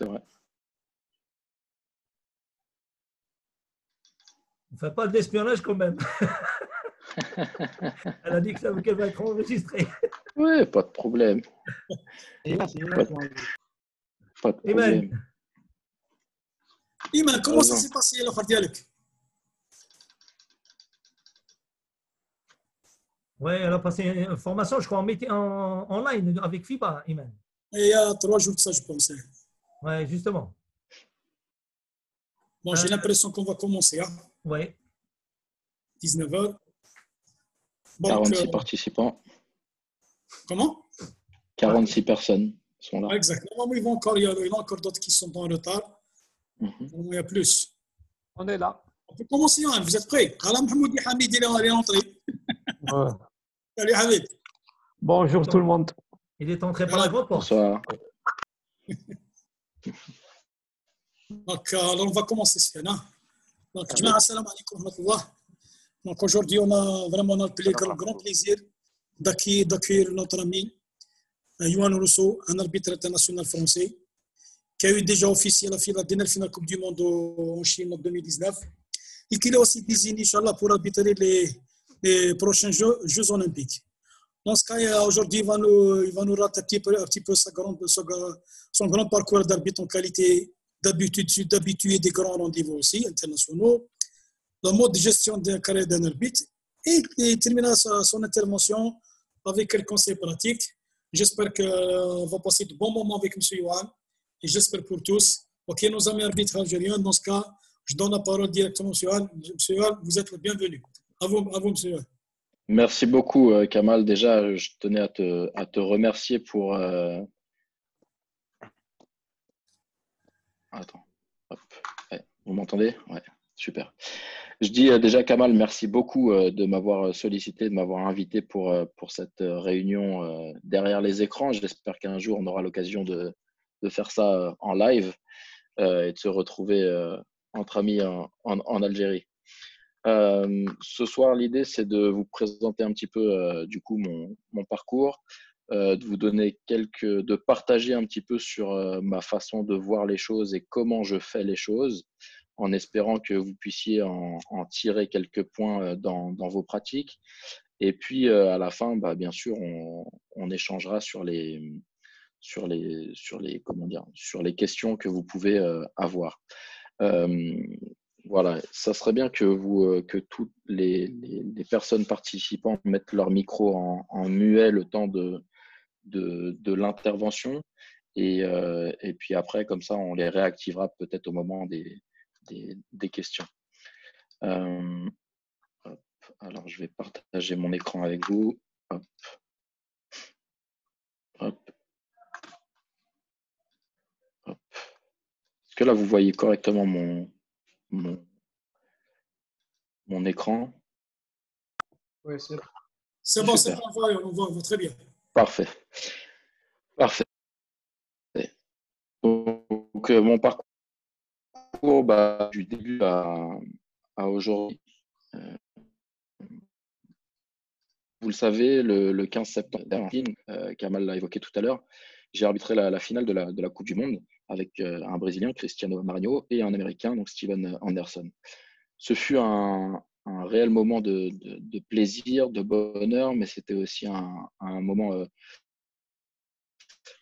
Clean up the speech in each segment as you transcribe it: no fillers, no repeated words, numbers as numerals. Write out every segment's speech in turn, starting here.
C'est vrai. On ne fait pas de l'espionnage quand même. Elle a dit qu'elle va être enregistrée. Oui, pas de problème. Pas de Iman, problème. Iman, comment ça s'est passé l'offre ديالك؟ ouais, elle a passé une formation, je crois, en ligne avec FIBA, Iman. Il y a 3 jours de ça, je pense. Ouais, justement. Bon, j'ai l'impression qu'on va commencer. Hein. Ouais. 19h. 46 participants. Comment? 46 personnes sont là. Exactement. Il y a encore d'autres qui sont en retard. Il y a plus. On est là. On peut commencer, hein. Vous êtes prêts? Alain Mahmoudi Hamid, il est entré. Salut Hamid. Bonjour tout le monde. Il est entré par la grande porte. Bonsoir. Donc, alors on va commencer, Siana. Donc, assalamu alaikum wa rahmatullah. Donc, aujourd'hui, on a vraiment le grand plaisir d'accueillir notre ami Yoann Rousseau, un arbitre international français, qui a eu déjà officié la dernière finale Coupe du Monde en Chine en 2019 et qui est aussi désigné, Inch'Allah, pour arbitrer les prochains Jeux olympiques. Dans ce cas, aujourd'hui, il va nous rater un petit peu son grand parcours d'arbitre en qualité d'habitué des grands rendez-vous aussi internationaux, le mode de gestion de la carrière d'un arbitre, et il terminera son intervention avec quelques conseils pratiques. J'espère qu'on va passer de bons moments avec M. Yoann, et j'espère pour tous. Ok, nos amis arbitres algériens, dans ce cas, je donne la parole directement à M. Yoann. M. Yoann, vous êtes le bienvenu. À vous, M. Yoann. Merci beaucoup, Kamal. Déjà, je tenais à te remercier pour… Attends. Hop. Ouais. Vous m'entendez? Ouais, super. Je dis déjà, Kamal, merci beaucoup de m'avoir sollicité, de m'avoir invité pour cette réunion derrière les écrans. J'espère qu'un jour, on aura l'occasion de faire ça en live et de se retrouver entre amis en Algérie. Ce soir, l'idée, c'est de vous présenter un petit peu du coup mon parcours, de vous donner de partager un petit peu sur ma façon de voir les choses et comment je fais les choses, en espérant que vous puissiez en tirer quelques points dans vos pratiques. Et puis à la fin, bah, bien sûr, on échangera sur les questions que vous pouvez avoir. Voilà, ça serait bien que toutes les personnes participantes mettent leur micro en muet le temps de l'intervention et puis après, comme ça, on les réactivera peut-être au moment des questions. Hop, alors, je vais partager mon écran avec vous. Hop. Hop. Hop. Est-ce que là, vous voyez correctement mon écran? Oui, c'est bon, c'est bon, on voit très bien. Parfait. Parfait. Donc, mon parcours, bah, du début à aujourd'hui. Vous le savez, le 15 septembre, Kamal l'a évoqué tout à l'heure, j'ai arbitré la finale de la Coupe du Monde avec un Brésilien, Cristiano Marinho, et un Américain, donc Steven Anderson. Ce fut un réel moment de plaisir, de bonheur, mais c'était aussi un moment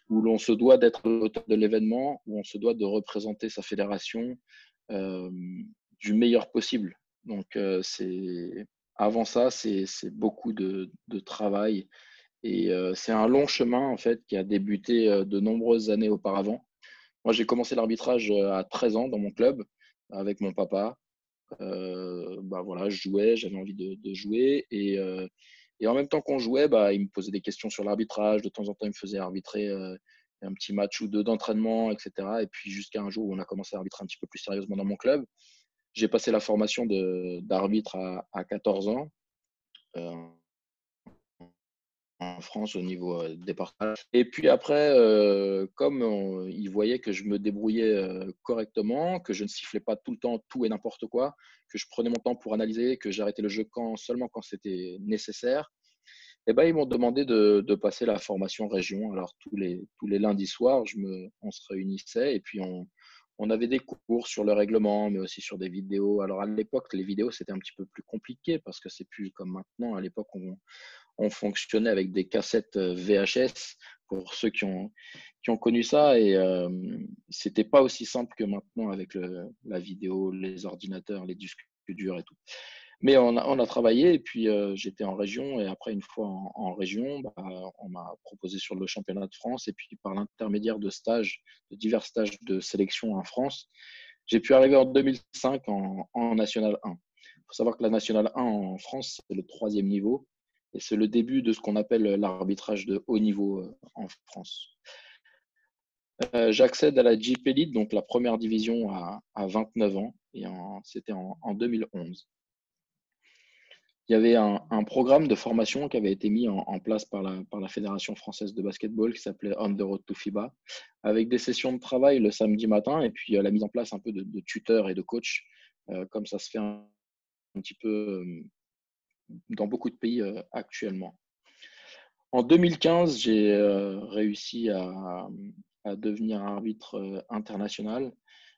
où l'on se doit d'être l'auteur de l'événement, où on se doit de représenter sa fédération du meilleur possible. Donc, avant ça, c'est beaucoup de travail et c'est un long chemin en fait qui a débuté de nombreuses années auparavant. Moi, j'ai commencé l'arbitrage à 13 ans dans mon club avec mon papa. Bah voilà, je jouais, j'avais envie de jouer et en même temps qu'on jouait, bah, il me posait des questions sur l'arbitrage. De temps en temps, il me faisait arbitrer un petit match ou deux d'entraînement, etc. Et puis jusqu'à un jour où on a commencé à arbitrer un petit peu plus sérieusement dans mon club. J'ai passé la formation d'arbitre à 14 ans en France au niveau départemental. Et puis après, comme il voyait que je me débrouillais correctement, que je ne sifflais pas tout le temps tout et n'importe quoi, que je prenais mon temps pour analyser, que j'arrêtais le jeu seulement quand c'était nécessaire, Et ben, ils m'ont demandé de passer la formation région. Alors, tous les lundis soirs, on se réunissait et puis on avait des cours sur le règlement, mais aussi sur des vidéos. Alors, à l'époque, les vidéos, c'était un petit peu plus compliqué parce que c'est plus comme maintenant. À l'époque, on fonctionnait avec des cassettes VHS pour ceux qui ont connu ça. Et c'était pas aussi simple que maintenant avec la vidéo, les ordinateurs, les disques durs et tout. Mais on a travaillé et puis j'étais en région et après, une fois en région, bah, on m'a proposé sur le championnat de France et puis par l'intermédiaire de stages, de divers stages de sélection en France, j'ai pu arriver en 2005 en National 1. Il faut savoir que la National 1 en France, c'est le 3e niveau et c'est le début de ce qu'on appelle l'arbitrage de haut niveau en France. J'accède à la Jeep Elite, donc la première division à 29 ans et c'était en 2011. Il y avait un programme de formation qui avait été mis en place par la Fédération française de basketball qui s'appelait On the Road to FIBA, avec des sessions de travail le samedi matin et puis la mise en place un peu de tuteurs et de coachs, comme ça se fait un petit peu dans beaucoup de pays actuellement. En 2015, j'ai réussi à devenir arbitre international.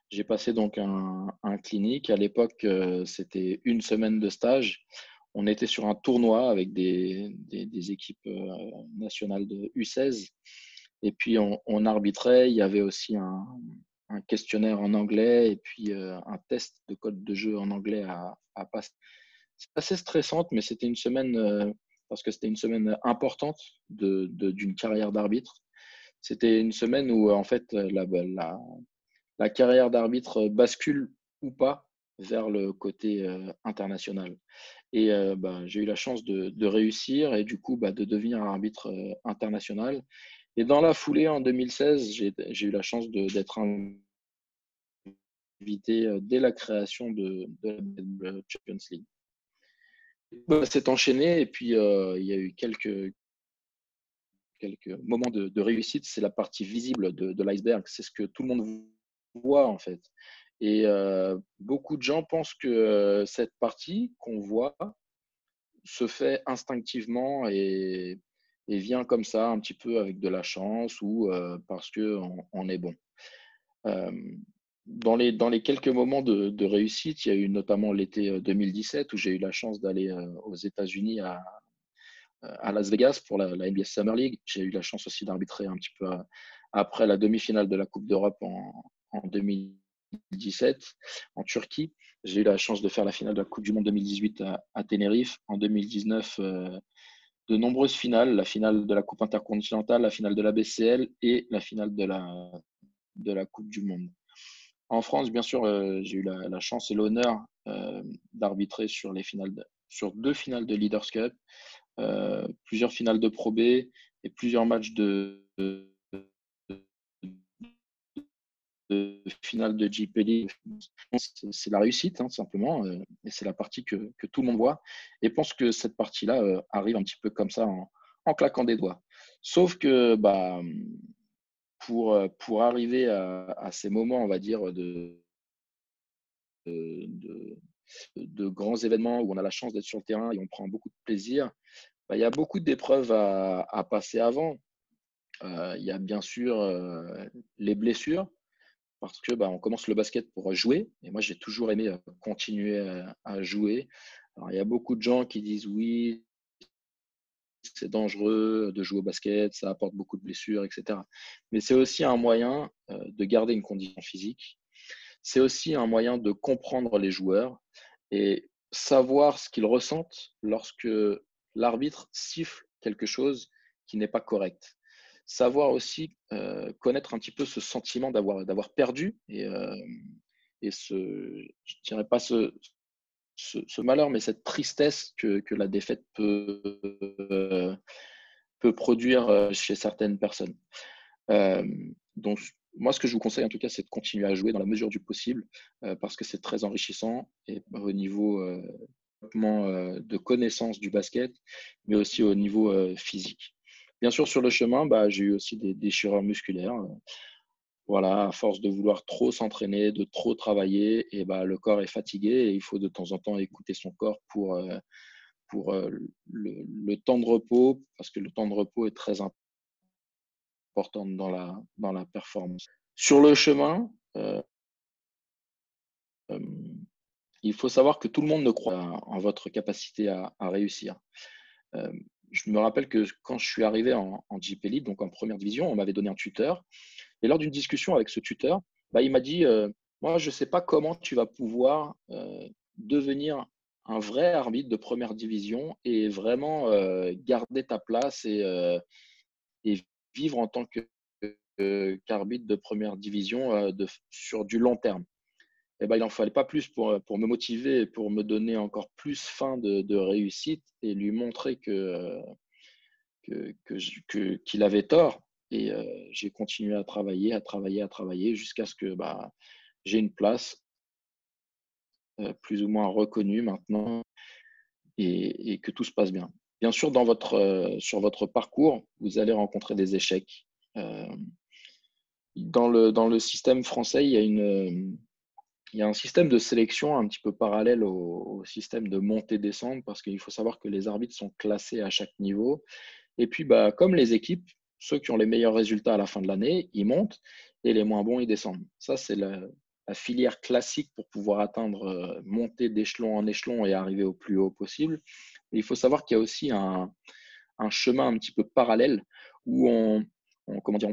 J'ai passé donc un clinique. À l'époque, c'était une semaine de stage. On était sur un tournoi avec des équipes nationales de U16. Et puis, on arbitrait. Il y avait aussi un questionnaire en anglais et puis un test de code de jeu en anglais à passer. C'est assez stressante, mais c'était une semaine, parce que c'était une semaine importante d'une carrière d'arbitre. C'était une semaine où, en fait, la carrière d'arbitre bascule ou pas vers le côté international. Et j'ai eu la chance de réussir et du coup de devenir arbitre international. Et dans la foulée, en 2016, j'ai eu la chance d'être invité dès la création de la Champions League. C'est enchaîné et puis il y a eu quelques moments de réussite. C'est la partie visible de l'iceberg. C'est ce que tout le monde voit en fait. Et beaucoup de gens pensent que cette partie qu'on voit se fait instinctivement et vient comme ça, un petit peu avec de la chance ou parce qu'on est bon. Dans les quelques moments de réussite, il y a eu notamment l'été 2017 où j'ai eu la chance d'aller aux États-Unis à Las Vegas pour la NBA Summer League. J'ai eu la chance aussi d'arbitrer un petit peu après la demi-finale de la Coupe d'Europe en 2017 en Turquie. J'ai eu la chance de faire la finale de la Coupe du Monde 2018 à Tenerife. En 2019, de nombreuses finales, la finale de la Coupe intercontinentale, la finale de la BCL et la finale de la Coupe du Monde. En France, bien sûr, j'ai eu la chance et l'honneur d'arbitrer sur sur 2 finales de Leaders Cup, plusieurs finales de Pro B et plusieurs matchs de finale de JP League. C'est la réussite, hein, simplement, et c'est la partie que tout le monde voit. Et pense que cette partie-là arrive un petit peu comme ça en claquant des doigts. Sauf que pour arriver à ces moments, on va dire, de grands événements où on a la chance d'être sur le terrain et on prend beaucoup de plaisir, il y a beaucoup d'épreuves à passer avant. Il y a bien sûr les blessures, parce que on commence le basket pour jouer. Et moi, j'ai toujours aimé continuer à jouer. Alors, il y a beaucoup de gens qui disent oui, c'est dangereux de jouer au basket, ça apporte beaucoup de blessures, etc. Mais c'est aussi un moyen de garder une condition physique. C'est aussi un moyen de comprendre les joueurs et savoir ce qu'ils ressentent lorsque l'arbitre siffle quelque chose qui n'est pas correct. Savoir aussi connaître un petit peu ce sentiment d'avoir perdu et je dirais pas ce malheur, mais cette tristesse que la défaite peut produire chez certaines personnes. Donc, moi, ce que je vous conseille, en tout cas, c'est de continuer à jouer dans la mesure du possible parce que c'est très enrichissant et au niveau de connaissance du basket, mais aussi au niveau physique. Bien sûr, sur le chemin, j'ai eu aussi des déchirures musculaires. Voilà, à force de vouloir trop s'entraîner, de trop travailler, et le corps est fatigué et il faut de temps en temps écouter son corps pour le temps de repos, parce que le temps de repos est très important dans la performance. Sur le chemin, il faut savoir que tout le monde ne croit en votre capacité à réussir. Je me rappelle que quand je suis arrivé en JP League, donc en première division, on m'avait donné un tuteur. Et lors d'une discussion avec ce tuteur, il m'a dit moi, je ne sais pas comment tu vas pouvoir devenir un vrai arbitre de première division et vraiment garder ta place et vivre en tant qu'arbitre de première division sur du long terme. Il n'en fallait pas plus pour me motiver et pour me donner encore plus faim de réussite et lui montrer qu'il avait tort. Et j'ai continué à travailler jusqu'à ce que j'ai une place plus ou moins reconnue maintenant et que tout se passe bien. Bien sûr, sur votre parcours, vous allez rencontrer des échecs. Dans le système français, il y a un système de sélection un petit peu parallèle au système de montée-descente parce qu'il faut savoir que les arbitres sont classés à chaque niveau. Et puis, comme les équipes, ceux qui ont les meilleurs résultats à la fin de l'année, ils montent et les moins bons, ils descendent. Ça, c'est la filière classique pour pouvoir monter d'échelon en échelon et arriver au plus haut possible. Et il faut savoir qu'il y a aussi un chemin un petit peu parallèle où on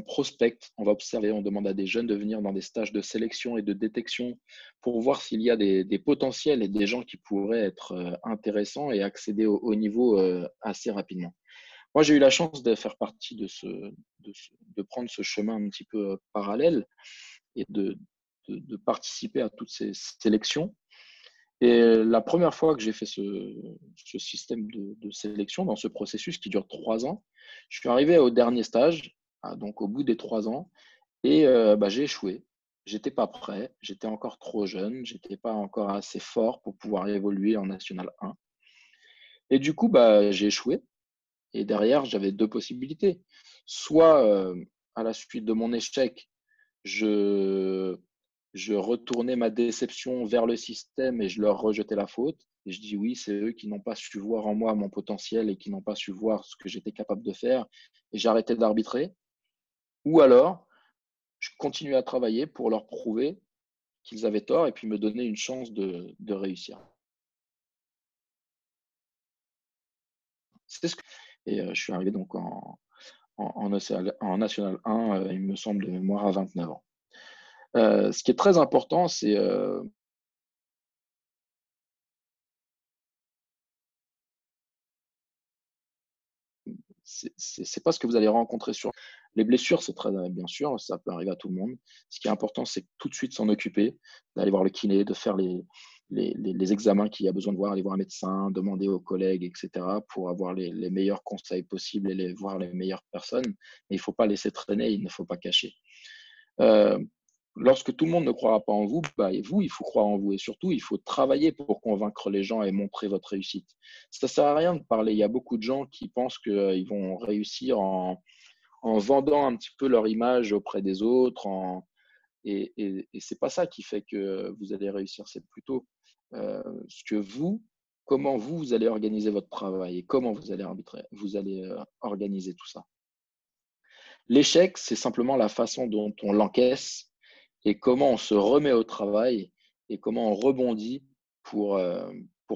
prospecte, on va observer, on demande à des jeunes de venir dans des stages de sélection et de détection pour voir s'il y a des potentiels et des gens qui pourraient être intéressants et accéder au haut niveau assez rapidement. Moi, j'ai eu la chance de faire partie de prendre ce chemin un petit peu parallèle et de participer à toutes ces sélections. Et la première fois que j'ai fait ce système de sélection dans ce processus qui dure 3 ans, je suis arrivé au dernier stage, donc au bout des 3 ans, et j'ai échoué. J'étais pas prêt, j'étais encore trop jeune, j'étais pas encore assez fort pour pouvoir évoluer en National 1. Et du coup, j'ai échoué. Et derrière, j'avais 2 possibilités. Soit à la suite de mon échec, je retournais ma déception vers le système et je leur rejetais la faute. Et je dis oui, c'est eux qui n'ont pas su voir en moi mon potentiel et qui n'ont pas su voir ce que j'étais capable de faire. Et j'arrêtais d'arbitrer. Ou alors, je continuais à travailler pour leur prouver qu'ils avaient tort et puis me donner une chance de réussir. Et je suis arrivé donc en National 1, il me semble, de mémoire, à 29 ans. Ce qui est très important, c'est pas ce que vous allez rencontrer sur les blessures, c'est très bien sûr, ça peut arriver à tout le monde. Ce qui est important, c'est tout de suite s'en occuper, d'aller voir le kiné, de faire les examens qu'il y a besoin de voir, aller voir un médecin, demander aux collègues, etc., pour avoir les meilleurs conseils possibles et voir les meilleures personnes. Mais il ne faut pas laisser traîner, il ne faut pas cacher. Lorsque tout le monde ne croira pas en vous, il faut croire en vous. Et surtout, il faut travailler pour convaincre les gens et montrer votre réussite. Ça ne sert à rien de parler. Il y a beaucoup de gens qui pensent qu'ils vont réussir en vendant un petit peu leur image auprès des autres. Et ce n'est pas ça qui fait que vous allez réussir. C'est plutôt comment vous allez organiser votre travail et comment vous allez arbitrer. Vous allez organiser tout ça. L'échec, c'est simplement la façon dont on l'encaisse et comment on se remet au travail et comment on rebondit pour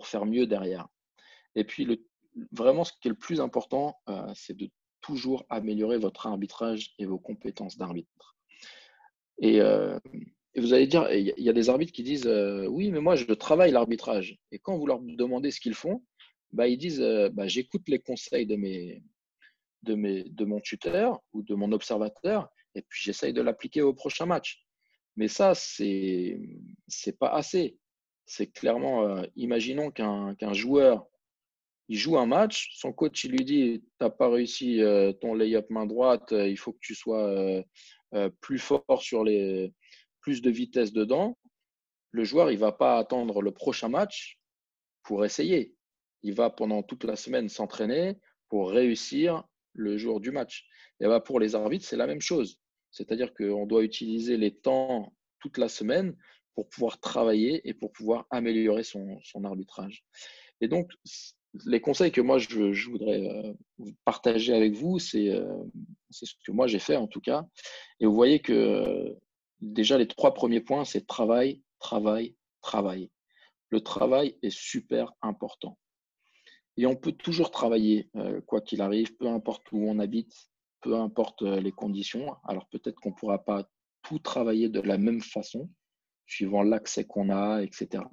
faire mieux derrière. Et puis, vraiment, ce qui est le plus important, c'est de toujours améliorer votre arbitrage et vos compétences d'arbitre. Et vous allez dire, il y a des arbitres qui disent oui, mais moi, je travaille l'arbitrage. Et quand vous leur demandez ce qu'ils font, ils disent j'écoute les conseils de mon tuteur ou de mon observateur et puis j'essaye de l'appliquer au prochain match. Mais ça, c'est pas assez. C'est clairement, imaginons qu'un joueur, il joue un match, son coach, il lui dit, tu n'as pas réussi ton lay-up main droite, il faut que tu sois plus fort plus de vitesse dedans. Le joueur, il ne va pas attendre le prochain match pour essayer. Il va pendant toute la semaine s'entraîner pour réussir le jour du match. Et pour les arbitres, c'est la même chose. C'est-à-dire qu'on doit utiliser les temps toute la semaine pour pouvoir travailler et pour pouvoir améliorer son arbitrage. Et donc, les conseils que moi, je voudrais partager avec vous, c'est ce que moi j'ai fait en tout cas. Et vous voyez que déjà, les 3 premiers points, c'est travail, travail, travail. Le travail est super important. Et on peut toujours travailler, quoi qu'il arrive, peu importe où on habite, peu importe les conditions. Alors peut-être qu'on ne pourra pas tout travailler de la même façon, suivant l'accès qu'on a, etc.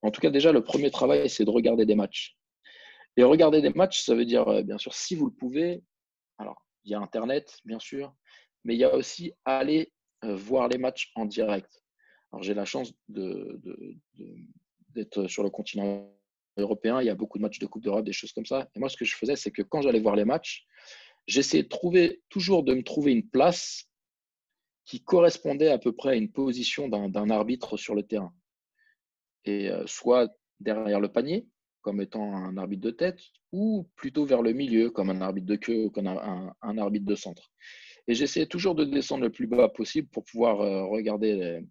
En tout cas, déjà, le premier travail, c'est de regarder des matchs. Et regarder des matchs, ça veut dire, bien sûr, si vous le pouvez, alors il y a Internet, bien sûr, mais il y a aussi aller voir les matchs en direct. Alors j'ai la chance d'être sur le continent européen, il y a beaucoup de matchs de Coupe d'Europe, des choses comme ça. Et moi, ce que je faisais, c'est que quand j'allais voir les matchs, j'essayais toujours de me trouver une place qui correspondait à peu près à une position d'un arbitre sur le terrain. Et soit derrière le panier, comme étant un arbitre de tête, ou plutôt vers le milieu, comme un arbitre de queue ou comme un arbitre de centre. Et j'essayais toujours de descendre le plus bas possible pour pouvoir regarder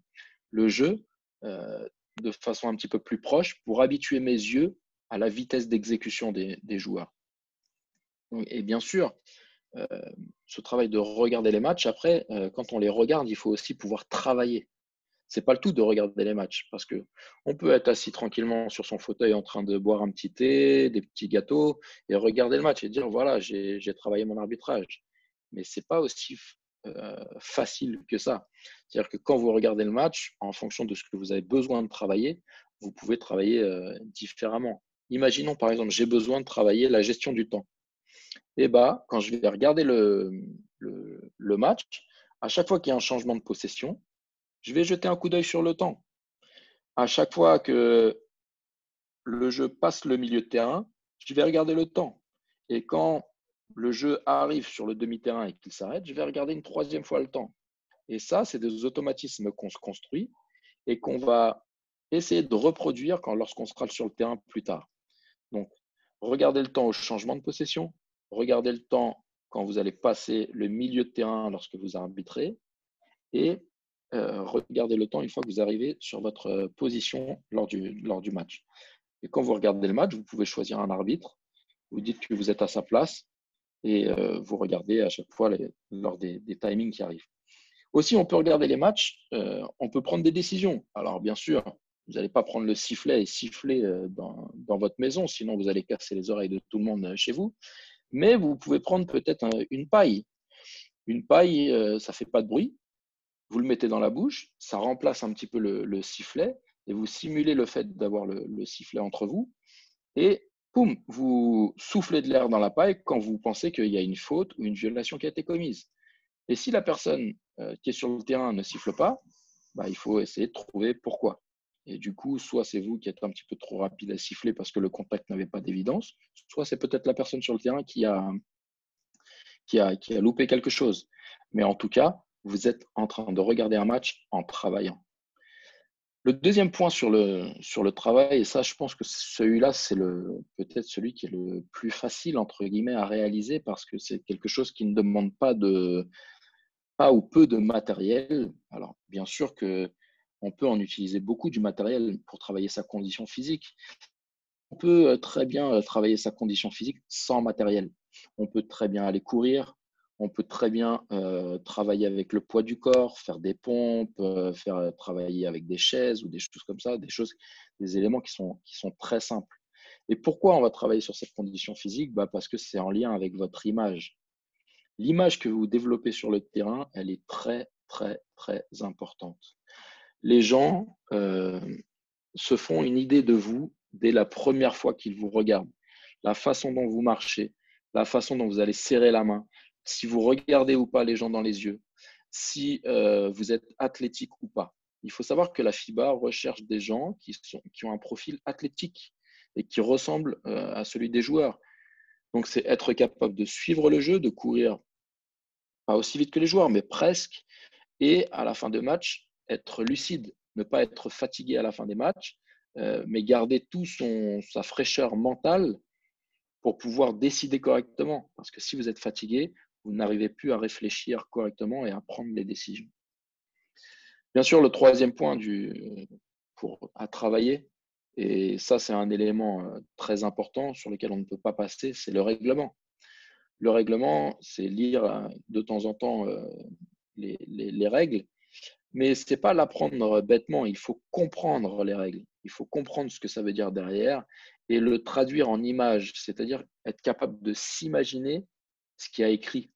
le jeu de façon un petit peu plus proche, pour habituer mes yeux à la vitesse d'exécution des joueurs. Et bien sûr, ce travail de regarder les matchs, après, quand on les regarde, il faut aussi pouvoir travailler. C'est pas le tout de regarder les matchs, parce que on peut être assis tranquillement sur son fauteuil en train de boire un petit thé, des petits gâteaux, et regarder le match et dire voilà, j'ai travaillé mon arbitrage. Mais c'est pas aussi facile que ça. C'est-à-dire que quand vous regardez le match, en fonction de ce que vous avez besoin de travailler, vous pouvez travailler différemment. Imaginons par exemple, j'ai besoin de travailler la gestion du temps. Et bah, quand je vais regarder le match, à chaque fois qu'il y a un changement de possession, je vais jeter un coup d'œil sur le temps. À chaque fois que le jeu passe le milieu de terrain, je vais regarder le temps. Et quand le jeu arrive sur le demi-terrain et qu'il s'arrête, je vais regarder une 3e fois le temps. Et ça, c'est des automatismes qu'on se construit et qu'on va essayer de reproduire lorsqu'on sera sur le terrain plus tard. Donc, regardez le temps au changement de possession, regardez le temps quand vous allez passer le milieu de terrain lorsque vous arbitrez, et regardez le temps une fois que vous arrivez sur votre position lors du match. Et quand vous regardez le match, vous pouvez choisir un arbitre, vous dites que vous êtes à sa place et vous regardez à chaque fois lors des timings qui arrivent. Aussi, on peut regarder les matchs, on peut prendre des décisions. Alors bien sûr, vous n'allez pas prendre le sifflet et siffler dans votre maison, sinon vous allez casser les oreilles de tout le monde chez vous. Mais vous pouvez prendre peut-être une paille. Une paille, ça ne fait pas de bruit. Vous le mettez dans la bouche, ça remplace un petit peu le sifflet et vous simulez le fait d'avoir le sifflet entre vous et poum, vous soufflez de l'air dans la paille quand vous pensez qu'il y a une faute ou une violation qui a été commise. Et si la personne qui est sur le terrain ne siffle pas, bah, il faut essayer de trouver pourquoi. Et du coup, soit c'est vous qui êtes un petit peu trop rapide à siffler parce que le contact n'avait pas d'évidence, soit c'est peut-être la personne sur le terrain qui a loupé quelque chose. Mais en tout cas, vous êtes en train de regarder un match en travaillant. Le deuxième point sur le travail, et ça, je pense que celui-là, c'est peut-être celui qui est le plus facile, entre guillemets, à réaliser parce que c'est quelque chose qui ne demande pas ou peu de matériel. Alors, bien sûr qu'on peut en utiliser beaucoup du matériel pour travailler sa condition physique. On peut très bien travailler sa condition physique sans matériel. On peut très bien aller courir, on peut très bien travailler avec le poids du corps, faire des pompes, travailler avec des chaises ou des choses comme ça, des éléments qui sont très simples. Et pourquoi on va travailler sur cette condition physique? Parce que c'est en lien avec votre image. L'image que vous développez sur le terrain, elle est très, très, très importante. Les gens se font une idée de vous dès la première fois qu'ils vous regardent. La façon dont vous marchez, la façon dont vous allez serrer la main, si vous regardez ou pas les gens dans les yeux, si vous êtes athlétique ou pas. Il faut savoir que la FIBA recherche des gens qui ont un profil athlétique et qui ressemblent à celui des joueurs. Donc, c'est être capable de suivre le jeu, de courir pas aussi vite que les joueurs, mais presque, et à la fin de match, être lucide, ne pas être fatigué à la fin des matchs, mais garder sa fraîcheur mentale pour pouvoir décider correctement. Parce que si vous êtes fatigué, vous n'arrivez plus à réfléchir correctement et à prendre les décisions. Bien sûr, le troisième point à travailler, Et ça, c'est un élément très important sur lequel on ne peut pas passer, c'est le règlement. Le règlement, c'est lire de temps en temps les règles, mais ce n'est pas l'apprendre bêtement. Il faut comprendre les règles. Il faut comprendre ce que ça veut dire derrière et le traduire en images, c'est-à-dire être capable de s'imaginer ce qui a écrit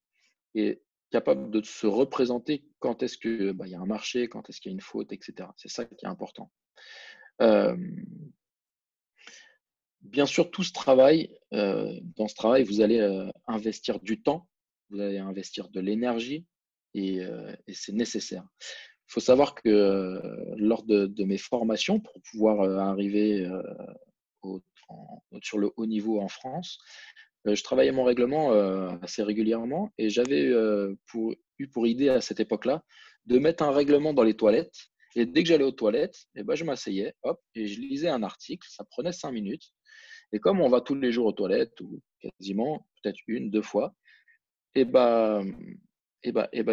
et capable de se représenter quand est-ce qu'il y a un marché, quand est-ce qu'il y a une faute, etc. C'est ça qui est important. Euh, Bien sûr, tout ce travail, dans ce travail, vous allez investir du temps, vous allez investir de l'énergie et c'est nécessaire. Il faut savoir que lors de mes formations, pour pouvoir arriver sur le haut niveau en France, je travaillais mon règlement assez régulièrement et j'avais eu pour idée à cette époque-là de mettre un règlement dans les toilettes. Et dès que j'allais aux toilettes, eh ben, je m'asseyais, hop, et je lisais un article. Ça prenait 5 minutes. Et comme on va tous les jours aux toilettes, ou quasiment, peut-être une, deux fois, et bah,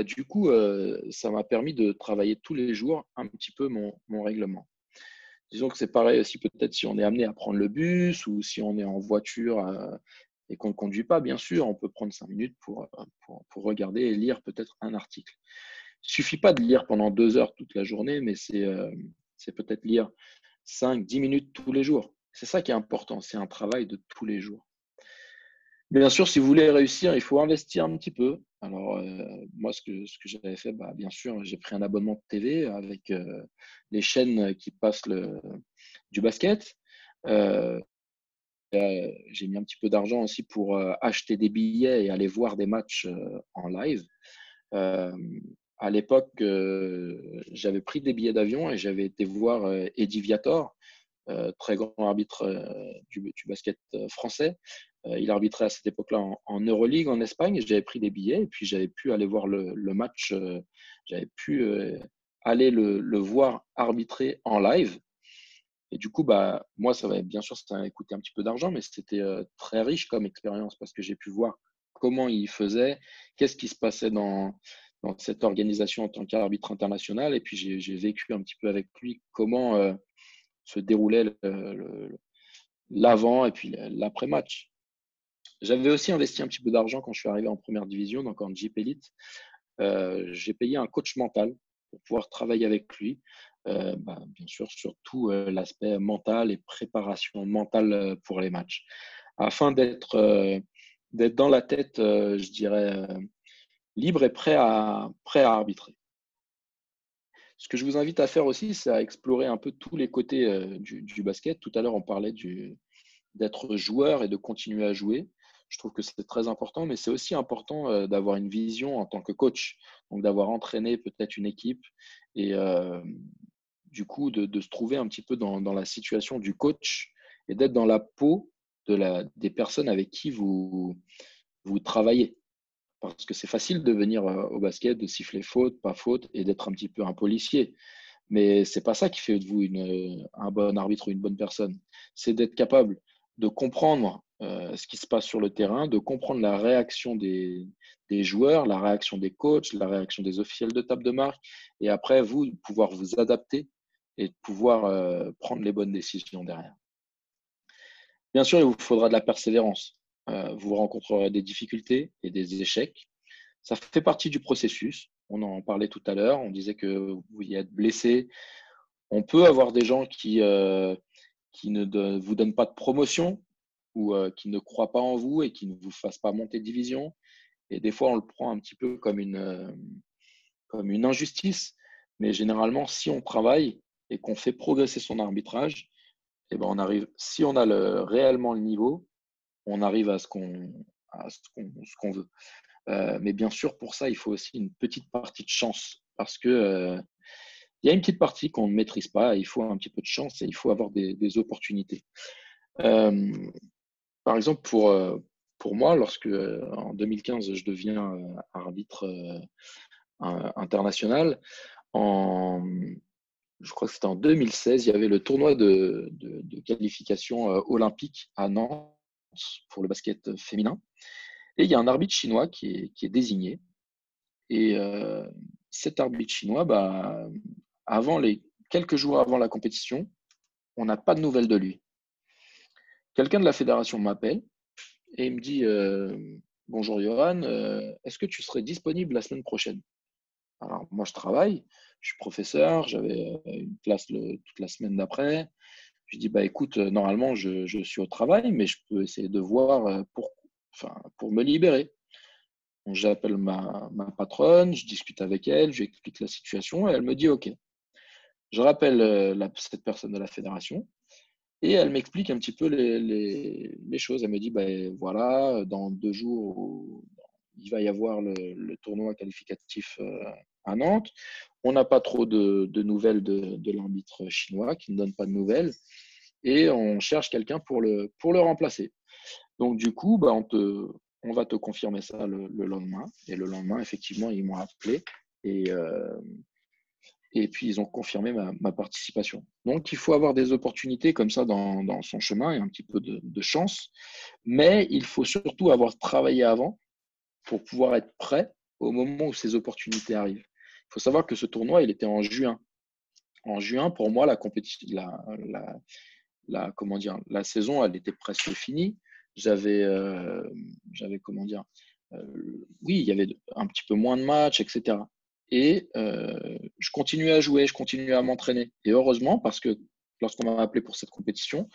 du coup, ça m'a permis de travailler tous les jours un petit peu mon règlement. Disons que c'est pareil aussi peut-être si on est amené à prendre le bus ou si on est en voiture et qu'on ne conduit pas, bien sûr, on peut prendre 5 minutes pour regarder et lire peut-être un article. Il ne suffit pas de lire pendant 2 heures toute la journée, mais c'est peut-être lire 5, 10 minutes tous les jours. C'est ça qui est important, c'est un travail de tous les jours. Bien sûr, si vous voulez réussir, il faut investir un petit peu. Alors, moi, ce que j'avais fait, bien sûr, j'ai pris un abonnement de TV avec les chaînes qui passent du basket. Euh, j'ai mis un petit peu d'argent aussi pour acheter des billets et aller voir des matchs en live. Euh, à l'époque, j'avais pris des billets d'avion et j'avais été voir Eddie Viator, très grand arbitre du basket français. Il arbitrait à cette époque-là en Euroleague en Espagne. J'avais pris des billets et puis j'avais pu aller voir le match. J'avais pu aller le voir arbitrer en live. Et du coup, moi, bien sûr, ça m'a coûté un petit peu d'argent, mais c'était très riche comme expérience parce que j'ai pu voir comment il faisait, qu'est-ce qui se passait dans cette organisation en tant qu'arbitre international. Et puis, j'ai vécu un petit peu avec lui comment se déroulait l'avant et puis l'après-match. J'avais aussi investi un petit peu d'argent quand je suis arrivé en première division, donc en Jeep Elite. J'ai payé un coach mental pour pouvoir travailler avec lui. Bien sûr, surtout l'aspect mental et préparation mentale pour les matchs. Afin d'être dans la tête, je dirais, libre et prêt à arbitrer. Ce que je vous invite à faire aussi, c'est à explorer un peu tous les côtés du basket. Tout à l'heure, on parlait d'être joueur et de continuer à jouer. Je trouve que c'est très important, mais c'est aussi important d'avoir une vision en tant que coach, donc d'avoir entraîné peut-être une équipe et du coup de se trouver un petit peu dans la situation du coach et d'être dans la peau des personnes avec qui vous travaillez. Parce que c'est facile de venir au basket, de siffler faute, pas faute et d'être un petit peu un policier. Mais ce n'est pas ça qui fait de vous un bon arbitre ou une bonne personne. C'est d'être capable de comprendre ce qui se passe sur le terrain, de comprendre la réaction des joueurs, la réaction des coachs, la réaction des officiels de table de marque, et après, vous, pouvoir vous adapter et de pouvoir prendre les bonnes décisions derrière. Bien sûr, il vous faudra de la persévérance. Vous rencontrerez des difficultés et des échecs. Ça fait partie du processus. On en parlait tout à l'heure. On disait que vous y êtes blessé. On peut avoir des gens qui ne vous donnent pas de promotion ou qui ne croient pas en vous et qui ne vous fassent pas monter de division. Et des fois, on le prend un petit peu comme une injustice. Mais généralement, si on travaille et qu'on fait progresser son arbitrage, eh ben on arrive, si on a réellement le niveau, on arrive à ce qu'on veut. Mais bien sûr, pour ça, il faut aussi une petite partie de chance parce que il y a une petite partie qu'on ne maîtrise pas. Il faut un petit peu de chance et il faut avoir des opportunités. Par exemple, pour moi, lorsque en 2015, je deviens arbitre international, je crois que c'était en 2016, il y avait le tournoi de qualification olympique à Nantes pour le basket féminin. Et il y a un arbitre chinois qui est désigné. Et cet arbitre chinois, quelques jours avant la compétition, on n'a pas de nouvelles de lui. Quelqu'un de la fédération m'appelle et il me dit bonjour Johan, est-ce que tu serais disponible la semaine prochaine? Alors, moi, je travaille, je suis professeur, j'avais une classe toute la semaine d'après. Je dis, bah, écoute, normalement, je suis au travail, mais je peux essayer de voir pour me libérer. Donc, j'appelle ma patronne, je discute avec elle, je lui explique la situation et elle me dit, OK. Je rappelle cette personne de la fédération et elle m'explique un petit peu les choses. Elle me dit, ben voilà, dans 2 jours, il va y avoir le tournoi qualificatif à Nantes. On n'a pas trop de nouvelles de l'arbitre chinois qui ne donne pas de nouvelles et on cherche quelqu'un pour le remplacer. Donc, du coup, bah, on va te confirmer ça le lendemain. Et le lendemain, effectivement, ils m'ont appelé et puis ils ont confirmé ma participation. Donc, il faut avoir des opportunités comme ça dans son chemin et un petit peu de chance. Mais il faut surtout avoir travaillé avant pour pouvoir être prêt au moment où ces opportunités arrivent. Il faut savoir que ce tournoi, il était en juin. En juin, pour moi, la compétition, comment dire, la saison, elle était presque finie. J'avais, comment dire, oui, il y avait un petit peu moins de matchs, etc. Et je continuais à jouer, je continuais à m'entraîner. Et heureusement, parce que lorsqu'on m'a appelé pour cette compétition,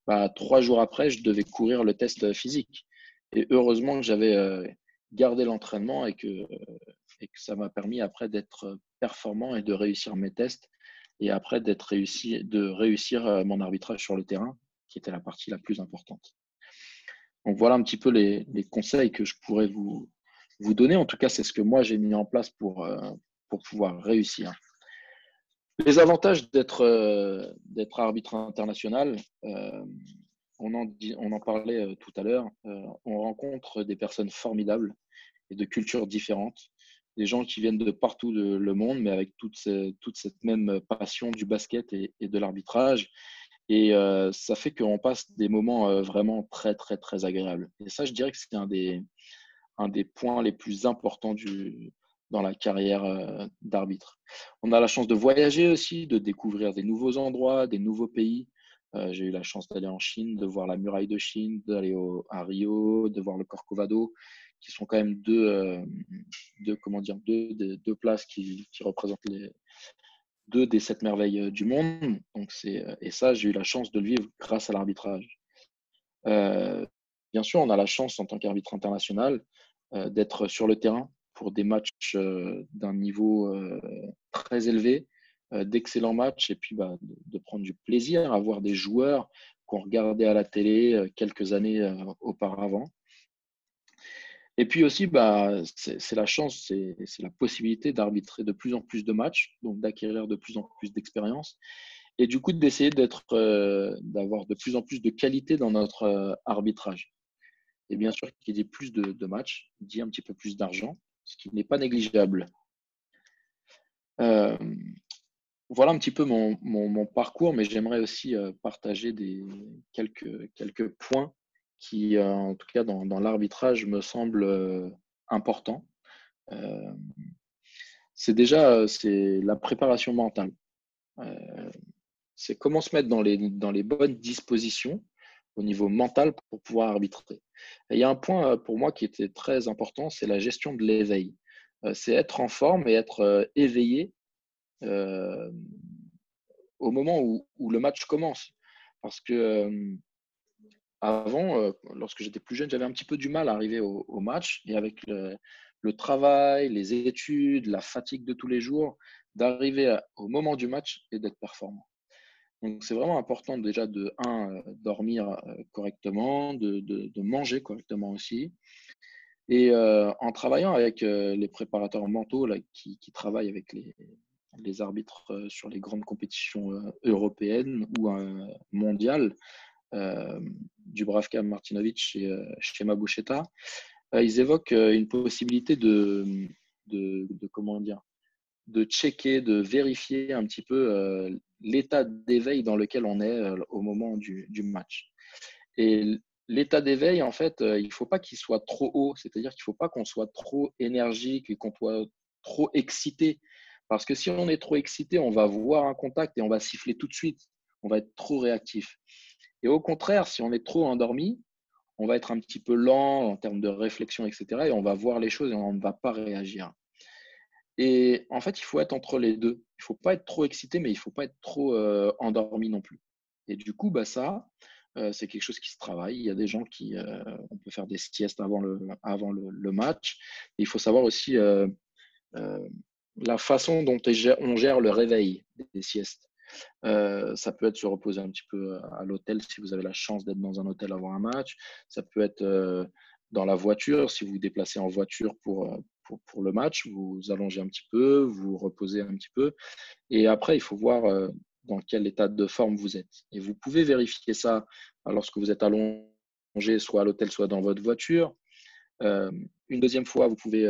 bah, 3 jours après, je devais courir le test physique. Et heureusement que j'avais gardé l'entraînement et que ça m'a permis après d'être performant et de réussir mes tests et après de réussir mon arbitrage sur le terrain, qui était la partie la plus importante. Donc voilà un petit peu les conseils que je pourrais vous donner. En tout cas, c'est ce que moi j'ai mis en place pour pouvoir réussir. Les avantages d'être arbitre international, on en parlait tout à l'heure, on rencontre des personnes formidables et de cultures différentes, des gens qui viennent de partout le monde, mais avec toute cette même passion du basket et de l'arbitrage. Et ça fait qu'on passe des moments vraiment très, très, très agréables. Et ça, je dirais que c'est un des points les plus importants dans la carrière d'arbitre. On a la chance de voyager aussi, de découvrir des nouveaux endroits, des nouveaux pays. J'ai eu la chance d'aller en Chine, de voir la muraille de Chine, d'aller à Rio, de voir le Corcovado, qui sont quand même deux places qui représentent deux des 7 merveilles du monde. Donc et ça, j'ai eu la chance de le vivre grâce à l'arbitrage. Bien sûr, on a la chance en tant qu'arbitre international d'être sur le terrain pour des matchs d'un niveau très élevé, d'excellents matchs, et puis de prendre du plaisir à voir des joueurs qu'on regardait à la télé quelques années auparavant. Et puis aussi, c'est la chance, c'est la possibilité d'arbitrer de plus en plus de matchs, donc d'acquérir de plus en plus d'expérience, et du coup d'essayer d'avoir de plus en plus de qualité dans notre arbitrage. Et bien sûr, qu'il y ait plus de matchs, dit un petit peu plus d'argent, ce qui n'est pas négligeable. Voilà un petit peu mon parcours, mais j'aimerais aussi partager quelques points qui, en tout cas dans l'arbitrage, me semblent importants. C'est la préparation mentale. C'est comment se mettre dans les bonnes dispositions au niveau mental pour pouvoir arbitrer. Et il y a un point pour moi qui était très important, c'est la gestion de l'éveil. C'est être en forme et être éveillé au moment où le match commence. Parce que avant, lorsque j'étais plus jeune, j'avais un petit peu du mal à arriver au match. Et avec le travail, les études, la fatigue de tous les jours, d'arriver au moment du match et d'être performant. Donc, c'est vraiment important déjà de dormir correctement, de manger correctement aussi. Et en travaillant avec les préparateurs mentaux là, qui travaillent avec les arbitres sur les grandes compétitions européennes ou mondiales, Dubravka, Martinovic chez Mabucheta, ils évoquent une possibilité comment dire, de checker, de vérifier un petit peu l'état d'éveil dans lequel on est au moment du match. Et l'état d'éveil, en fait, il ne faut pas qu'il soit trop haut, c'est-à-dire qu'il ne faut pas qu'on soit trop énergique et qu'on soit trop excité. Parce que si on est trop excité, on va voir un contact et on va siffler tout de suite. on va être trop réactif. Et au contraire, si on est trop endormi, on va être un petit peu lent en termes de réflexion, etc. Et on va voir les choses et on ne va pas réagir. Et en fait, il faut être entre les deux. Il ne faut pas être trop excité, mais il ne faut pas être trop endormi non plus. Et du coup, ça, c'est quelque chose qui se travaille. Il y a des gens on peut faire des siestes avant le match. Et il faut savoir aussi la façon dont on gère le réveil des siestes. Ça peut être se reposer un petit peu à l'hôtel si vous avez la chance d'être dans un hôtel avant un match. Ça peut être dans la voiture, si vous vous déplacez en voiture pour le match, vous allongez un petit peu, vous reposez un petit peu. Et après, il faut voir dans quel état de forme vous êtes. Et vous pouvez vérifier ça lorsque vous êtes allongé, soit à l'hôtel, soit dans votre voiture. Une deuxième fois, vous pouvez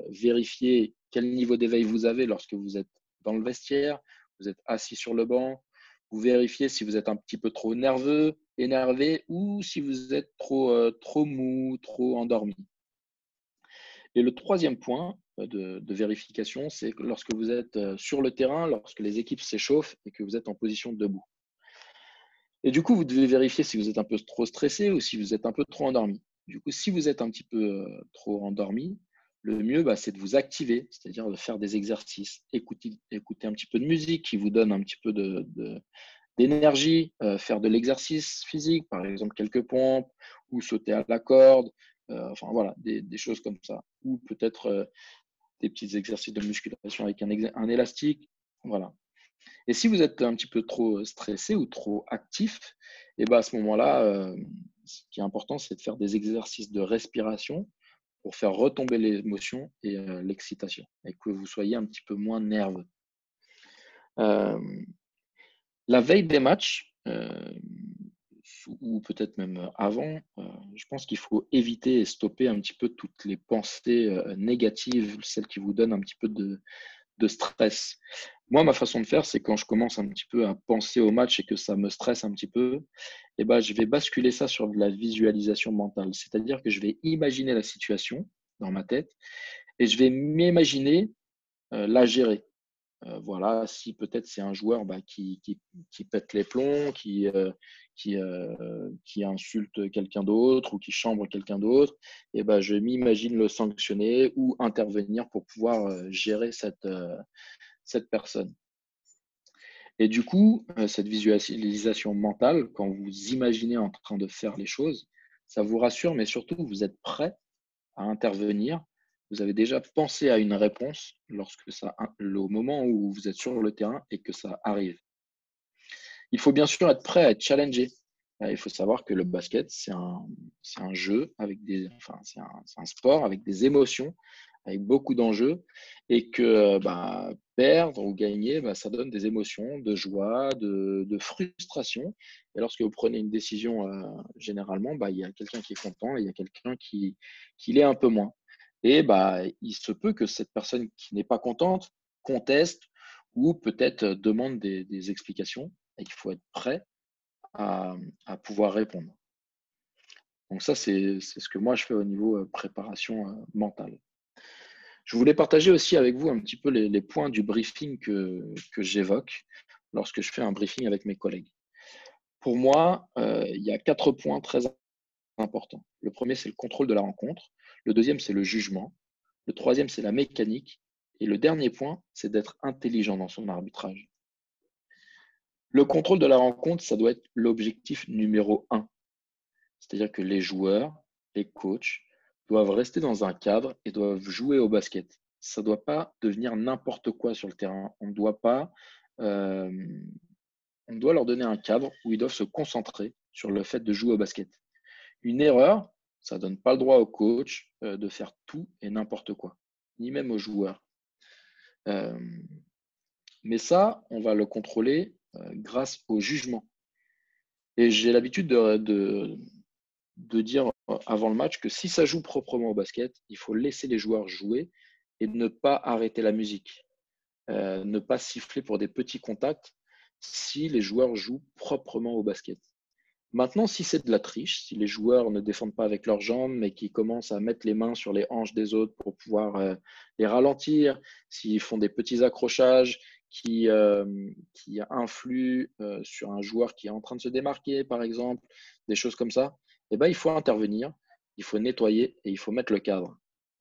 vérifier quel niveau d'éveil vous avez lorsque vous êtes dans le vestiaire, vous êtes assis sur le banc. Vous vérifiez si vous êtes un petit peu trop nerveux, énervé ou si vous êtes trop mou, trop endormi. Et le troisième point de vérification, c'est que lorsque vous êtes sur le terrain, lorsque les équipes s'échauffent et que vous êtes en position debout. Et du coup, vous devez vérifier si vous êtes un peu trop stressé ou si vous êtes un peu trop endormi. Du coup, si vous êtes un petit peu trop endormi, le mieux, c'est de vous activer, c'est-à-dire de faire des exercices, écouter un petit peu de musique qui vous donne un petit peu d'énergie, faire de l'exercice physique, par exemple quelques pompes ou sauter à la corde, enfin voilà, des choses comme ça. Ou peut-être des petits exercices de musculation avec un élastique. Voilà. Et si vous êtes un petit peu trop stressé ou trop actif, et à ce moment-là, ce qui est important, c'est de faire des exercices de respiration pour faire retomber l'émotion et l'excitation et que vous soyez un petit peu moins nerveux. La veille des matchs, ou peut-être même avant, je pense qu'il faut éviter et stopper un petit peu toutes les pensées négatives, celles qui vous donnent un petit peu de stress. Moi, ma façon de faire, c'est quand je commence un petit peu à penser au match et que ça me stresse un petit peu, je vais basculer ça sur de la visualisation mentale. C'est-à-dire que je vais imaginer la situation dans ma tête et je vais m'imaginer la gérer. Voilà, si peut-être c'est un joueur qui pète les plombs, qui insulte quelqu'un d'autre ou qui chambre quelqu'un d'autre, je m'imagine le sanctionner ou intervenir pour pouvoir gérer cette personne. Et du coup, cette visualisation mentale, quand vous imaginez en train de faire les choses, ça vous rassure, mais surtout, vous êtes prêt à intervenir. Vous avez déjà pensé à une réponse au moment où vous êtes sur le terrain et que ça arrive. Il faut bien sûr être prêt à être challengé. Il faut savoir que le basket, c'est un jeu c'est un sport avec des émotions, avec beaucoup d'enjeux, et que perdre ou gagner, ça donne des émotions de joie, de frustration. Et lorsque vous prenez une décision, généralement, il y a quelqu'un qui est content et il y a quelqu'un qui l'est un peu moins. Et il se peut que cette personne qui n'est pas contente conteste ou peut-être demande des explications, et qu'il faut être prêt à pouvoir répondre. Donc ça, c'est ce que moi je fais au niveau préparation mentale. Je voulais partager aussi avec vous un petit peu les points du briefing que j'évoque lorsque je fais un briefing avec mes collègues. Pour moi, il y a 4 points très importants. Le premier, c'est le contrôle de la rencontre. Le deuxième, c'est le jugement. Le troisième, c'est la mécanique. Et le dernier point, c'est d'être intelligent dans son arbitrage. Le contrôle de la rencontre, ça doit être l'objectif numéro 1. C'est-à-dire que les joueurs, les coachs doivent rester dans un cadre et doivent jouer au basket. Ça ne doit pas devenir n'importe quoi sur le terrain. On doit leur donner un cadre où ils doivent se concentrer sur le fait de jouer au basket. Une erreur, ça ne donne pas le droit au coach de faire tout et n'importe quoi, ni même aux joueurs. Mais ça, on va le contrôler grâce au jugement. Et j'ai l'habitude de dire avant le match que si ça joue proprement au basket, il faut laisser les joueurs jouer et ne pas arrêter la musique. Ne pas siffler pour des petits contacts si les joueurs jouent proprement au basket. Maintenant, si c'est de la triche, si les joueurs ne défendent pas avec leurs jambes, mais qui commencent à mettre les mains sur les hanches des autres pour pouvoir les ralentir, s'ils font des petits accrochages, qui influent sur un joueur qui est en train de se démarquer, par exemple, des choses comme ça, eh ben, il faut intervenir, il faut nettoyer et il faut mettre le cadre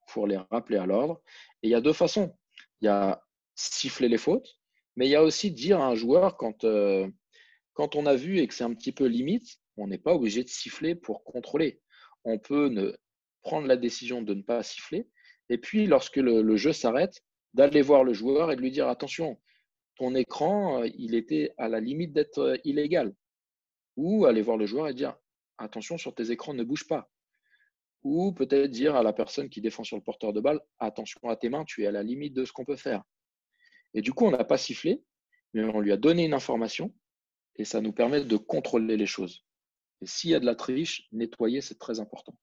pour les rappeler à l'ordre. Et il y a deux façons. Il y a siffler les fautes, mais il y a aussi dire à un joueur quand on a vu et que c'est un petit peu limite, on n'est pas obligé de siffler pour contrôler. On peut prendre la décision de ne pas siffler et puis lorsque le jeu s'arrête, d'aller voir le joueur et de lui dire attention, ton écran, il était à la limite d'être illégal. Ou aller voir le joueur et dire attention, sur tes écrans, ne bouge pas. Ou peut-être dire à la personne qui défend sur le porteur de balle attention à tes mains, tu es à la limite de ce qu'on peut faire. Et du coup, on n'a pas sifflé, mais on lui a donné une information et ça nous permet de contrôler les choses. Et s'il y a de la triche, nettoyer, c'est très important.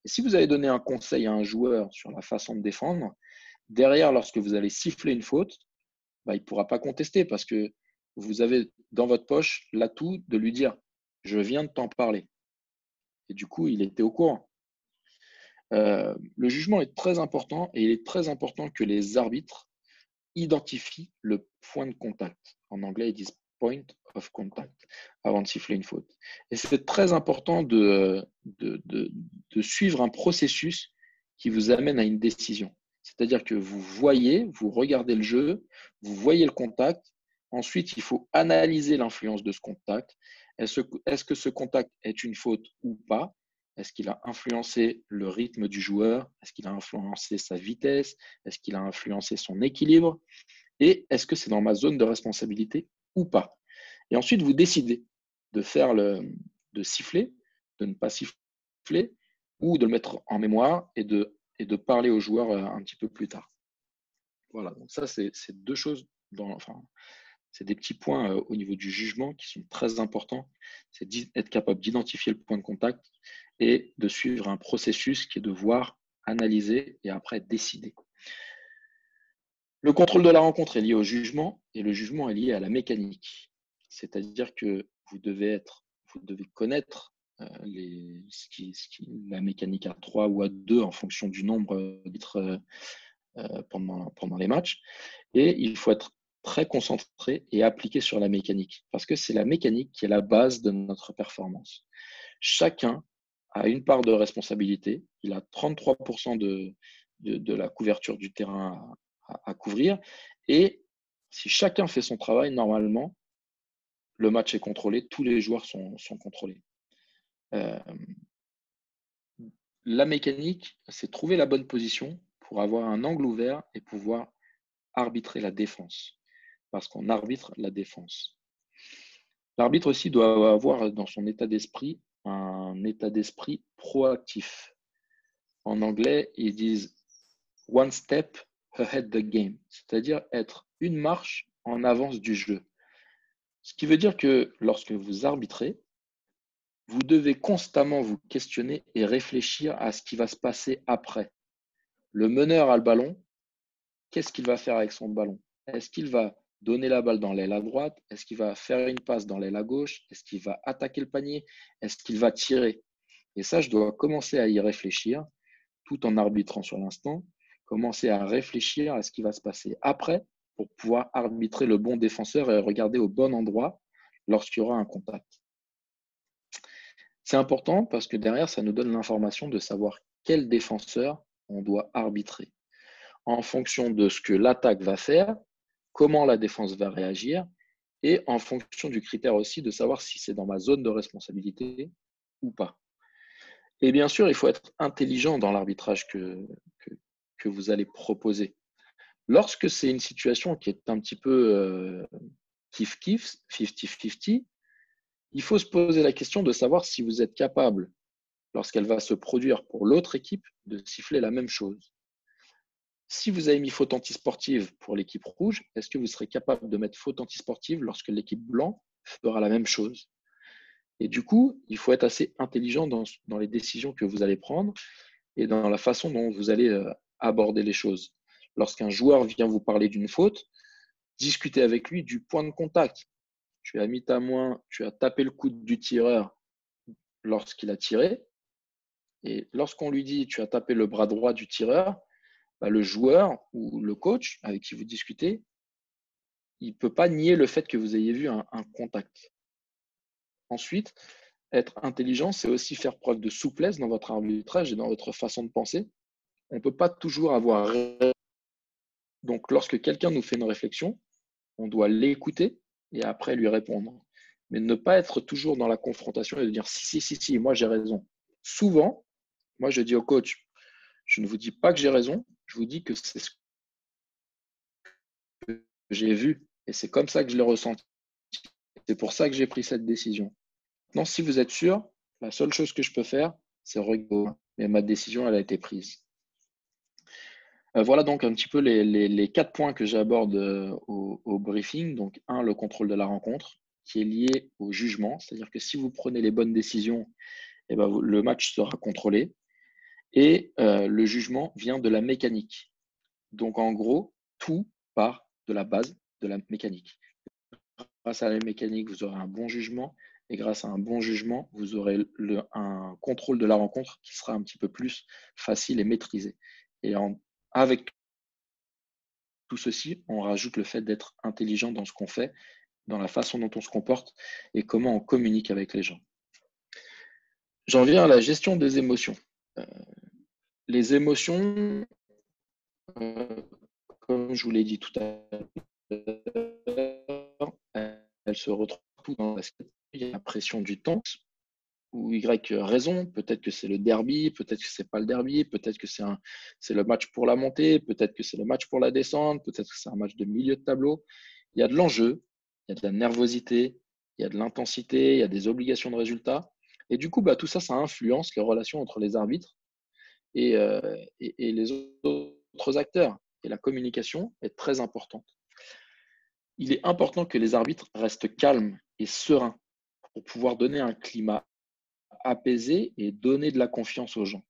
Et si vous avez donné un conseil à un joueur sur la façon de défendre, derrière, lorsque vous allez siffler une faute, il ne pourra pas contester parce que vous avez dans votre poche l'atout de lui dire « je viens de t'en parler ». Et du coup, il était au courant. Le jugement est très important et il est très important que les arbitres identifient le point de contact. En anglais, ils disent « point of contact » avant de siffler une faute. Et c'est très important de suivre un processus qui vous amène à une décision. C'est-à-dire que vous regardez le jeu, vous voyez le contact. Ensuite, il faut analyser l'influence de ce contact. Est-ce que ce contact est une faute ou pas? Est-ce qu'il a influencé le rythme du joueur? Est-ce qu'il a influencé sa vitesse? Est-ce qu'il a influencé son équilibre? Et est-ce que c'est dans ma zone de responsabilité ou pas? Et ensuite, vous décidez de siffler, de ne pas siffler, ou de le mettre en mémoire et de parler aux joueurs un petit peu plus tard. Voilà, donc ça, c'est deux choses, c'est des petits points au niveau du jugement qui sont très importants. C'est être capable d'identifier le point de contact et de suivre un processus qui est de voir, analyser et après décider. Le contrôle de la rencontre est lié au jugement et le jugement est lié à la mécanique. C'est-à-dire que vous devez connaître la mécanique à 3 ou à 2 en fonction du nombre d'arbitres pendant les matchs. Et il faut être très concentré et appliqué sur la mécanique parce que c'est la mécanique qui est la base de notre performance. Chacun a une part de responsabilité. Il a 33% de la couverture du terrain à couvrir. Et si chacun fait son travail, normalement, le match est contrôlé, tous les joueurs sont contrôlés. La mécanique, c'est trouver la bonne position pour avoir un angle ouvert et pouvoir arbitrer la défense, parce qu'on arbitre la défense. L'arbitre aussi doit avoir dans son état d'esprit un état d'esprit proactif. En anglais, ils disent « one step ahead the game », c'est-à-dire être une marche en avance du jeu. Ce qui veut dire que lorsque vous arbitrez, vous devez constamment vous questionner et réfléchir à ce qui va se passer après. Le meneur a le ballon, qu'est-ce qu'il va faire avec son ballon? Est-ce qu'il va donner la balle dans l'aile à droite? Est-ce qu'il va faire une passe dans l'aile à gauche? Est-ce qu'il va attaquer le panier? Est-ce qu'il va tirer? Et ça, je dois commencer à y réfléchir tout en arbitrant sur l'instant, commencer à réfléchir à ce qui va se passer après pour pouvoir arbitrer le bon défenseur et regarder au bon endroit lorsqu'il y aura un contact. C'est important parce que derrière, ça nous donne l'information de savoir quel défenseur on doit arbitrer. En fonction de ce que l'attaque va faire, comment la défense va réagir, et en fonction du critère aussi de savoir si c'est dans ma zone de responsabilité ou pas. Et bien sûr, il faut être intelligent dans l'arbitrage que vous allez proposer. Lorsque c'est une situation qui est un petit peu kiff-kiff, 50-50, il faut se poser la question de savoir si vous êtes capable, lorsqu'elle va se produire pour l'autre équipe, de siffler la même chose. Si vous avez mis faute antisportive pour l'équipe rouge, est-ce que vous serez capable de mettre faute antisportive lorsque l'équipe blanc fera la même chose? Et du coup, il faut être assez intelligent dans les décisions que vous allez prendre et dans la façon dont vous allez aborder les choses. Lorsqu'un joueur vient vous parler d'une faute, discutez avec lui du point de contact. Tu as mis ta main, tu as tapé le coude du tireur lorsqu'il a tiré. Et lorsqu'on lui dit tu as tapé le bras droit du tireur, le joueur ou le coach avec qui vous discutez il ne peut pas nier le fait que vous ayez vu un contact. Ensuite, être intelligent, c'est aussi faire preuve de souplesse dans votre arbitrage et dans votre façon de penser. On ne peut pas toujours avoir raison. Donc, lorsque quelqu'un nous fait une réflexion, on doit l'écouter et après lui répondre. Mais ne pas être toujours dans la confrontation et de dire si, moi j'ai raison. Souvent, moi je dis au coach, je ne vous dis pas que j'ai raison, je vous dis que c'est ce que j'ai vu et c'est comme ça que je l'ai ressenti. C'est pour ça que j'ai pris cette décision. Maintenant, si vous êtes sûr, la seule chose que je peux faire, c'est regarder. Mais ma décision, elle a été prise. Voilà donc un petit peu les 4 points que j'aborde au briefing. Donc, 1, le contrôle de la rencontre, qui est lié au jugement. C'est-à-dire que si vous prenez les bonnes décisions, eh ben, le match sera contrôlé. Et le jugement vient de la mécanique. Donc, en gros, tout part de la base de la mécanique. Grâce à la mécanique, vous aurez un bon jugement. Et grâce à un bon jugement, vous aurez un contrôle de la rencontre qui sera un petit peu plus facile et maîtrisé. Et avec tout ceci, on rajoute le fait d'être intelligent dans ce qu'on fait, dans la façon dont on se comporte et comment on communique avec les gens. J'en viens à la gestion des émotions. Les émotions, comme je vous l'ai dit tout à l'heure, elles se retrouvent tout dans la pression du temps, ou Y raison, peut-être que c'est le derby, peut-être que c'est pas le derby, peut-être que c'est le match pour la montée, peut-être que c'est le match pour la descente, peut-être que c'est un match de milieu de tableau. Il y a de l'enjeu, il y a de la nervosité, il y a de l'intensité, il y a des obligations de résultat. Et du coup, tout ça, ça influence les relations entre les arbitres et les autres acteurs. Et la communication est très importante. Il est important que les arbitres restent calmes et sereins pour pouvoir donner un climat apaisé et donner de la confiance aux gens.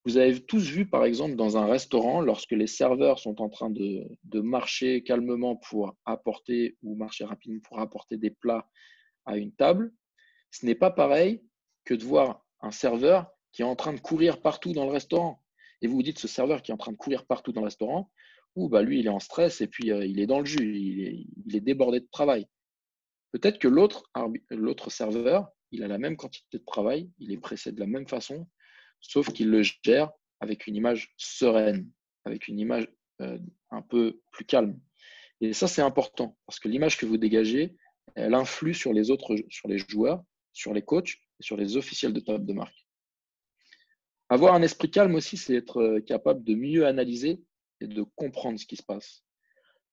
Vous avez tous vu, par exemple, dans un restaurant, lorsque les serveurs sont en train de marcher calmement pour apporter ou marcher rapidement pour apporter des plats à une table, ce n'est pas pareil que de voir un serveur qui est en train de courir partout dans le restaurant. Et vous vous dites, ce serveur qui est en train de courir partout dans le restaurant, lui, il est en stress et puis il est dans le jus, il est débordé de travail. Peut-être que l'autre serveur, il a la même quantité de travail, il est pressé de la même façon, sauf qu'il le gère avec une image sereine, avec une image un peu plus calme. Et ça, c'est important, parce que l'image que vous dégagez, elle influe sur les autres, sur les joueurs, sur les coachs et sur les officiels de table de marque. Avoir un esprit calme aussi, c'est être capable de mieux analyser et de comprendre ce qui se passe.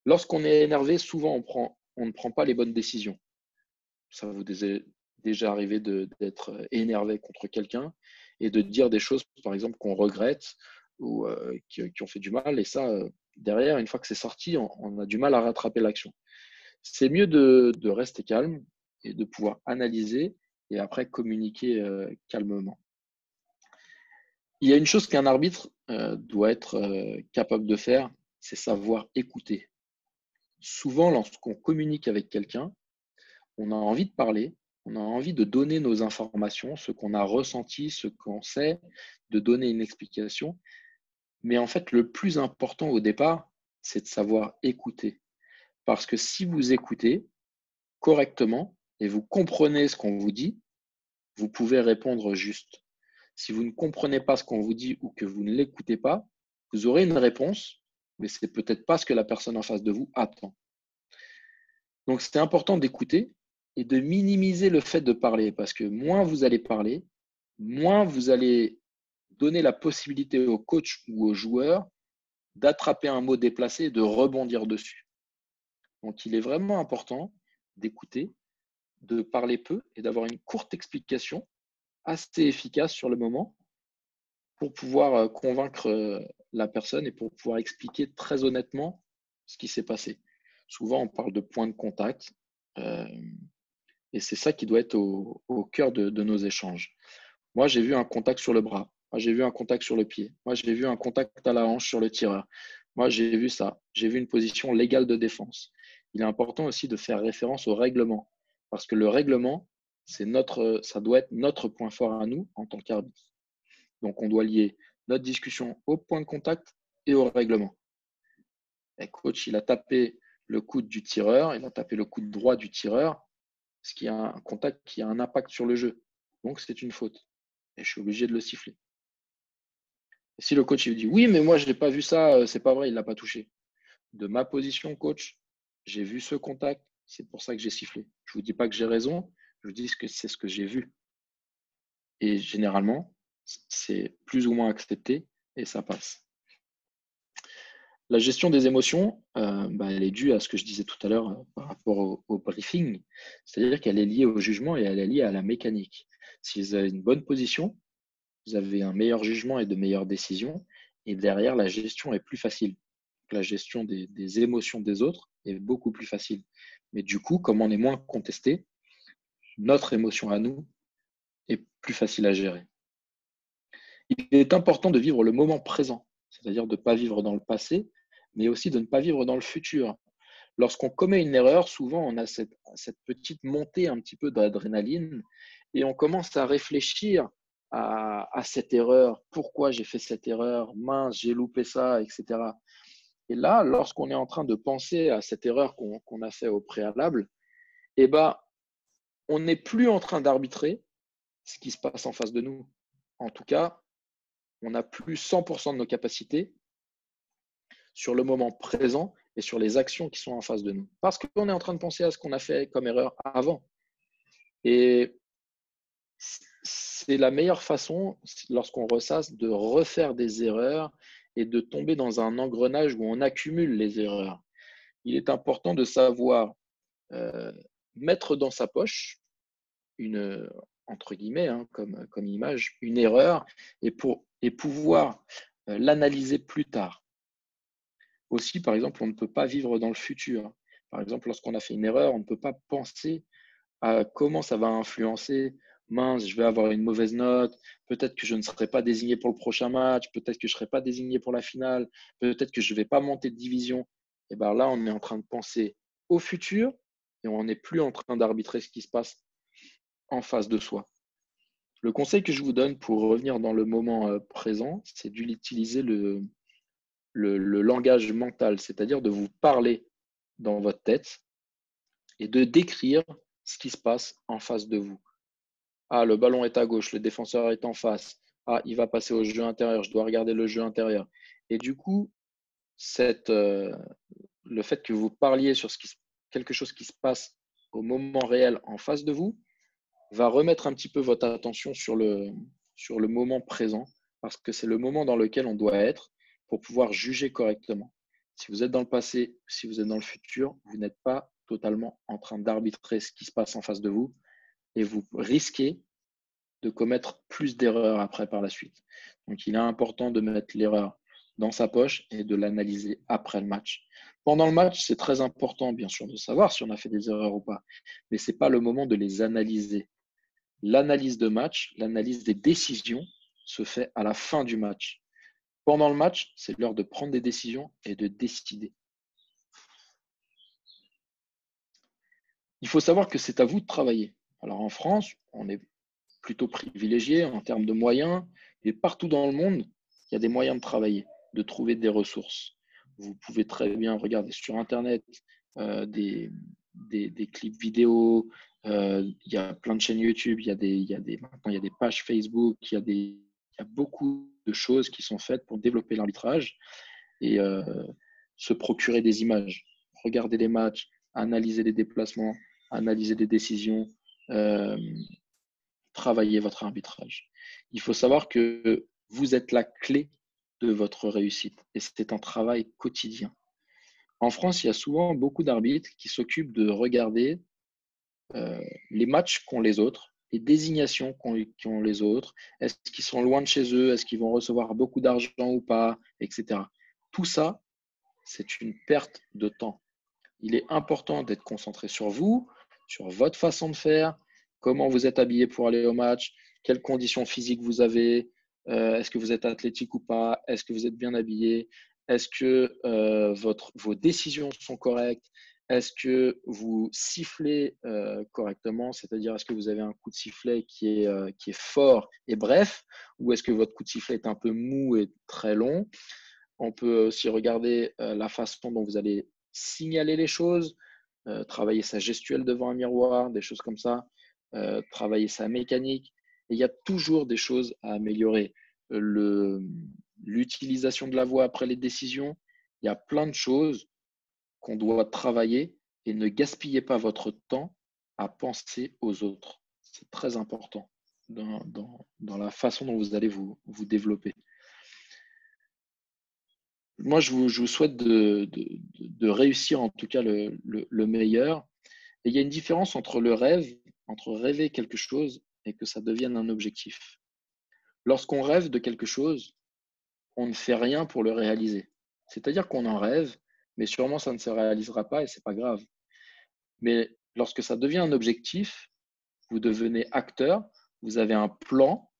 Lorsqu'on est énervé, souvent on ne prend pas les bonnes décisions. Ça vous est déjà arrivé d'être énervé contre quelqu'un et de dire des choses, par exemple, qu'on regrette ou qui ont fait du mal. Et ça, derrière, une fois que c'est sorti, on a du mal à rattraper l'action. C'est mieux de rester calme et de pouvoir analyser et après communiquer calmement. Il y a une chose qu'un arbitre doit être capable de faire, c'est savoir écouter. Souvent, lorsqu'on communique avec quelqu'un, on a envie de parler, on a envie de donner nos informations, ce qu'on a ressenti, ce qu'on sait, de donner une explication. Mais en fait, le plus important au départ, c'est de savoir écouter. Parce que si vous écoutez correctement et vous comprenez ce qu'on vous dit, vous pouvez répondre juste. Si vous ne comprenez pas ce qu'on vous dit ou que vous ne l'écoutez pas, vous aurez une réponse, mais ce n'est peut-être pas ce que la personne en face de vous attend. Donc, c'est important d'écouter et de minimiser le fait de parler, parce que moins vous allez parler, moins vous allez donner la possibilité au coach ou au joueur d'attraper un mot déplacé et de rebondir dessus. Donc, il est vraiment important d'écouter, de parler peu et d'avoir une courte explication assez efficace sur le moment pour pouvoir convaincre la personne et pour pouvoir expliquer très honnêtement ce qui s'est passé. Souvent, on parle de points de contact. Et c'est ça qui doit être au cœur de nos échanges. Moi, j'ai vu un contact sur le bras. Moi, j'ai vu un contact sur le pied. Moi, j'ai vu un contact à la hanche sur le tireur. Moi, j'ai vu ça. J'ai vu une position légale de défense. Il est important aussi de faire référence au règlement. Parce que le règlement, ça doit être notre point fort à nous en tant qu'arbitre. Donc, on doit lier notre discussion au point de contact et au règlement. Et coach, il a tapé le coude du tireur, il va taper le coude droit du tireur, ce qui a un contact qui a un impact sur le jeu. Donc, c'est une faute. Et je suis obligé de le siffler. Et si le coach il dit oui, mais moi, je n'ai pas vu ça, c'est pas vrai, il ne l'a pas touché. De ma position, coach, j'ai vu ce contact, c'est pour ça que j'ai sifflé. Je ne vous dis pas que j'ai raison, je vous dis que c'est ce que j'ai vu. Et généralement, c'est plus ou moins accepté et ça passe. La gestion des émotions, elle est due à ce que je disais tout à l'heure par rapport au briefing, c'est-à-dire qu'elle est liée au jugement et elle est liée à la mécanique. Si vous avez une bonne position, vous avez un meilleur jugement et de meilleures décisions, et derrière, la gestion est plus facile. La gestion des émotions des autres est beaucoup plus facile. Mais du coup, comme on est moins contesté, notre émotion à nous est plus facile à gérer. Il est important de vivre le moment présent, c'est-à-dire de ne pas vivre dans le passé, mais aussi de ne pas vivre dans le futur. Lorsqu'on commet une erreur, souvent on a cette petite montée un petit peu d'adrénaline et on commence à réfléchir à cette erreur, pourquoi j'ai fait cette erreur, mince, j'ai loupé ça, etc. Et là, lorsqu'on est en train de penser à cette erreur qu'on a fait au préalable, eh ben, on n'est plus en train d'arbitrer ce qui se passe en face de nous. En tout cas, on n'a plus 100% de nos capacités sur le moment présent et sur les actions qui sont en face de nous. Parce qu'on est en train de penser à ce qu'on a fait comme erreur avant. Et c'est la meilleure façon, lorsqu'on ressasse, de refaire des erreurs et de tomber dans un engrenage où on accumule les erreurs. Il est important de savoir mettre dans sa poche une, entre guillemets, comme image, une erreur et pouvoir l'analyser plus tard. Aussi, par exemple, on ne peut pas vivre dans le futur. Par exemple, lorsqu'on a fait une erreur, on ne peut pas penser à comment ça va influencer. Mince, je vais avoir une mauvaise note, peut-être que je ne serai pas désigné pour le prochain match, peut-être que je ne serai pas désigné pour la finale, peut-être que je ne vais pas monter de division. Et bien là, on est en train de penser au futur et on n'est plus en train d'arbitrer ce qui se passe en face de soi. Le conseil que je vous donne pour revenir dans le moment présent, c'est d'utiliser le langage mental, c'est-à-dire de vous parler dans votre tête et de décrire ce qui se passe en face de vous. Ah, le ballon est à gauche, le défenseur est en face. Ah, il va passer au jeu intérieur, je dois regarder le jeu intérieur. Et du coup, le fait que vous parliez sur quelque chose qui se passe au moment réel en face de vous va remettre un petit peu votre attention sur le moment présent, parce que c'est le moment dans lequel on doit être pour pouvoir juger correctement. Si vous êtes dans le passé, si vous êtes dans le futur, vous n'êtes pas totalement en train d'arbitrer ce qui se passe en face de vous et vous risquez de commettre plus d'erreurs après par la suite. Donc, il est important de mettre l'erreur dans sa poche et de l'analyser après le match. Pendant le match, c'est très important, bien sûr, de savoir si on a fait des erreurs ou pas, mais ce n'est pas le moment de les analyser. L'analyse de match, l'analyse des décisions se fait à la fin du match. Pendant le match, c'est l'heure de prendre des décisions et de décider. Il faut savoir que c'est à vous de travailler. Alors en France, on est plutôt privilégié en termes de moyens, et partout dans le monde, il y a des moyens de travailler, de trouver des ressources. Vous pouvez très bien regarder sur Internet des clips vidéo, il y a plein de chaînes YouTube, maintenant il y a des pages Facebook, il y a beaucoup de choses qui sont faites pour développer l'arbitrage et se procurer des images, regarder les matchs, analyser les déplacements, analyser les décisions, travailler votre arbitrage. Il faut savoir que vous êtes la clé de votre réussite et c'est un travail quotidien. En France, il y a souvent beaucoup d'arbitres qui s'occupent de regarder les matchs qu'ont les autres, les désignations qu'ont les autres, est-ce qu'ils sont loin de chez eux, est-ce qu'ils vont recevoir beaucoup d'argent ou pas, etc. Tout ça, c'est une perte de temps. Il est important d'être concentré sur vous, sur votre façon de faire, comment vous êtes habillé pour aller au match, quelles conditions physiques vous avez, est-ce que vous êtes athlétique ou pas, est-ce que vous êtes bien habillé, est-ce que vos décisions sont correctes, est-ce que vous sifflez correctement, c'est-à-dire est-ce que vous avez un coup de sifflet qui est fort et bref, ou est-ce que votre coup de sifflet est un peu mou et très long. On peut aussi regarder la façon dont vous allez signaler les choses, travailler sa gestuelle devant un miroir, des choses comme ça, travailler sa mécanique. Et il y a toujours des choses à améliorer. L'utilisation de la voix après les décisions, il y a plein de choses qu'on doit travailler et ne gaspillez pas votre temps à penser aux autres. C'est très important dans la façon dont vous allez vous développer. Moi, je vous souhaite de réussir en tout cas le meilleur. Et il y a une différence entre le rêve, entre rêver quelque chose et que ça devienne un objectif. Lorsqu'on rêve de quelque chose, on ne fait rien pour le réaliser. C'est-à-dire qu'on en rêve, mais sûrement ça ne se réalisera pas et ce n'est pas grave. Mais lorsque ça devient un objectif, vous devenez acteur, vous avez un plan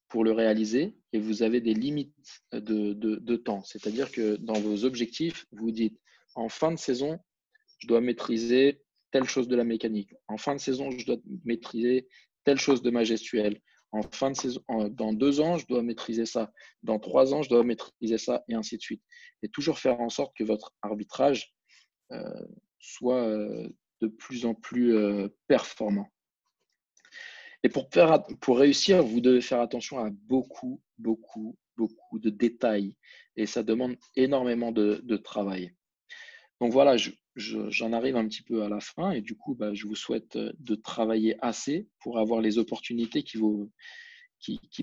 pour le réaliser et vous avez des limites de temps. C'est-à-dire que dans vos objectifs, vous dites en fin de saison, je dois maîtriser telle chose de la mécanique. En fin de saison, je dois maîtriser telle chose de ma gestuelle. En fin de saison, dans 2 ans, je dois maîtriser ça. Dans 3 ans, je dois maîtriser ça et ainsi de suite. Et toujours faire en sorte que votre arbitrage soit de plus en plus performant. Et pour réussir, vous devez faire attention à beaucoup de détails. Et ça demande énormément de travail. Donc voilà, j'en arrive un petit peu à la fin. Et du coup, je vous souhaite de travailler assez pour avoir les opportunités qui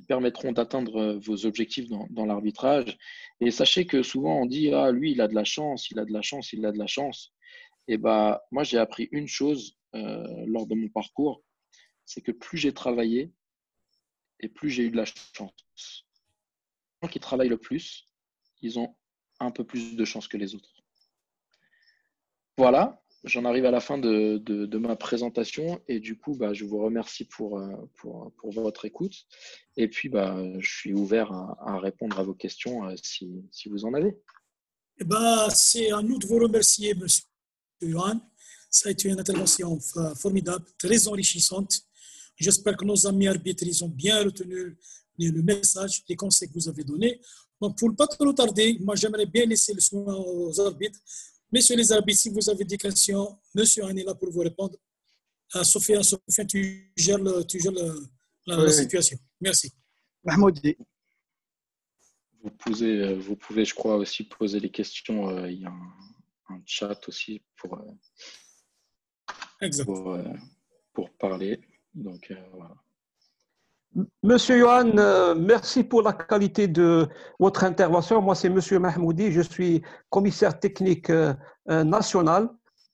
permettront d'atteindre vos objectifs dans l'arbitrage. Et sachez que souvent, on dit « Ah, lui, il a de la chance, il a de la chance, il a de la chance ». Et moi, j'ai appris une chose lors de mon parcours, c'est que plus j'ai travaillé et plus j'ai eu de la chance. Les gens qui travaillent le plus, ils ont un peu plus de chance que les autres. Voilà, j'en arrive à la fin de ma présentation et du coup, je vous remercie pour votre écoute. Et puis, je suis ouvert à répondre à vos questions si vous en avez. C'est à nous de vous remercier, monsieur Yohan. Ça a été une intervention formidable, très enrichissante. J'espère que nos amis arbitres ils ont bien retenu le message, les conseils que vous avez donnés. Donc, pour ne pas trop tarder, moi, j'aimerais bien laisser le soin aux arbitres. Messieurs les arbitres, si vous avez des questions, monsieur Yohan est là pour vous répondre. Sofiane, tu gères la situation. Merci. Mahmoudi. Vous pouvez, je crois, aussi poser les questions. Il y a un chat aussi pour parler. Donc, voilà. Monsieur Yohan, merci pour la qualité de votre intervention. Moi, c'est Monsieur Mahmoudi. Je suis commissaire technique national,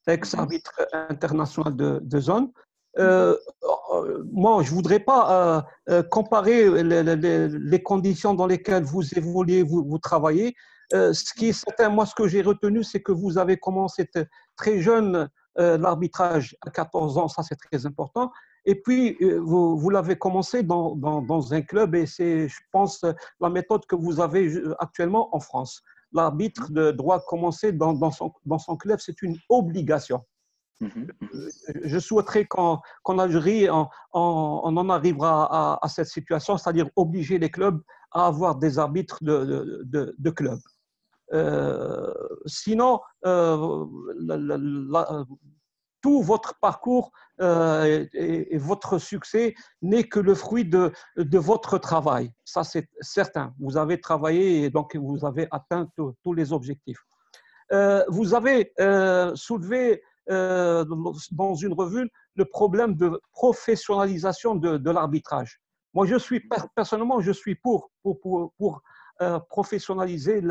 ex-arbitre international de zone. Moi, je ne voudrais pas comparer les conditions dans lesquelles vous évoluez, vous travaillez. Ce qui est certain, moi, ce que j'ai retenu, c'est que vous avez commencé très jeune l'arbitrage à 14 ans, ça c'est très important. Et puis, vous l'avez commencé dans un club et c'est, je pense, la méthode que vous avez actuellement en France. L'arbitre doit commencer dans son club, c'est une obligation. Je souhaiterais qu'en Algérie, on en arrivera à cette situation, c'est-à-dire obliger les clubs à avoir des arbitres de club. Sinon, tout votre parcours et votre succès n'est que le fruit de votre travail. Ça, c'est certain. Vous avez travaillé et donc vous avez atteint tous les objectifs. Vous avez soulevé dans une revue le problème de professionnalisation de l'arbitrage. Moi, personnellement, je suis pour professionnaliser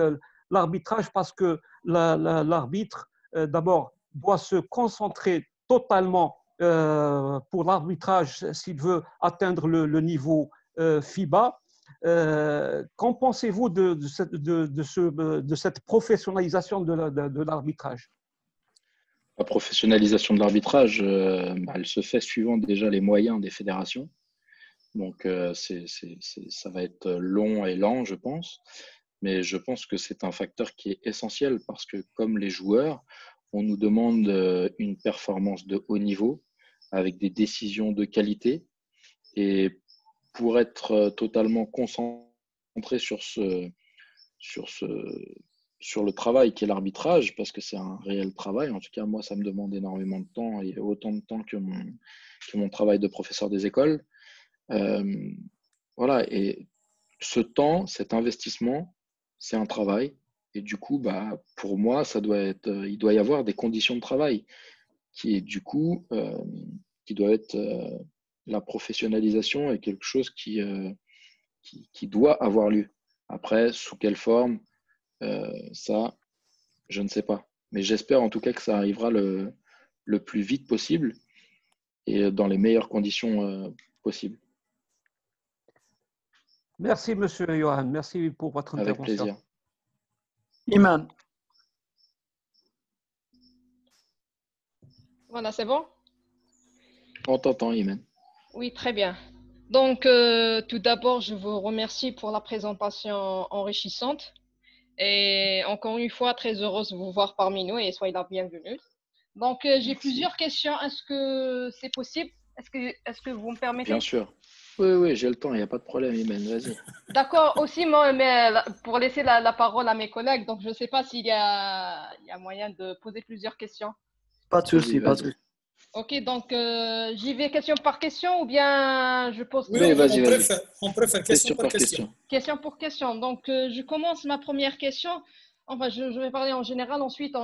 l'arbitrage parce que l'arbitre, d'abord, doit se concentrer totalement pour l'arbitrage s'il veut atteindre le niveau FIBA. Qu'en pensez-vous de cette professionnalisation de l'arbitrage? La professionnalisation de l'arbitrage, elle se fait suivant déjà les moyens des fédérations. Donc, ça va être long et lent, je pense. Mais je pense que c'est un facteur qui est essentiel parce que comme les joueurs, on nous demande une performance de haut niveau avec des décisions de qualité. Et pour être totalement concentré sur sur le travail qu'est l'arbitrage, parce que c'est un réel travail. En tout cas, moi, ça me demande énormément de temps et autant de temps que mon travail de professeur des écoles. Voilà, et ce temps, cet investissement, c'est un travail. Et du coup, bah, pour moi, il doit y avoir des conditions de travail qui doit être la professionnalisation est quelque chose qui doit avoir lieu. Après, sous quelle forme, ça, je ne sais pas. Mais j'espère en tout cas que ça arrivera le plus vite possible et dans les meilleures conditions possibles. Merci, Monsieur Johan. Merci pour votre Avec intervention. plaisir. Iman. Voilà, c'est bon? On t'entend, Imen. Oui, très bien. Donc, tout d'abord, je vous remercie pour la présentation enrichissante. Et encore une fois, très heureuse de vous voir parmi nous et soyez la bienvenue. Donc, j'ai plusieurs questions. Est-ce que c'est possible? Est-ce que vous me permettez? Bien sûr. Oui, j'ai le temps, il n'y a pas de problème, Imen, vas-y. D'accord, aussi, moi, mais pour laisser la parole à mes collègues, donc je ne sais pas s'il y a moyen de poser plusieurs questions. Pas de souci, Vas-y, pas de vas-y. souci. Ok, donc j'y vais question par question ou bien je pose Oui, Oui, vas-y, on préfère question par question. question pour question. Donc je commence ma première question. Enfin, je vais parler en général. Ensuite,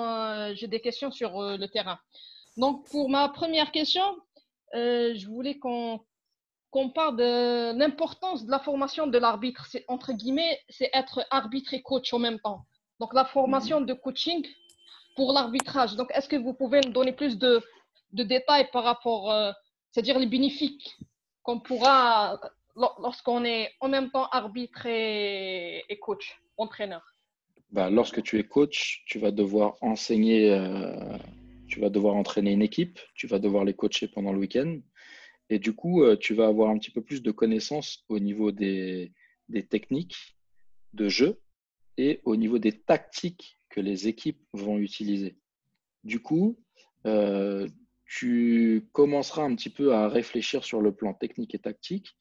j'ai des questions sur le terrain. Donc pour ma première question, je voulais qu'on parle de l'importance de la formation de l'arbitre. C'est, entre guillemets, c'est être arbitre et coach en même temps. Donc la formation de coaching pour l'arbitrage. Donc est-ce que vous pouvez me donner plus de détails par rapport, c'est-à-dire les bénéfices qu'on pourra lorsqu'on est en même temps arbitre et coach, entraîneur. Bah, lorsque tu es coach, tu vas devoir enseigner, tu vas devoir entraîner une équipe, tu vas devoir les coacher pendant le week-end. Et du coup, tu vas avoir un petit peu plus de connaissances au niveau des techniques de jeu et au niveau des tactiques que les équipes vont utiliser. Du coup, tu commenceras un petit peu à réfléchir sur le plan technique et tactique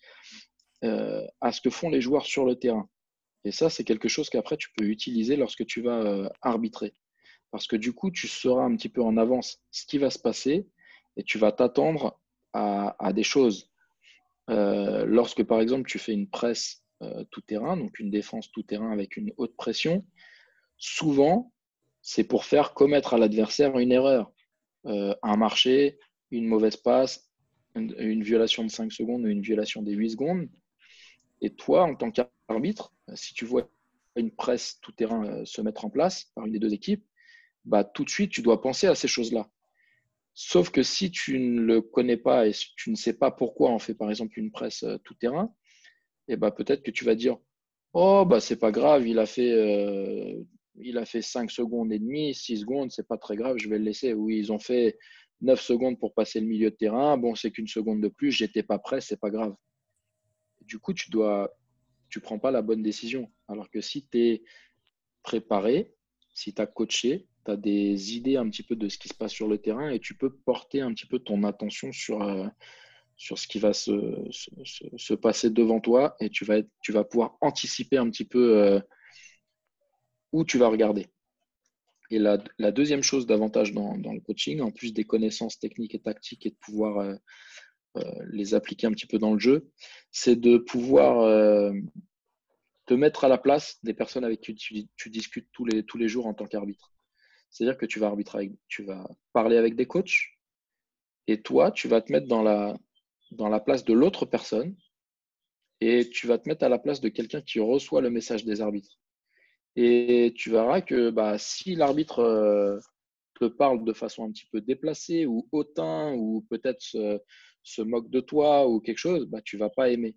à ce que font les joueurs sur le terrain. Et ça, c'est quelque chose qu'après, tu peux utiliser lorsque tu vas arbitrer. Parce que du coup, tu sauras un petit peu en avance ce qui va se passer et tu vas t'attendre à des choses. Lorsque, par exemple, tu fais une presse tout-terrain, donc une défense tout-terrain avec une haute pression, souvent, c'est pour faire commettre à l'adversaire une erreur. Un marché, une mauvaise passe, une violation de 5 secondes ou une violation des 8 secondes. Et toi, en tant qu'arbitre, si tu vois une presse tout-terrain se mettre en place par une des deux équipes, bah, tout de suite, tu dois penser à ces choses-là. Sauf que si tu ne le connais pas et si tu ne sais pas pourquoi on fait par exemple une presse tout-terrain, et bah, peut-être que tu vas dire « Oh, bah, c'est pas grave, il a fait 5 secondes et demie, 6 secondes, c'est pas très grave, je vais le laisser. » Oui, ils ont fait 9 secondes pour passer le milieu de terrain. Bon, c'est qu'une seconde de plus, j'étais pas prêt, c'est pas grave. Du coup, tu prends pas la bonne décision. Alors que si tu es préparé, si tu as coaché, tu as des idées un petit peu de ce qui se passe sur le terrain et tu peux porter un petit peu ton attention sur ce qui va se passer devant toi et tu vas pouvoir anticiper un petit peu où tu vas regarder. Et la deuxième chose d'avantage dans le coaching, en plus des connaissances techniques et tactiques et de pouvoir les appliquer un petit peu dans le jeu, c'est de pouvoir te mettre à la place des personnes avec qui tu discutes tous les jours en tant qu'arbitre. C'est-à-dire que tu vas parler avec des coachs et toi, tu vas te mettre dans la place de l'autre personne et tu vas te mettre à la place de quelqu'un qui reçoit le message des arbitres. Et tu verras que bah, si l'arbitre te parle de façon un petit peu déplacée ou hautain ou peut-être se moque de toi ou quelque chose, bah, tu ne vas pas aimer.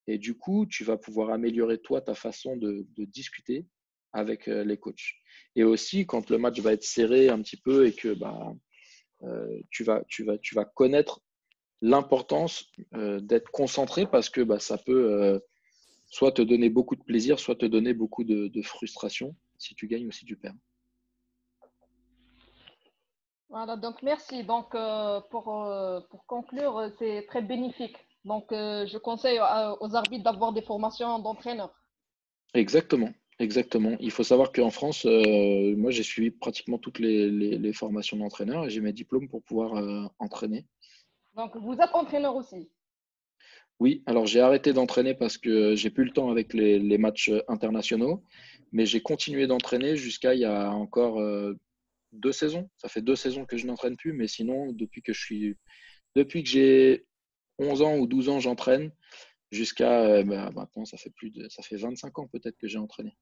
Et du coup, tu vas pouvoir améliorer toi ta façon de discuter avec les coachs. Et aussi, quand le match va être serré un petit peu et que bah, tu vas connaître l'importance d'être concentré parce que bah, ça peut soit te donner beaucoup de plaisir, soit te donner beaucoup de frustration si tu gagnes ou si tu perds. Voilà, donc merci. Donc pour conclure, c'est très bénéfique. Donc je conseille aux arbitres d'avoir des formations d'entraîneur. Exactement, Exactement. Il faut savoir qu'en France, moi, j'ai suivi pratiquement toutes les formations d'entraîneur et j'ai mes diplômes pour pouvoir entraîner. Donc, vous êtes entraîneur aussi. Oui, alors j'ai arrêté d'entraîner parce que j'ai plus le temps avec les matchs internationaux, mais j'ai continué d'entraîner jusqu'à il y a encore 2 saisons. Ça fait 2 saisons que je n'entraîne plus, mais sinon, depuis que j'ai 11 ans ou 12 ans, j'entraîne jusqu'à maintenant, ça fait 25 ans peut-être que j'ai entraîné.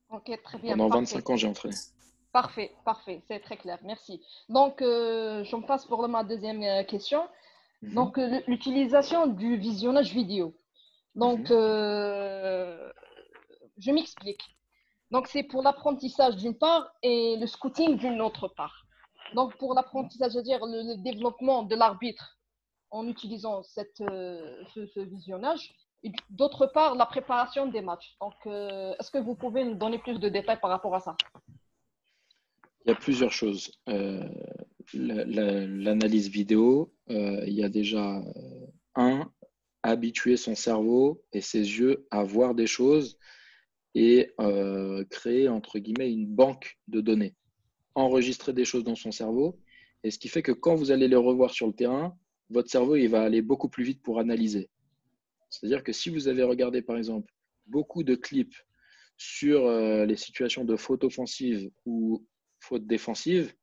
Ok, très bien, Pendant parfait. 25 ans, j'ai entraîné. Parfait, parfait, c'est très clair, merci. Donc, je me passe pour ma deuxième question. Mhm. Donc, l'utilisation du visionnage vidéo. Donc, je m'explique. Donc, c'est pour l'apprentissage d'une part et le scouting d'une autre part. Donc, pour l'apprentissage, c'est-à-dire le développement de l'arbitre en utilisant ce visionnage. Et d'autre part, la préparation des matchs. Donc, est-ce que vous pouvez nous donner plus de détails par rapport à ça? Il y a plusieurs choses. L'analyse vidéo, il y a déjà habituer son cerveau et ses yeux à voir des choses et créer, entre guillemets, une banque de données. Enregistrer des choses dans son cerveau. Et ce qui fait que quand vous allez les revoir sur le terrain, votre cerveau il va aller beaucoup plus vite pour analyser. C'est-à-dire que si vous avez regardé, par exemple, beaucoup de clips sur les situations de faute offensive ou faute défensive,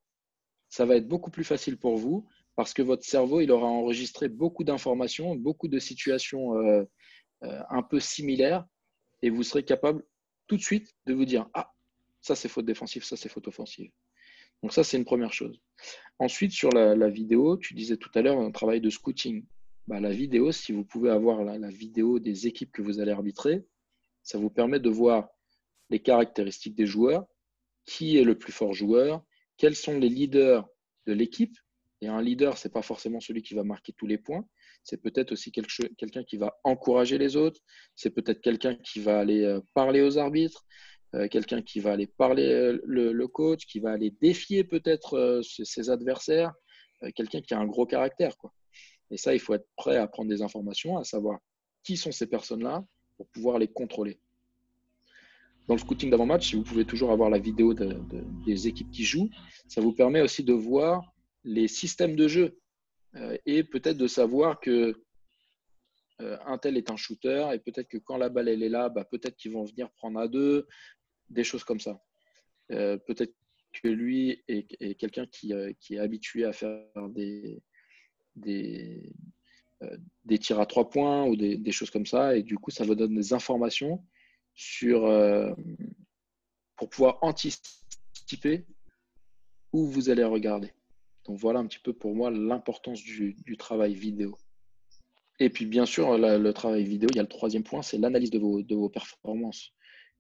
ça va être beaucoup plus facile pour vous parce que votre cerveau il aura enregistré beaucoup d'informations, beaucoup de situations un peu similaires et vous serez capable tout de suite de vous dire ah, ça c'est faute défensive, ça c'est faute offensive. Donc ça, c'est une première chose. Ensuite, sur la vidéo, tu disais tout à l'heure un travail de scouting. La vidéo, si vous pouvez avoir la vidéo des équipes que vous allez arbitrer, ça vous permet de voir les caractéristiques des joueurs, qui est le plus fort joueur, quels sont les leaders de l'équipe. Et un leader, ce n'est pas forcément celui qui va marquer tous les points. C'est peut-être aussi quelqu'un qui va encourager les autres. C'est peut-être quelqu'un qui va aller parler aux arbitres. Quelqu'un qui va aller parler le coach, qui va aller défier peut-être ses adversaires, quelqu'un qui a un gros caractère, quoi. Et ça, il faut être prêt à prendre des informations, à savoir qui sont ces personnes-là pour pouvoir les contrôler. Dans le scouting d'avant-match, si vous pouvez toujours avoir la vidéo des équipes qui jouent, ça vous permet aussi de voir les systèmes de jeu et peut-être de savoir que un tel est un shooter et peut-être que quand la balle elle est là, peut-être qu'ils vont venir prendre à deux, des choses comme ça. Peut-être que lui est quelqu'un qui est habitué à faire des tirs à 3 points ou des choses comme ça. Et du coup, ça vous donne des informations pour pouvoir anticiper où vous allez regarder. Donc voilà un petit peu pour moi l'importance du travail vidéo. Et puis bien sûr, le travail vidéo, il y a le troisième point, c'est l'analyse de vos performances.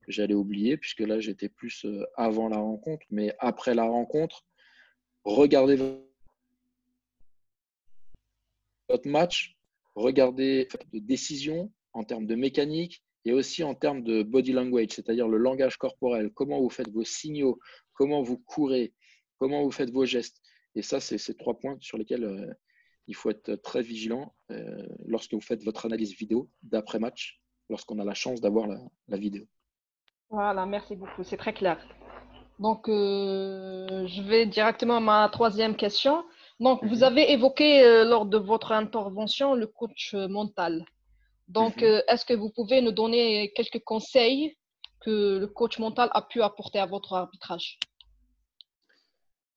Que j'allais oublier, puisque là, j'étais plus avant la rencontre. Mais après la rencontre, regardez votre match, regardez les décisions en termes de mécanique et aussi en termes de body language, c'est-à-dire le langage corporel, comment vous faites vos signaux, comment vous courez, comment vous faites vos gestes. Et ça, c'est ces 3 points sur lesquels il faut être très vigilant lorsque vous faites votre analyse vidéo d'après-match, lorsqu'on a la chance d'avoir la vidéo. Voilà, merci beaucoup, c'est très clair. Donc, je vais directement à ma troisième question. Donc, vous avez évoqué lors de votre intervention le coach mental. Donc, est-ce que vous pouvez nous donner quelques conseils que le coach mental a pu apporter à votre arbitrage?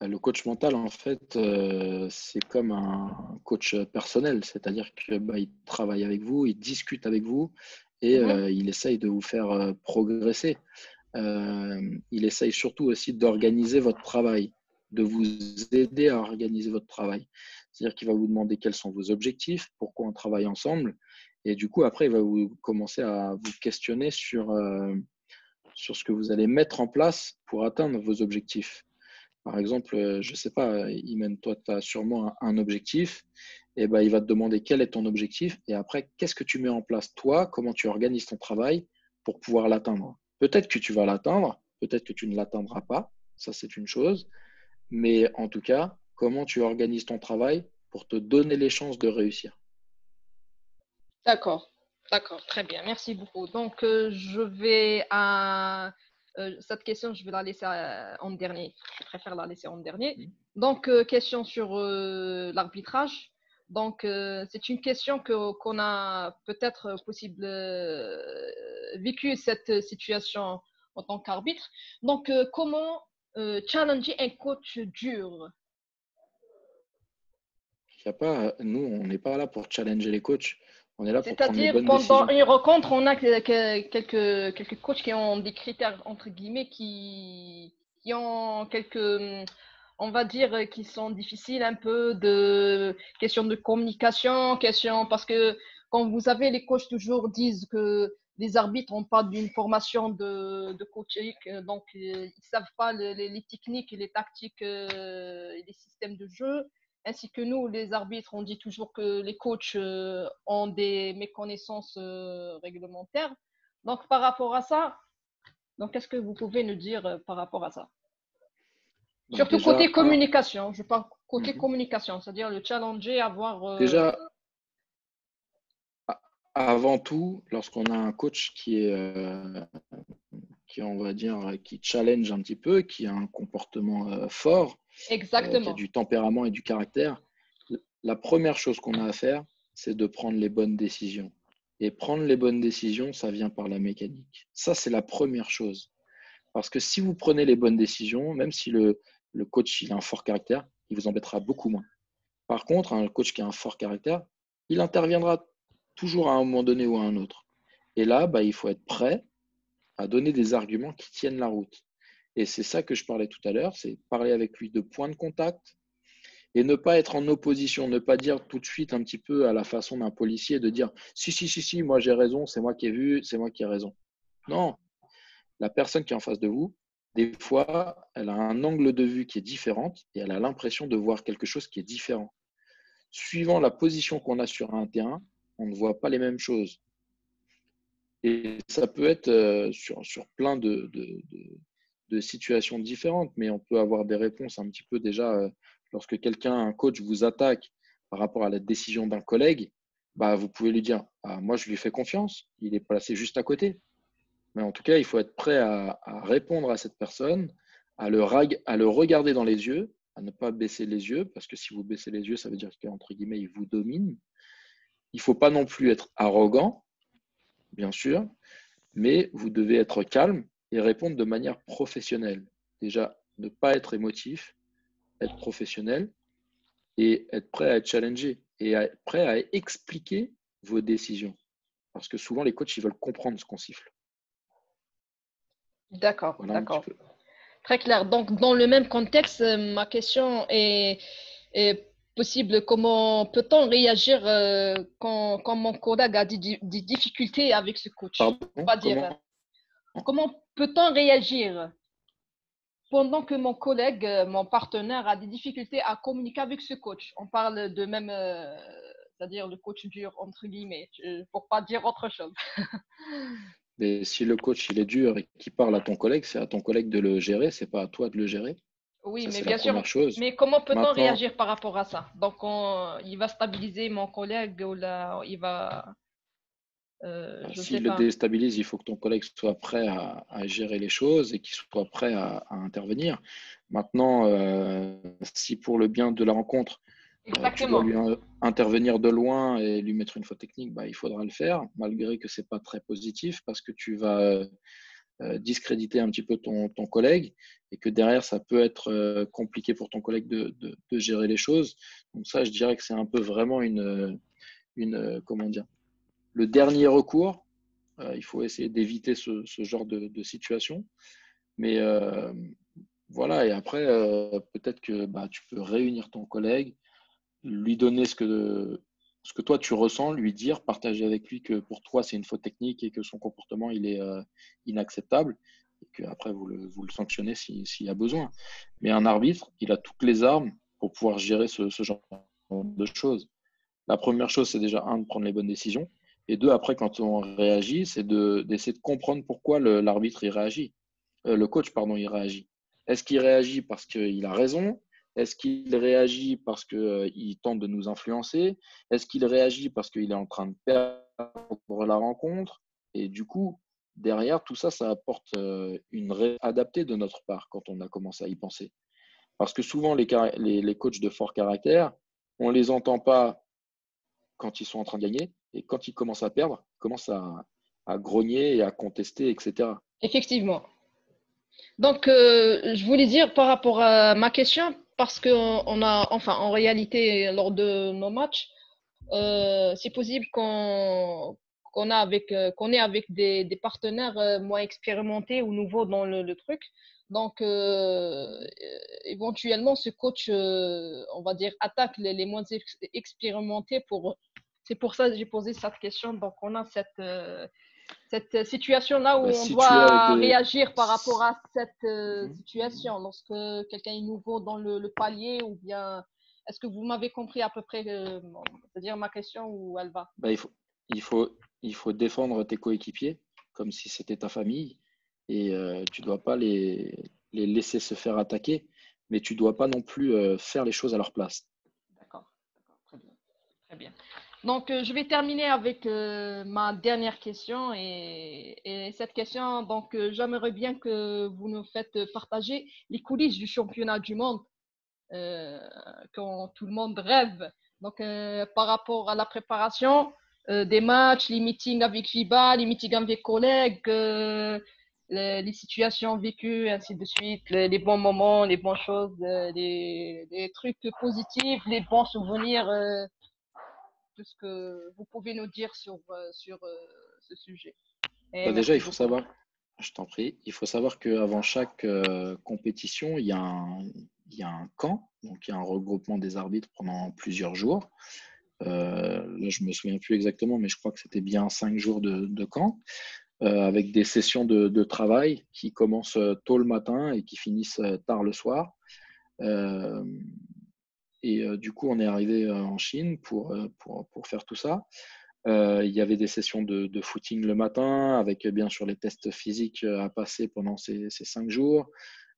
Le coach mental, en fait, c'est comme un coach personnel, c'est-à-dire qu'il travaille avec vous, il discute avec vous et il essaye de vous faire progresser. Il essaye surtout aussi d'organiser votre travail, de vous aider à organiser votre travail. C'est-à-dire qu'il va vous demander quels sont vos objectifs, pourquoi on travaille ensemble. Et du coup, après, il va vous commencer à vous questionner sur ce que vous allez mettre en place pour atteindre vos objectifs. Par exemple, je ne sais pas, Imen, toi, tu as sûrement un objectif. Et il va te demander quel est ton objectif. Et après, qu'est-ce que tu mets en place, toi, comment tu organises ton travail pour pouvoir l'atteindre. Peut-être que tu vas l'atteindre, peut-être que tu ne l'atteindras pas, ça c'est une chose, mais en tout cas, comment tu organises ton travail pour te donner les chances de réussir. D'accord, D'accord, très bien, merci beaucoup. Donc, je vais à cette question, je vais la laisser en dernier. Je préfère la laisser en dernier. Donc, question sur l'arbitrage. Donc, c'est une question qu'on a peut-être possible vécu cette situation en tant qu'arbitre. Donc, comment challenger un coach dur? Il y a pas, nous, on n'est pas là pour challenger les coachs. On est là pour prendre les C'est-à-dire, bonnes pendant décisions. une rencontre, on a quelques coachs qui ont des critères, entre guillemets, qui ont quelques, on va dire, qui sont difficiles un peu de questions de communication, parce que quand vous avez les coachs toujours disent que les arbitres n'ont pas d'une formation de coaching, donc ils ne savent pas les techniques et les tactiques et les systèmes de jeu. Ainsi que nous, les arbitres, on dit toujours que les coachs ont des méconnaissances réglementaires. Donc, par rapport à ça, donc, qu'est-ce que vous pouvez nous dire par rapport à ça? Bah, Surtout déjà, côté communication, je parle côté Mhm. communication, c'est-à-dire le challenger, avoir… Déjà, avant tout, lorsqu'on a un coach qui, on va dire, qui challenge un petit peu, qui a un comportement fort, qui a Exactement. du tempérament et du caractère, la première chose qu'on a à faire, c'est de prendre les bonnes décisions. Et prendre les bonnes décisions, ça vient par la mécanique. Ça, c'est la première chose. Parce que si vous prenez les bonnes décisions, même si le coach il a un fort caractère, il vous embêtera beaucoup moins. Par contre, un coach qui a un fort caractère, il interviendra toujours à un moment donné ou à un autre. Et là, bah, il faut être prêt à donner des arguments qui tiennent la route. Et c'est ça que je parlais tout à l'heure, c'est parler avec lui de points de contact et ne pas être en opposition, ne pas dire tout de suite un petit peu à la façon d'un policier de dire si, moi j'ai raison, c'est moi qui ai vu, c'est moi qui ai raison. Non, la personne qui est en face de vous, des fois, elle a un angle de vue qui est différent et elle a l'impression de voir quelque chose qui est différent. Suivant la position qu'on a sur un terrain, on ne voit pas les mêmes choses. Et ça peut être sur plein de situations différentes, mais on peut avoir des réponses un petit peu déjà lorsque quelqu'un, un coach vous attaque par rapport à la décision d'un collègue, bah, vous pouvez lui dire moi je lui fais confiance, il est placé juste à côté. Mais en tout cas, il faut être prêt à répondre à cette personne, à le regarder dans les yeux, à ne pas baisser les yeux, parce que si vous baissez les yeux, ça veut dire qu'entre guillemets, il vous domine. Il ne faut pas non plus être arrogant, bien sûr, mais vous devez être calme et répondre de manière professionnelle. Déjà, ne pas être émotif, être professionnel et être prêt à être challengé et être prêt à expliquer vos décisions. Parce que souvent, les coachs, ils veulent comprendre ce qu'on siffle. D'accord, Voilà un petit d'accord. peu. Très clair. Donc, dans le même contexte, ma question est possible. Comment peut-on réagir quand mon collègue a des difficultés avec ce coach? Pardon, Pas dire. Comment peut-on réagir pendant que mon collègue, mon partenaire a des difficultés à communiquer avec ce coach? On parle de même, c'est-à-dire le coach dur, entre guillemets, pour pas dire autre chose. Mais si le coach il est dur et qu'il parle à ton collègue, c'est à ton collègue de le gérer, c'est pas à toi de le gérer. Oui, Ça, mais c'est la bien sûr. première chose. Mais comment peut-on Maintenant, réagir par rapport à ça? Donc, il va stabiliser mon collègue ou là, il va, je ne sais s'il le pas. déstabilise, il faut que ton collègue soit prêt à gérer les choses et qu'il soit prêt à intervenir. Maintenant, si pour le bien de la rencontre, tu dois Exactement. lui intervenir de loin et lui mettre une faute technique, bah, il faudra le faire, malgré que ce n'est pas très positif, parce que tu vas discréditer un petit peu ton collègue et que derrière, ça peut être compliqué pour ton collègue de gérer les choses. Donc ça, je dirais que c'est un peu vraiment comment dire, le dernier recours. Il faut essayer d'éviter ce genre de situation. Mais voilà, et après, peut-être que bah, tu peux réunir ton collègue, lui donner ce que toi tu ressens, lui dire, partager avec lui que pour toi c'est une faute technique et que son comportement il est inacceptable et qu'après vous le sanctionnez s'il y a besoin. Mais un arbitre, il a toutes les armes pour pouvoir gérer ce genre de choses. La première chose, c'est déjà de prendre les bonnes décisions. Et deux, après, quand on réagit, c'est d'essayer de comprendre pourquoi l'arbitre il réagit. Le coach, pardon, il réagit. Est-ce qu'il réagit parce qu'il a raison Est-ce qu'il réagit parce qu'il tente de nous influencer? Est-ce qu'il réagit parce qu'il est en train de perdre la rencontre? Et du coup, derrière, tout ça, ça apporte une réponse adaptée de notre part quand on a commencé à y penser. Parce que souvent, les coachs de fort caractère, on ne les entend pas quand ils sont en train de gagner. Et quand ils commencent à perdre, ils commencent à grogner et à contester, etc. Effectivement. Donc, je voulais dire par rapport à ma question, parce qu'on a, enfin, en réalité, lors de nos matchs, c'est possible qu'on ait avec des partenaires moins expérimentés ou nouveaux dans le truc. Donc, éventuellement, ce coach, on va dire, attaque les moins expérimentés c'est pour ça que j'ai posé cette question. Donc, on a cette situation-là où on Si tu es avec doit des… réagir par rapport à cette Mhm. situation lorsque quelqu'un est nouveau dans le palier ou bien est-ce que vous m'avez compris à peu près, c'est-à-dire ma question où elle va? Bah, il faut défendre tes coéquipiers comme si c'était ta famille et tu ne dois pas les laisser se faire attaquer, mais tu ne dois pas non plus faire les choses à leur place. D'accord, très bien, très bien. Donc, je vais terminer avec ma dernière question et cette question, donc, j'aimerais bien que vous nous faites partager les coulisses du championnat du monde euh, quand tout le monde rêve. Donc, par rapport à la préparation des matchs, les meetings avec FIBA, les meetings avec collègues, les situations vécues, ainsi de suite, les bons moments, les bonnes choses, les trucs positifs, les bons souvenirs, tout ce que vous pouvez nous dire sur ce sujet. Et Bah, déjà, merci il faut beaucoup. savoir, je t'en prie, il faut savoir qu'avant chaque compétition, il y a un camp, donc il y a un regroupement des arbitres pendant plusieurs jours. Là, je ne me souviens plus exactement, mais je crois que c'était bien 5 jours de camp, avec des sessions de travail qui commencent tôt le matin et qui finissent tard le soir. Du coup, on est arrivé en Chine pour faire tout ça. Il y avait des sessions de footing le matin, avec bien sûr les tests physiques à passer pendant ces 5 jours.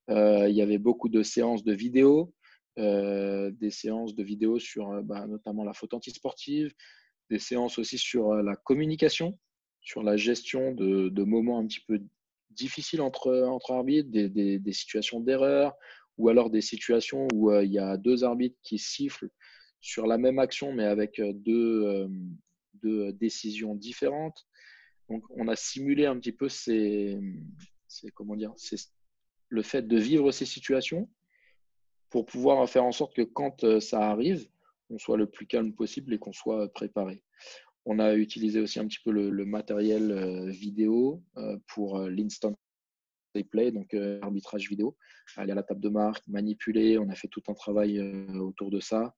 Il y avait beaucoup de séances de vidéo, des séances de vidéo sur notamment la photo antisportive, des séances aussi sur la communication, sur la gestion de moments un petit peu difficiles entre arbitres, des situations d'erreur, ou alors des situations où il y a deux arbitres qui sifflent sur la même action, mais avec deux décisions différentes. Donc, on a simulé un petit peu le fait de vivre ces situations pour pouvoir faire en sorte que quand ça arrive, on soit le plus calme possible et qu'on soit préparé. On a utilisé aussi un petit peu le matériel vidéo pour l'instant replay, donc arbitrage vidéo, aller à la table de marque, manipuler. On a fait tout un travail autour de ça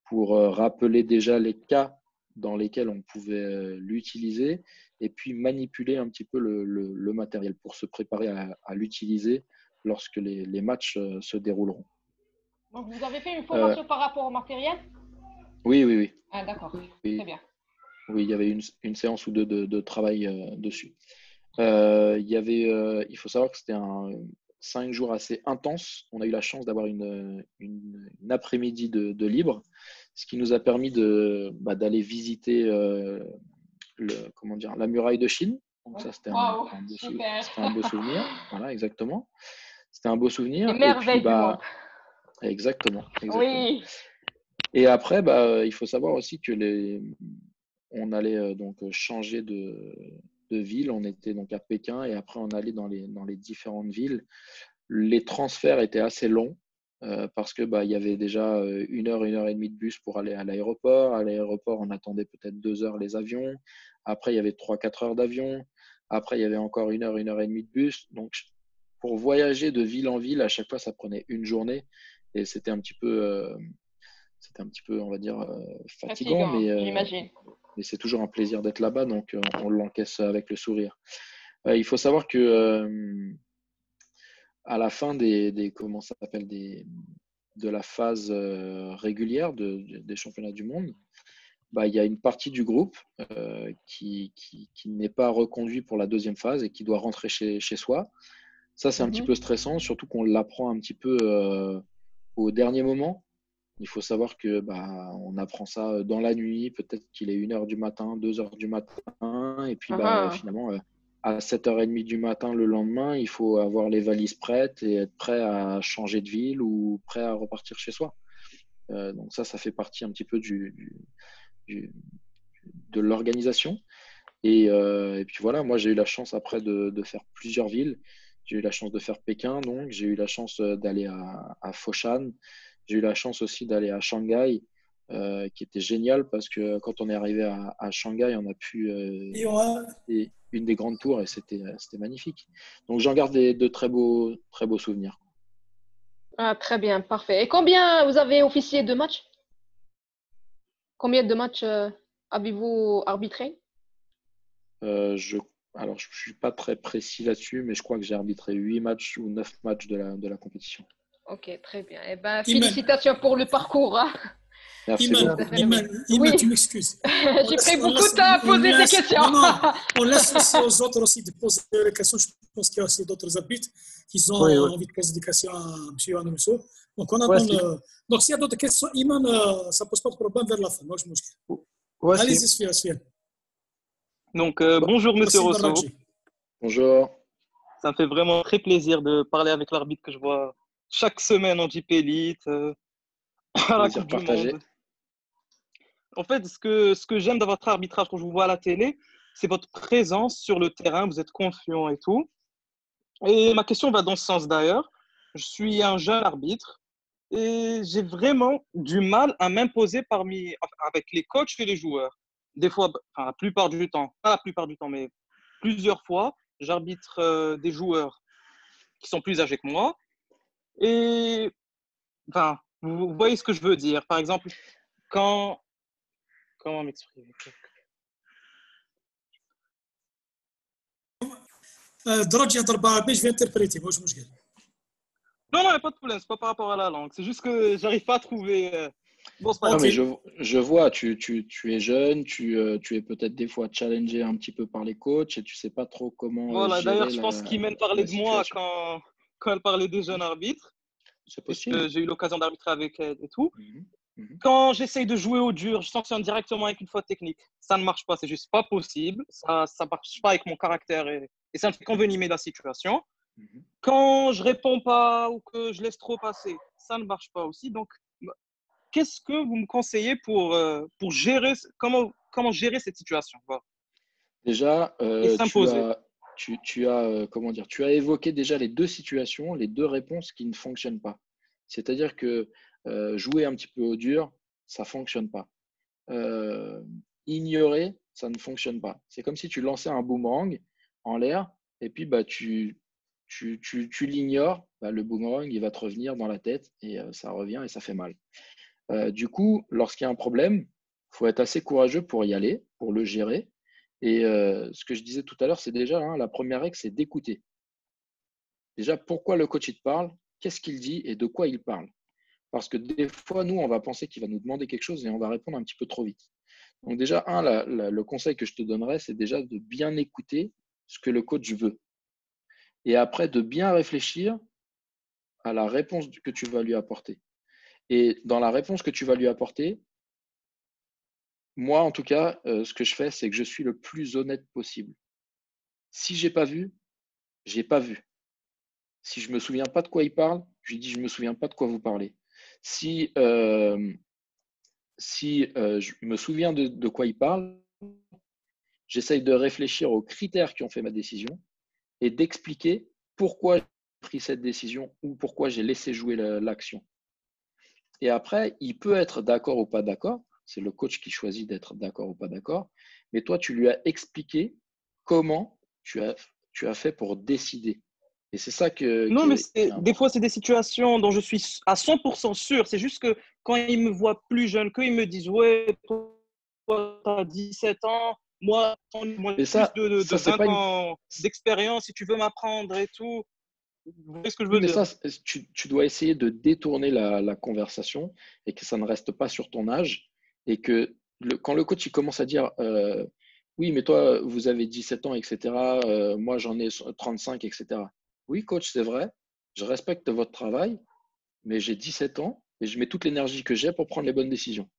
pour rappeler déjà les cas dans lesquels on pouvait l'utiliser et puis manipuler un petit peu le matériel pour se préparer à l'utiliser lorsque les matchs se dérouleront. Donc, vous avez fait une formation par rapport au matériel? Oui. Ah, d'accord, Oui. très bien. Oui, il y avait une séance ou deux de travail dessus. Il faut savoir que c'était 5 jours assez intenses. On a eu la chance d'avoir une après-midi de libre, ce qui nous a permis d'aller visiter la muraille de Chine. Donc ça, c'était un beau souvenir. Voilà, exactement. C'était un beau souvenir. Les merveilles du monde. Exactement. Oui. Et après, il faut savoir aussi que on allait donc changer de ville. On était donc à Pékin et après on allait dans les différentes villes. Les transferts étaient assez longs parce que il y avait déjà 1 heure et demie de bus pour aller à l'aéroport. À l'aéroport, on attendait peut-être 2 heures les avions. Après, il y avait 3-4 heures d'avion. Après, il y avait encore 1 heure et demie de bus. Donc, pour voyager de ville en ville, à chaque fois, ça prenait une journée et c'était un petit peu, on va dire, fatigant, j'imagine. mais c'est toujours un plaisir d'être là-bas, donc on l'encaisse avec le sourire. Il faut savoir que à la fin de la phase régulière des championnats du monde, il y a une partie du groupe qui n'est pas reconduit pour la deuxième phase et qui doit rentrer chez soi. Ça, c'est un petit peu stressant, surtout qu'on l'apprend un petit peu au dernier moment. Il faut savoir que on apprend ça dans la nuit, peut-être qu'il est 1h du matin, 2h du matin, et puis finalement, à 7h30 du matin le lendemain, il faut avoir les valises prêtes et être prêt à changer de ville ou prêt à repartir chez soi. Donc ça fait partie un petit peu de l'organisation. Et puis voilà, moi j'ai eu la chance après de faire plusieurs villes. J'ai eu la chance de faire Pékin, donc j'ai eu la chance d'aller à Foshan. J'ai eu la chance aussi d'aller à Shanghai, qui était génial parce que quand on est arrivé à Shanghai, on a pu visiter une des grandes tours et c'était magnifique. Donc j'en garde de très beaux souvenirs. Ah, très bien, parfait. Et combien vous avez officié de matchs? Combien de matchs avez-vous arbitré? Alors, je ne suis pas très précis là-dessus, mais je crois que j'ai arbitré 8 matchs ou 9 matchs de la compétition. Ok, très bien. Eh ben, félicitations pour le parcours, hein. Merci Iman, beaucoup. Iman, Oui. tu m'excuses. J'ai pris beaucoup de temps à poser des questions. Non, on laisse aussi aux autres aussi de poser des questions. Je pense qu'il y a aussi d'autres arbitres qui ont envie de poser des questions à M. Yohann Rousseau. Donc, on attend Donc, s'il y a d'autres questions, Iman, ça ne pose pas de problème vers la fin. Moi, je m'excuse. Allez-y, Sofiane. Donc, bonjour, Monsieur Rousseau. Bonjour. Ça me fait vraiment très plaisir de parler avec l'arbitre que je vois chaque semaine en JP Elite, à la Coupe du Monde. En fait, ce que j'aime dans votre arbitrage quand je vous vois à la télé, c'est votre présence sur le terrain. Vous êtes confiant et tout. Et ma question va dans ce sens d'ailleurs. Je suis un jeune arbitre et j'ai vraiment du mal à m'imposer avec les coachs et les joueurs. Des fois, enfin, la plupart du temps, pas la plupart du temps, mais plusieurs fois, j'arbitre des joueurs qui sont plus âgés que moi. Et enfin, vous voyez ce que je veux dire. Par exemple, comment m'exprimer? je vais interpréter. Moi, je m'excuse. Non, il n'y a pas de problème. Ce n'est pas par rapport à la langue. C'est juste que je n'arrive pas à trouver. Bon, non, mais je vois, tu es jeune, tu es peut-être des fois challengé un petit peu par les coachs et tu ne sais pas trop comment. Voilà, d'ailleurs, je pense qu'Imen parlait de moi quand elle parlait des jeunes arbitres. C'est possible. J'ai eu l'occasion d'arbitrer avec elle et tout. Quand j'essaye de jouer au dur, je sanctionne directement avec une faute technique. Ça ne marche pas, c'est juste pas possible. Ça ne marche pas avec mon caractère et ça me fait qu'envenimer la situation. Quand je réponds pas ou que je laisse trop passer, ça ne marche pas aussi. Donc, qu'est-ce que vous me conseillez pour gérer, comment gérer cette situation? Voilà. Déjà, tu as évoqué déjà les deux situations, les deux réponses qui ne fonctionnent pas. C'est-à-dire que jouer un petit peu au dur, ça ne fonctionne pas. Ignorer, ça ne fonctionne pas. C'est comme si tu lançais un boomerang en l'air et puis tu l'ignores, le boomerang, il va te revenir dans la tête et ça revient et ça fait mal. Du coup, lorsqu'il y a un problème, il faut être assez courageux pour y aller, pour le gérer. Et ce que je disais tout à l'heure, c'est déjà la première règle, c'est d'écouter. Déjà, pourquoi le coach il te parle, qu'est-ce qu'il dit et de quoi il parle. Parce que des fois, nous, on va penser qu'il va nous demander quelque chose et on va répondre un petit peu trop vite. Donc déjà, le conseil que je te donnerais, c'est déjà de bien écouter ce que le coach veut. Et après, de bien réfléchir à la réponse que tu vas lui apporter. Et dans la réponse que tu vas lui apporter, moi, en tout cas, ce que je fais, c'est que je suis le plus honnête possible. Si je n'ai pas vu, je n'ai pas vu. Si je ne me souviens pas de quoi il parle, je lui dis, je ne me souviens pas de quoi vous parlez. Si je me souviens de quoi il parle, j'essaye de réfléchir aux critères qui ont fait ma décision et d'expliquer pourquoi j'ai pris cette décision ou pourquoi j'ai laissé jouer l'action. Et après, il peut être d'accord ou pas d'accord. C'est le coach qui choisit d'être d'accord ou pas d'accord. Mais toi, tu lui as expliqué comment tu as fait pour décider. Et c'est ça que… Non, mais des fois, c'est des situations dont je suis à 100% sûr. C'est juste que quand ils me voient plus jeune, qu'ils me disent « Ouais, toi, tu as 17 ans, moi, plus de 20 ans d'expérience, si tu veux m'apprendre et tout. » Vous voyez ce que je veux dire? Mais ça, tu dois essayer de détourner la conversation et que ça ne reste pas sur ton âge. Et que quand le coach il commence à dire oui, mais toi, vous avez 17 ans, etc. Moi, j'en ai 35, etc. Oui, coach, c'est vrai. Je respecte votre travail. mais j'ai 17 ans et je mets toute l'énergie que j'ai pour prendre les bonnes décisions.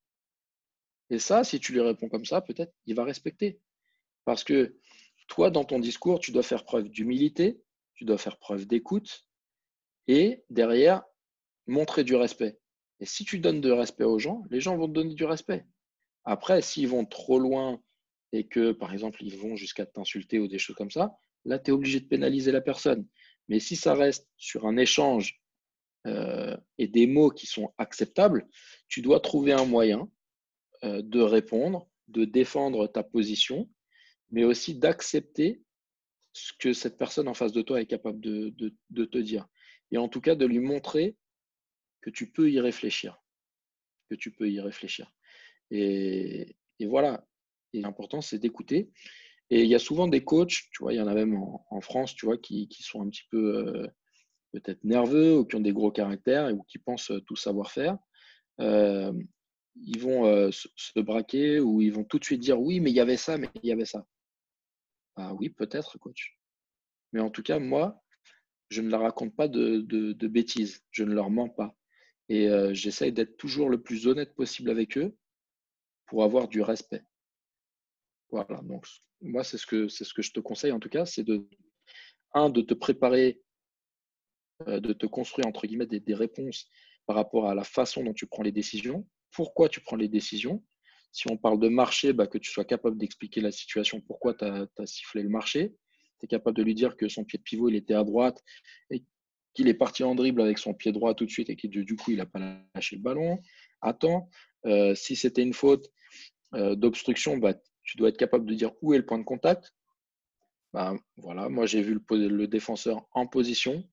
Et ça, si tu lui réponds comme ça, peut-être il va respecter. Parce que toi, dans ton discours, tu dois faire preuve d'humilité, tu dois faire preuve d'écoute et derrière, montrer du respect. Et si tu donnes de respect aux gens, les gens vont te donner du respect. Après, s'ils vont trop loin et que, par exemple, ils vont jusqu'à t'insulter ou des choses comme ça, là, tu es obligé de pénaliser la personne. Mais si ça reste sur un échange et des mots qui sont acceptables, tu dois trouver un moyen de répondre, de défendre ta position, mais aussi d'accepter ce que cette personne en face de toi est capable de te dire. Et en tout cas, de lui montrer que tu peux y réfléchir. Que tu peux y réfléchir. Et voilà. Et l'important, c'est d'écouter. Et il y a souvent des coachs, tu vois, il y en a même en France, tu vois, qui sont un petit peu peut-être nerveux ou qui ont des gros caractères ou qui pensent tout savoir faire. Ils vont se braquer ou ils vont tout de suite dire oui, mais il y avait ça, mais il y avait ça. Ah oui, peut-être, coach. Mais en tout cas, moi, je ne leur raconte pas de bêtises. Je ne leur mens pas. Et j'essaye d'être toujours le plus honnête possible avec eux pour avoir du respect. Voilà. Donc, moi, c'est ce que je te conseille, en tout cas, c'est de te préparer, de te construire, entre guillemets, des réponses par rapport à la façon dont tu prends les décisions. Pourquoi tu prends les décisions? Si on parle de marché, que tu sois capable d'expliquer la situation, pourquoi tu as sifflé le marché. Tu es capable de lui dire que son pied de pivot, il était à droite et qu'il est parti en dribble avec son pied droit tout de suite et que du coup, il n'a pas lâché le ballon. Attends, si c'était une faute d'obstruction, tu dois être capable de dire où est le point de contact. Voilà, moi, j'ai vu le défenseur en position.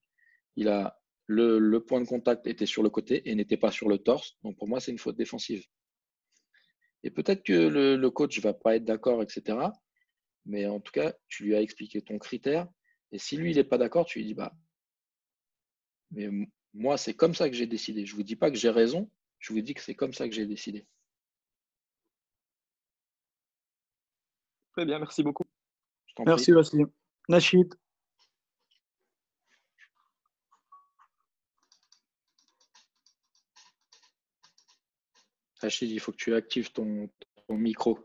Il a le point de contact était sur le côté et n'était pas sur le torse. Donc, pour moi, c'est une faute défensive. Et peut-être que le coach ne va pas être d'accord, etc. Mais en tout cas, tu lui as expliqué ton critère. Et si lui, il n'est pas d'accord, tu lui dis, mais moi, c'est comme ça que j'ai décidé. Je ne vous dis pas que j'ai raison, je vous dis que c'est comme ça que j'ai décidé. Très bien, merci beaucoup. Je t'en Merci prie. Wassim. Nachid. Rachid, il faut que tu actives ton micro.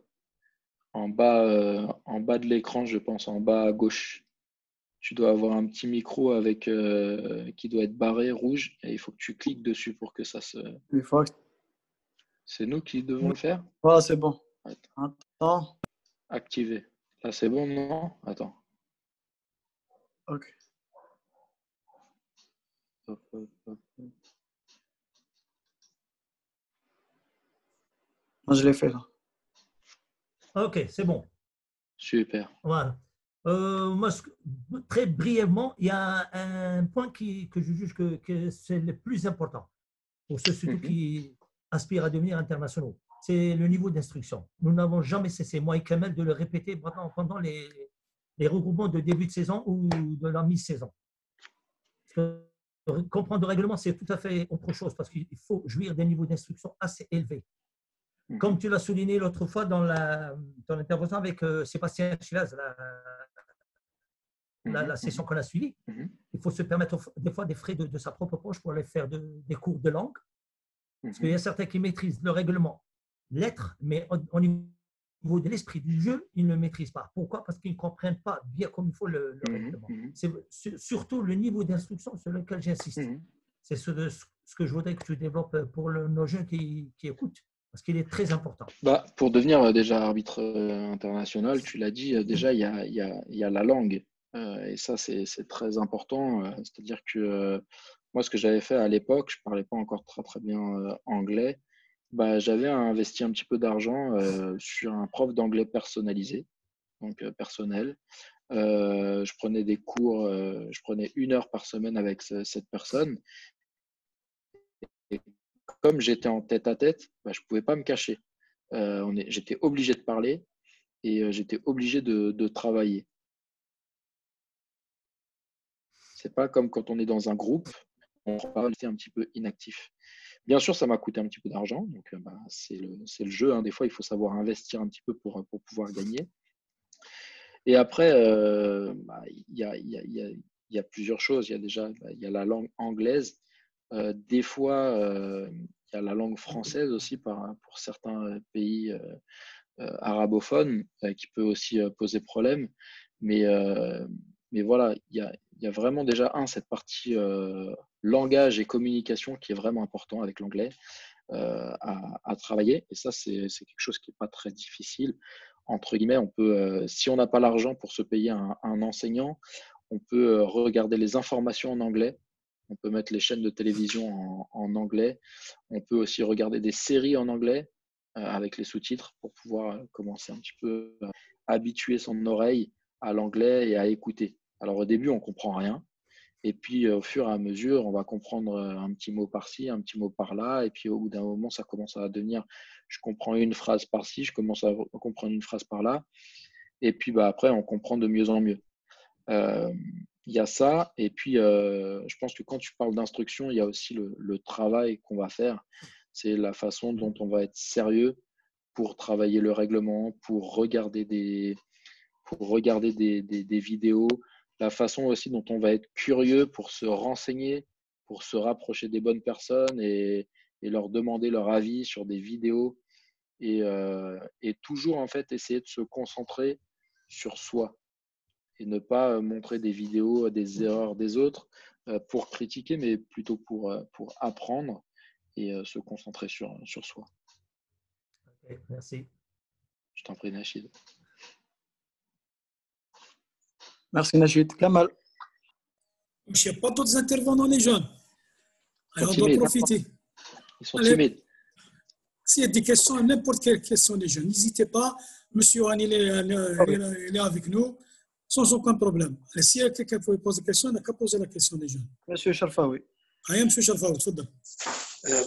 En bas de l'écran, je pense, en bas à gauche. Tu dois avoir un petit micro avec qui doit être barré rouge et il faut que tu cliques dessus pour que ça se. C'est nous qui devons le faire? Voilà, c'est bon. Attends. Activer. Là, c'est bon, non? Attends. Ok. Hop, hop, hop. Moi, je l'ai fait là. Ok, c'est bon. Super. Voilà. Moi, très brièvement, il y a un point que je juge que c'est le plus important pour ceux surtout qui aspirent à devenir internationaux. C'est le niveau d'instruction. Nous n'avons jamais cessé, moi et Kamel, de le répéter pendant les regroupements de début de saison ou de la mi-saison. Comprendre le règlement, c'est tout à fait autre chose parce qu'il faut jouir d'un niveau d'instruction assez élevé. Comme tu l'as souligné l'autre fois dans l'intervention avec Sébastien Chilaz, la session qu'on a suivie, il faut se permettre des fois des frais de sa propre poche pour aller faire des cours de langue. Parce qu'il y a certains qui maîtrisent le règlement, lettres, mais au niveau de l'esprit du jeu, ils ne le maîtrisent pas. Pourquoi? Parce qu'ils ne comprennent pas bien comme il faut le règlement. C'est surtout le niveau d'instruction sur lequel j'insiste. C'est ce que je voudrais que tu développes pour nos jeunes qui écoutent, parce qu'il est très important. Pour devenir déjà arbitre international, tu l'as dit, déjà, il y a la langue. Et ça, c'est très important. C'est-à-dire que moi, ce que j'avais fait à l'époque, je ne parlais pas encore très, très bien anglais. J'avais investi un petit peu d'argent sur un prof d'anglais personnalisé, donc personnel. Je prenais des cours, je prenais 1 heure par semaine avec cette personne. Et comme j'étais en tête-à-tête, je ne pouvais pas me cacher. J'étais obligé de parler et j'étais obligé de travailler. C'est pas comme quand on est dans un groupe, on parle, c'est un petit peu inactif. Bien sûr, ça m'a coûté un petit peu d'argent, donc c'est le jeu. Des fois, il faut savoir investir un petit peu pour pouvoir gagner. Et après, il y a plusieurs choses. Il y a déjà il y a la langue anglaise. Des fois, il y a la langue française aussi pour certains pays arabophones qui peut aussi poser problème. Mais voilà, il y a vraiment déjà cette partie langage et communication qui est vraiment important avec l'anglais à travailler. Et ça, c'est quelque chose qui n'est pas très difficile. Entre guillemets, on peut, si on n'a pas l'argent pour se payer un enseignant, on peut regarder les informations en anglais. On peut mettre les chaînes de télévision en anglais. On peut aussi regarder des séries en anglais avec les sous-titres pour pouvoir commencer un petit peu à habituer son oreille à l'anglais et à écouter. Alors au début, on ne comprend rien. Et puis au fur et à mesure, on va comprendre un petit mot par-ci, un petit mot par-là. Et puis au bout d'un moment, ça commence à devenir, je comprends une phrase par-ci, je commence à comprendre une phrase par-là. Et puis après, on comprend de mieux en mieux. Il y a ça. Et puis, je pense que quand tu parles d'instruction, il y a aussi le travail qu'on va faire. C'est la façon dont on va être sérieux pour travailler le règlement, pour regarder des vidéos, la façon aussi dont on va être curieux pour se renseigner, pour se rapprocher des bonnes personnes et leur demander leur avis sur des vidéos et toujours en fait essayer de se concentrer sur soi et ne pas montrer des vidéos des erreurs des autres pour critiquer, mais plutôt pour apprendre et se concentrer sur soi. Okay, merci. Je t'en prie, Nachid. Merci, Nachid. Kamal. Il n'y a pas d'autres intervenants, les jeunes. Alors, on doit profiter. Ils sont timides. S'il y a des questions, n'importe quelle question, les jeunes, n'hésitez pas. Monsieur Han, il est avec nous, sans aucun problème. Et s'il y a quelqu'un qui peut poser une question, il n'a qu'à poser la question, les jeunes. Monsieur Sharfaoui. Monsieur Sharfaoui,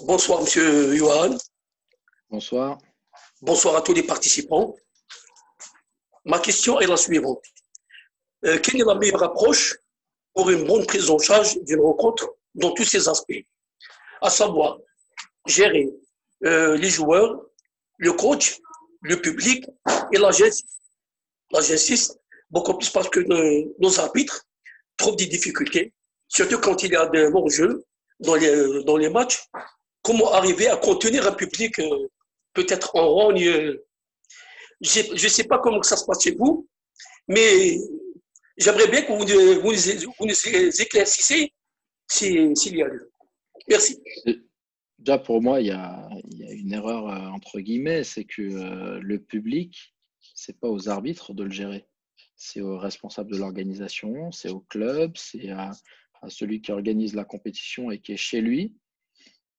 bonsoir, monsieur Yohan. Bonsoir. Bonsoir à tous les participants. Ma question est la suivante. Quelle est la meilleure approche pour une bonne prise en charge d'une rencontre dans tous ses aspects, à savoir gérer les joueurs, le coach, le public et la gestion. Là, j'insiste beaucoup plus parce que nos arbitres trouvent des difficultés, surtout quand il y a de longs jeux dans les matchs. Comment arriver à contenir un public peut-être en rogne. Je ne sais pas comment ça se passe chez vous, mais j'aimerais bien que vous nous éclaircissiez s'il y a lieu. Merci. Déjà, pour moi, il y a une erreur entre guillemets, c'est que le public, ce n'est pas aux arbitres de le gérer. C'est aux responsables de l'organisation, c'est au club, c'est à celui qui organise la compétition et qui est chez lui,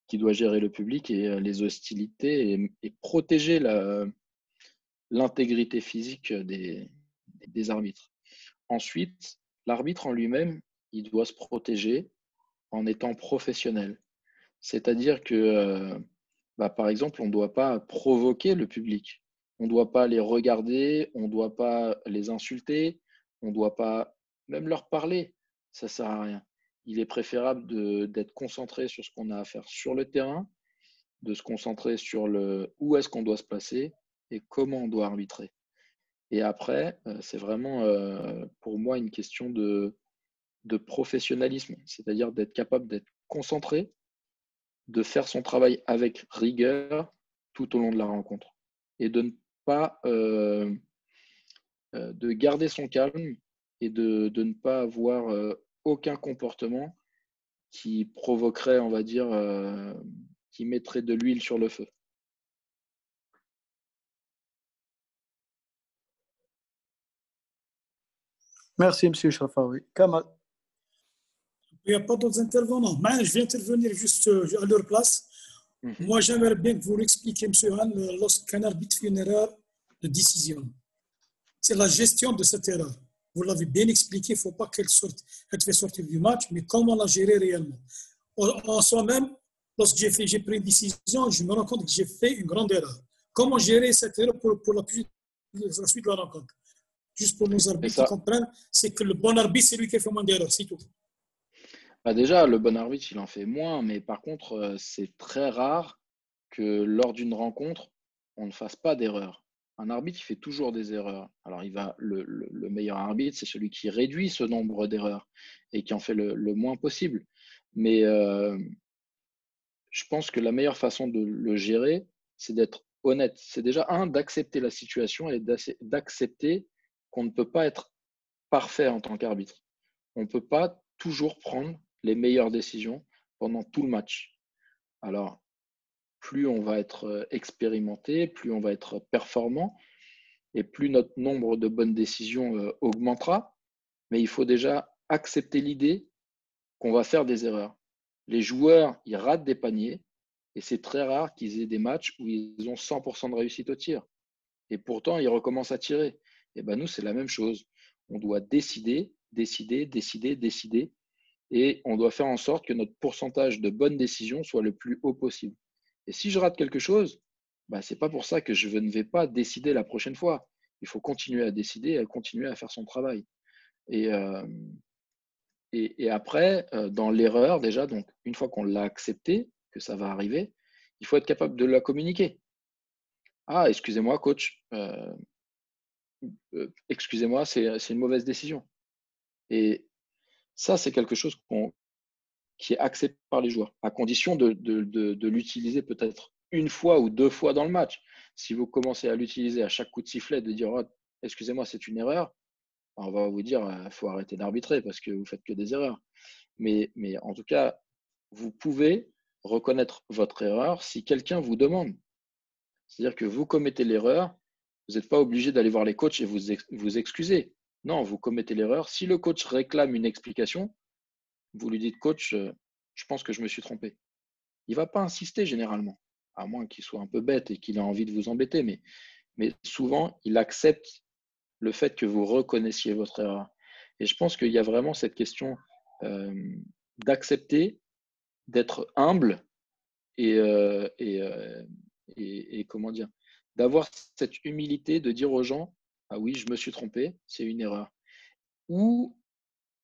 qui doit gérer le public et les hostilités et protéger l'intégrité physique des arbitres. Ensuite, l'arbitre en lui-même, il doit se protéger en étant professionnel. C'est-à-dire que, par exemple, on ne doit pas provoquer le public. On ne doit pas les regarder, on ne doit pas les insulter, on ne doit pas même leur parler. Ça ne sert à rien. Il est préférable d'être concentré sur ce qu'on a à faire sur le terrain, de se concentrer sur où est-ce qu'on doit se placer et comment on doit arbitrer. Et après, c'est vraiment pour moi une question de professionnalisme, c'est-à-dire d'être capable d'être concentré, de faire son travail avec rigueur tout au long de la rencontre et de ne pas de garder son calme et de ne pas avoir aucun comportement qui provoquerait, on va dire, qui mettrait de l'huile sur le feu. Merci, M. Sharfaoui. Kamal. Il n'y a pas d'autres intervenants. Mais je vais intervenir juste à leur place. Moi, j'aimerais bien que vous l'expliquiez, M. Han, lorsqu'un arbitre fait une erreur de décision. C'est la gestion de cette erreur. Vous l'avez bien expliqué, il ne faut pas qu'elle fait sortir du match, mais comment la gérer réellement. En soi-même, lorsque j'ai pris une décision, je me rends compte que j'ai fait une grande erreur. Comment gérer cette erreur pour la suite de la rencontre? Juste pour nos arbitres qui comprennent, c'est que le bon arbitre, c'est lui qui fait moins d'erreurs, c'est tout. Déjà, le bon arbitre, il en fait moins, mais par contre, c'est très rare que lors d'une rencontre, on ne fasse pas d'erreur. Un arbitre, il fait toujours des erreurs. Alors, le meilleur arbitre, c'est celui qui réduit ce nombre d'erreurs et qui en fait le moins possible. Mais je pense que la meilleure façon de le gérer, c'est d'être honnête. C'est déjà, d'accepter la situation et d'accepter qu'on ne peut pas être parfait en tant qu'arbitre. On ne peut pas toujours prendre les meilleures décisions pendant tout le match. Alors, plus on va être expérimenté, plus on va être performant et plus notre nombre de bonnes décisions augmentera. Mais il faut déjà accepter l'idée qu'on va faire des erreurs. Les joueurs, ils ratent des paniers et c'est très rare qu'ils aient des matchs où ils ont 100% de réussite au tir. Et pourtant, ils recommencent à tirer. Et ben nous, c'est la même chose. On doit décider. Et on doit faire en sorte que notre pourcentage de bonnes décisions soit le plus haut possible. Et si je rate quelque chose, ce n'est pas pour ça que je ne vais pas décider la prochaine fois. Il faut continuer à décider et continuer à faire son travail. Et après, dans l'erreur, déjà, donc une fois qu'on l'a accepté, que ça va arriver, il faut être capable de la communiquer. Ah, excusez-moi, coach, excusez-moi, c'est une mauvaise décision. Et ça, c'est quelque chose qui est accepté par les joueurs, à condition de l'utiliser peut-être une fois ou deux fois dans le match. Si vous commencez à l'utiliser à chaque coup de sifflet, de dire oh, excusez-moi, c'est une erreur, on va vous dire il faut arrêter d'arbitrer parce que vous faites que des erreurs. Mais en tout cas, vous pouvez reconnaître votre erreur si quelqu'un vous demande. C'est-à-dire que vous commettez l'erreur, vous n'êtes pas obligé d'aller voir les coachs et vous excuser. Non, vous commettez l'erreur. Si le coach réclame une explication, vous lui dites, coach, je pense que je me suis trompé. Il ne va pas insister généralement, à moins qu'il soit un peu bête et qu'il ait envie de vous embêter. Mais souvent, il accepte le fait que vous reconnaissiez votre erreur. Et je pense qu'il y a vraiment cette question d'accepter, d'être humble et comment dire, d'avoir cette humilité de dire aux gens, ah oui, je me suis trompé, c'est une erreur. Ou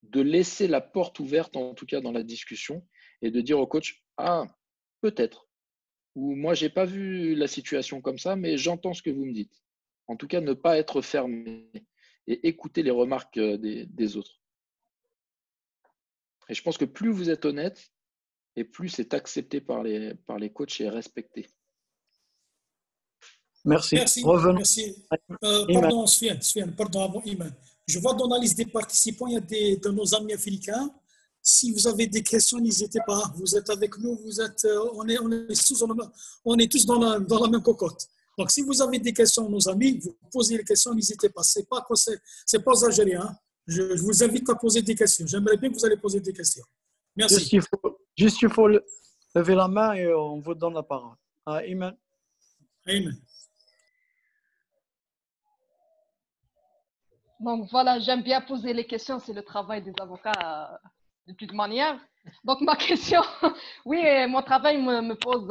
de laisser la porte ouverte, en tout cas dans la discussion, et de dire au coach, ah, peut-être, ou moi, je n'ai pas vu la situation comme ça, mais j'entends ce que vous me dites. En tout cas, ne pas être fermé et écouter les remarques des autres. Et je pense que plus vous êtes honnête, et plus c'est accepté par les coachs et respecté. Merci. Merci. Merci. Pardon, Sfiane, pardon, avant Iman. Je vois dans la liste des participants, il y a de nos amis africains. Si vous avez des questions, n'hésitez pas. Vous êtes avec nous, on est tous dans la même cocotte. Donc, si vous avez des questions, nos amis, vous posez les questions, n'hésitez pas. C'est pas aux Algériens. Hein. Je vous invite à poser des questions. J'aimerais bien que vous allez poser des questions. Merci. Juste il faut lever la main et on vous donne la parole. Iman. Amen. Donc voilà, j'aime bien poser les questions, c'est le travail des avocats de toute manière. Donc ma question, oui, mon travail me pose…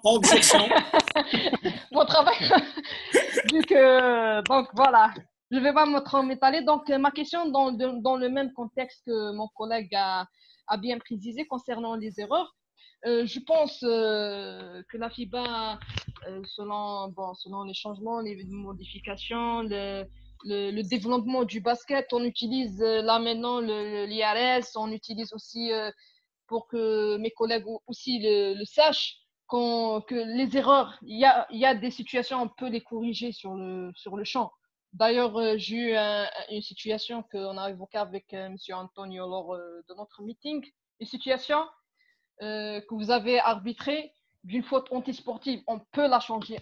Objection. Mon travail, vu que, donc voilà, je ne vais pas m'étaler. Donc ma question dans le même contexte que mon collègue a bien précisé concernant les erreurs, je pense que la FIBA, selon les changements, les modifications, le développement du basket, on utilise là maintenant l'IRS, on utilise aussi, pour que mes collègues aussi le sachent, que les erreurs, il y a des situations, on peut les corriger sur le champ. D'ailleurs, j'ai eu une situation qu'on a évoquée avec M. Antonio lors de notre meeting, une situation que vous avez arbitré d'une faute antisportive, on peut la changer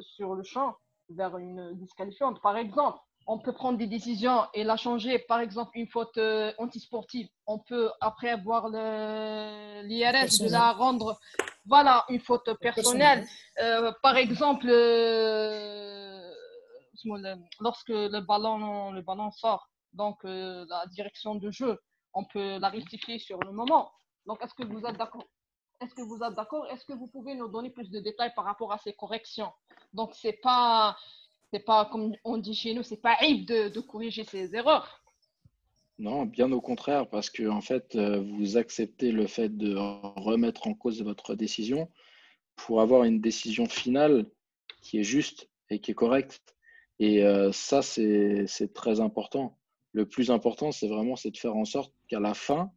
sur le champ vers une disqualifiante. Par exemple, on peut prendre des décisions et la changer, par exemple, une faute antisportive. On peut, après avoir l'IRS, de la rendre, voilà, une faute personnelle. Par exemple, lorsque le ballon sort, donc la direction de jeu, on peut la rectifier sur le moment. Donc, est-ce que vous êtes d'accord? Est-ce que vous pouvez nous donner plus de détails par rapport à ces corrections? Donc, c'est pas comme on dit chez nous, c'est pas aide de corriger ces erreurs. Non, bien au contraire, parce que en fait, vous acceptez le fait de remettre en cause votre décision pour avoir une décision finale qui est juste et qui est correcte. Et ça, c'est très important. Le plus important, c'est de faire en sorte qu'à la fin,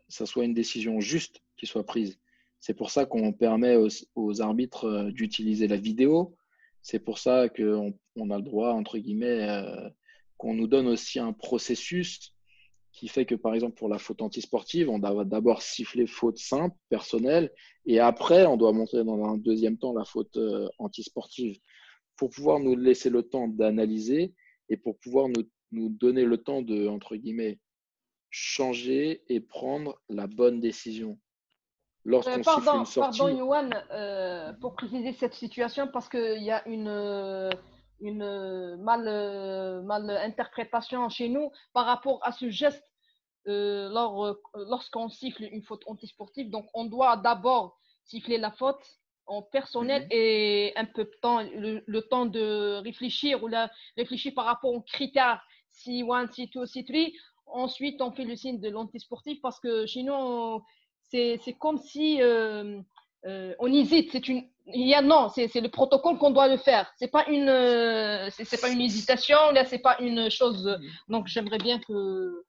ça soit une décision juste qui soit prise. C'est pour ça qu'on permet aux arbitres d'utiliser la vidéo. C'est pour ça qu'on a le droit, entre guillemets, qu'on nous donne aussi un processus qui fait que, par exemple, pour la faute antisportive, on doit d'abord siffler faute simple, personnelle, et après, on doit montrer dans un deuxième temps la faute antisportive pour pouvoir nous laisser le temps d'analyser et pour pouvoir nous donner le temps de, entre guillemets, changer et prendre la bonne décision. Lorsqu'on siffle une sortie… Pardon, Yohan, pour préciser cette situation, parce qu'il y a une mal-interprétation chez nous par rapport à ce geste lorsqu'on siffle une faute antisportive. Donc, on doit d'abord siffler la faute en personnel et un peu de temps, le temps de réfléchir ou réfléchir par rapport aux critères C1, C2, C3. Ensuite, on fait le signe de l'antisportif parce que chez nous, c'est comme si on hésite. Non, c'est le protocole qu'on doit le faire. C'est pas une hésitation. Là, c'est pas une chose. Donc, j'aimerais bien que…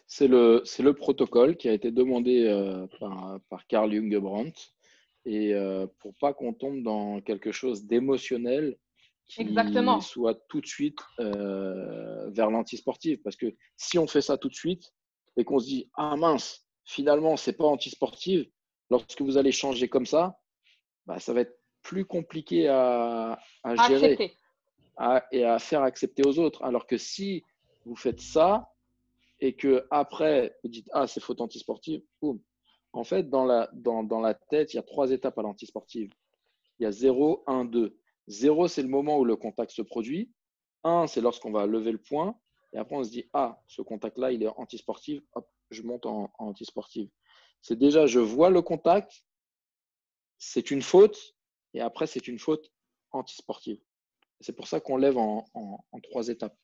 C'est le protocole qui a été demandé par Karl Jungebrandt et pour pas qu'on tombe dans quelque chose d'émotionnel qui soit tout de suite vers l'antisportif. Parce que si on fait ça tout de suite et qu'on se dit « Ah mince, finalement, c'est pas antisportif », lorsque vous allez changer comme ça, bah, ça va être plus compliqué à gérer et à faire accepter aux autres. Alors que si vous faites ça et que après vous dites « Ah, c'est faute antisportive », boum. En fait, dans la tête, il y a 3 étapes à l'antisportive. Il y a 0, 1, 2. 0, c'est le moment où le contact se produit. 1, c'est lorsqu'on va lever le poing. Et après, on se dit, ah, ce contact-là, il est antisportif. Hop, je monte en antisportive. C'est déjà, je vois le contact, c'est une faute. Et après, c'est une faute antisportive. C'est pour ça qu'on lève en 3 étapes.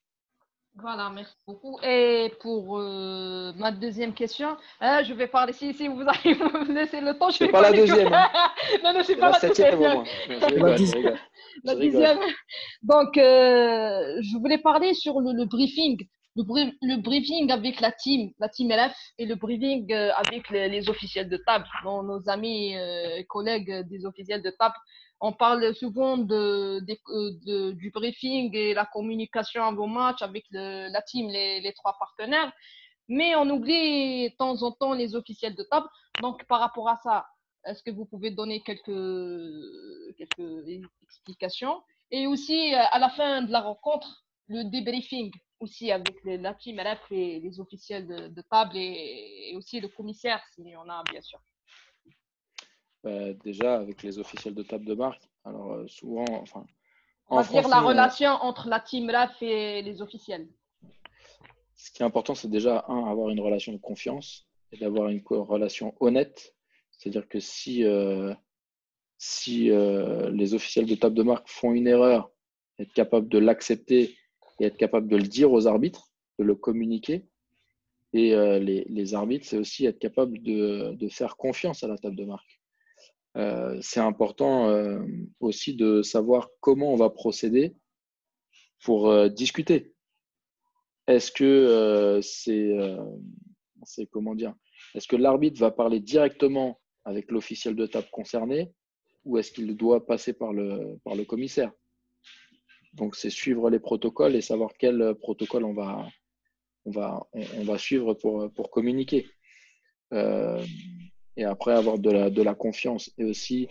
Voilà, merci beaucoup. Et pour ma deuxième question, je vais parler, si vous allez me laisser le temps, je vais pas parler. La deuxième. Non, c'est pas la deuxième. La dixième. Donc, je voulais parler sur le briefing. Le briefing avec la team LF et le briefing avec les officiels de table, nos amis et collègues des officiels de table. On parle souvent du briefing et la communication avant match avec la team, les 3 partenaires, mais on oublie de temps en temps les officiels de table. Donc, par rapport à ça, est-ce que vous pouvez donner quelques explications? Et aussi, à la fin de la rencontre, le débriefing aussi avec la team LF et les officiels de table et aussi le commissaire, s'il y en a, bien sûr. Déjà, avec les officiels de table de marque, alors souvent, enfin, on va dire la relation entre la team LAF et les officiels. Ce qui est important, c'est déjà, avoir une relation de confiance et d'avoir une relation honnête. C'est-à-dire que si les officiels de table de marque font une erreur, être capable de l'accepter et être capable de le dire aux arbitres, de le communiquer. Et les arbitres, c'est aussi être capable de faire confiance à la table de marque. C'est important aussi de savoir comment on va procéder pour discuter. Est-ce que comment dire? Est-ce que l'arbitre va parler directement avec l'officiel de table concerné ou est-ce qu'il doit passer par le commissaire? Donc, c'est suivre les protocoles et savoir quel protocole on va suivre pour communiquer. Et après, avoir de la confiance et aussi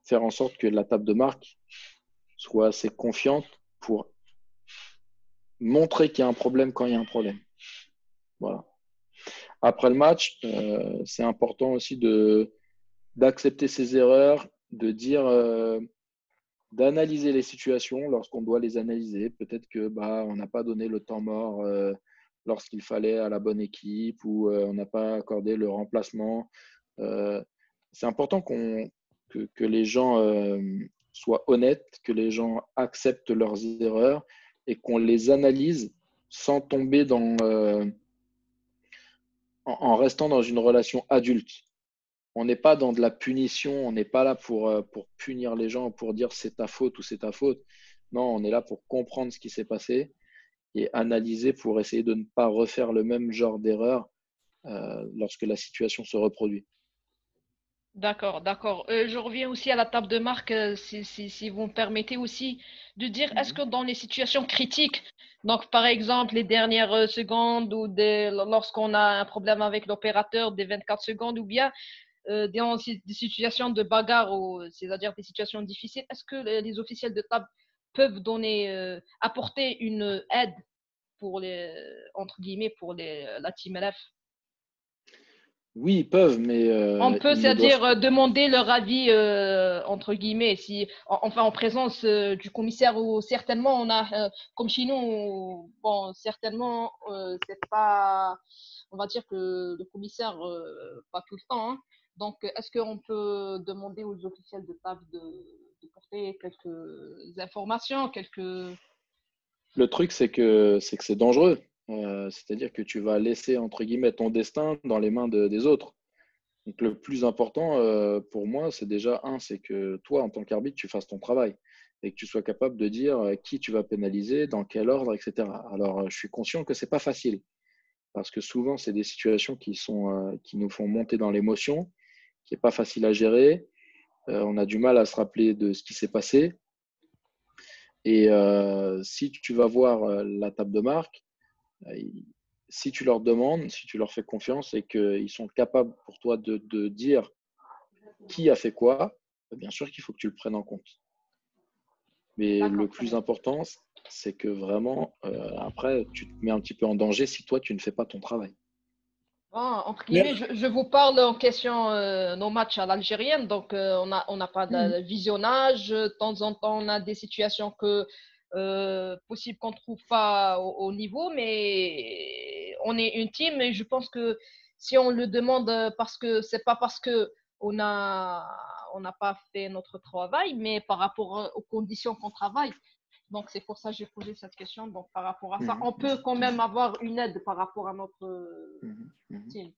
faire en sorte que la table de marque soit assez confiante pour montrer qu'il y a un problème quand il y a un problème. Voilà. Après le match, c'est important aussi d'accepter ses erreurs, de dire, d'analyser les situations lorsqu'on doit les analyser. Peut-être que on n'a pas donné le temps mort lorsqu'il fallait à la bonne équipe ou on n'a pas accordé le remplacement. C'est important que les gens soient honnêtes, que les gens acceptent leurs erreurs et qu'on les analyse sans tomber en restant dans une relation adulte. On n'est pas dans de la punition, on n'est pas là pour punir les gens, pour dire c'est ta faute ou c'est ta faute. Non, on est là pour comprendre ce qui s'est passé et analyser pour essayer de ne pas refaire le même genre d'erreur lorsque la situation se reproduit. D'accord, d'accord. Je reviens aussi à la table de marque, si vous me permettez aussi de dire, est-ce que dans les situations critiques, donc par exemple les dernières secondes ou lorsqu'on a un problème avec l'opérateur des 24 secondes ou bien dans des situations de bagarre, c'est-à-dire des situations difficiles, est-ce que les officiels de table peuvent apporter une aide pour entre guillemets, pour la team LF? Oui, ils peuvent, mais On peut, ils ne doivent c'est-à-dire demander leur avis, entre guillemets, enfin en présence du commissaire, ou certainement on a, comme chez nous, bon, certainement, c'est pas, on va dire que le commissaire, pas tout le temps, hein. Donc, est-ce qu'on peut demander aux officiels de table de porter quelques informations, Le truc, c'est que c'est dangereux. C'est-à-dire que tu vas laisser, entre guillemets, ton destin dans les mains des autres. Donc, le plus important pour moi, c'est déjà, c'est que toi, en tant qu'arbitre, tu fasses ton travail et que tu sois capable de dire qui tu vas pénaliser, dans quel ordre, etc. Alors, je suis conscient que ce n'est pas facile parce que souvent, c'est des situations qui nous font monter dans l'émotion, qui n'est pas facile à gérer. On a du mal à se rappeler de ce qui s'est passé. Et si tu vas voir la table de marque, si tu leur demandes, si tu leur fais confiance et qu'ils sont capables pour toi de dire qui a fait quoi, bien sûr qu'il faut que tu le prennes en compte. Mais le plus important, c'est que vraiment, après, tu te mets un petit peu en danger si toi, tu ne fais pas ton travail. Entre guillemets, je vous parle en question nos matchs à l'algérienne, donc on n'a pas de visionnage. De temps en temps, on a des situations possible qu'on ne trouve pas au niveau, mais on est une team et je pense que si on le demande, parce que c'est pas parce que on n'a pas fait notre travail, mais par rapport aux conditions qu'on travaille. Donc, c'est pour ça que j'ai posé cette question. Donc, par rapport à ça, on peut quand même avoir une aide par rapport à notre team.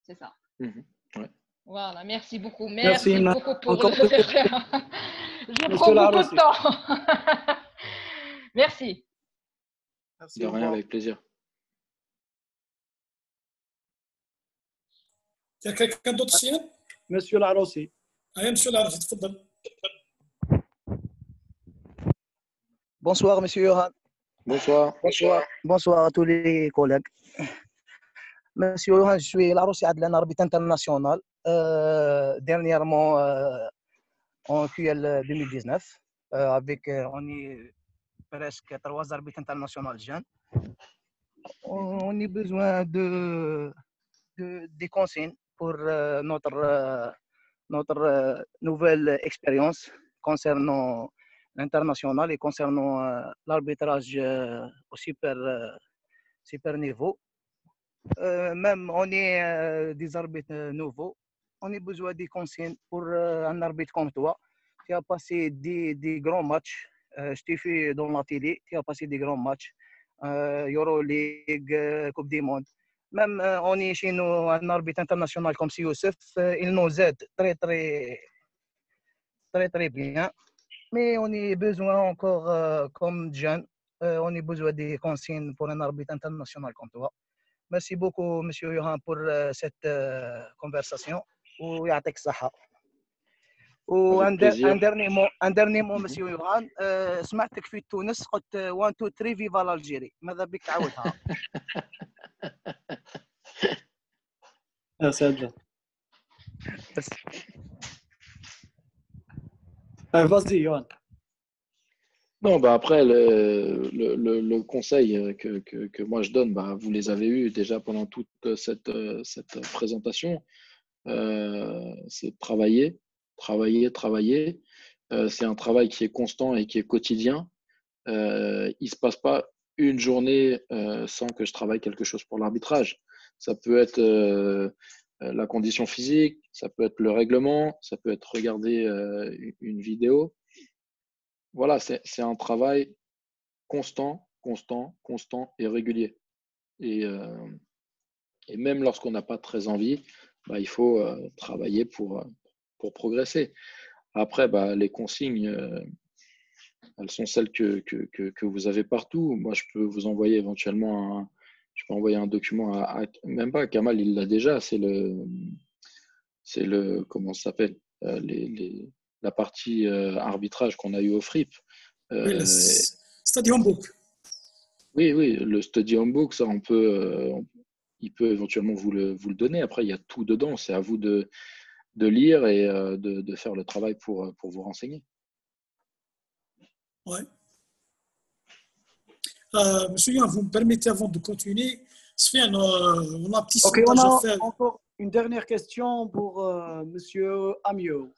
C'est ça. Ouais. Voilà, merci beaucoup. Merci beaucoup pour encore le faire. Je prends beaucoup de temps. Merci. Merci. De rien, avec plaisir. Il y a quelqu'un d'autre ici? Monsieur Larossi. Monsieur Larossi, تفضل. Bonsoir, monsieur Johan. Bonsoir. Bonsoir à tous les collègues. Monsieur Johan, je suis Larossi Adlan, arbitre international. Dernièrement, en QL 2019, on est presque 3 arbitres internationaux jeunes. On a besoin des consignes pour notre nouvelle expérience concernant l'international et concernant l'arbitrage au super niveau. Même on est des arbitres nouveaux, on a besoin des consignes pour un arbitre comme toi qui a passé des grands matchs. Je t'ai fait dans la télé, qui a passé des grands matchs, Euro League, Coupe du Monde. Même on est chez nous un arbitre international comme si Youssef, il nous aide très bien. Mais on a besoin encore, comme jeune, on a besoin des consignes pour un arbitre international comme toi. Merci beaucoup, monsieur Johan, pour cette conversation. ويعطيك الصحة. وان dernier mot monsieur يوغان، سمعتك في تونس قلت 1 2 3 فيفا الجيري، ماذا بك تعاودها؟ يا ساتر. Vas-y, Johan. Non, après, le conseil que moi je donne, vous les avez eus déjà pendant toute cette présentation, c'est de travailler. C'est un travail qui est constant et qui est quotidien. Il ne se passe pas une journée sans que je travaille quelque chose pour l'arbitrage. Ça peut être la condition physique, ça peut être le règlement, ça peut être regarder une vidéo. Voilà, c'est un travail constant et régulier. Et même lorsqu'on n'a pas très envie, il faut travailler pour progresser. Après, les consignes, elles sont celles que vous avez partout. Moi, je peux vous envoyer éventuellement Je peux envoyer un document même pas à Kamal, il l'a déjà. C'est le, comment ça s'appelle, la partie arbitrage qu'on a eu au FRIP. Oui, le Stadium Book. Oui, le Stadium Book, ça, il peut éventuellement vous le donner. Après, il y a tout dedans. C'est à vous de lire et de faire le travail pour vous renseigner. Ouais. Monsieur Yann, vous me permettez avant de continuer, on a un petit sondage à faire. Encore une dernière question pour Monsieur Amiot.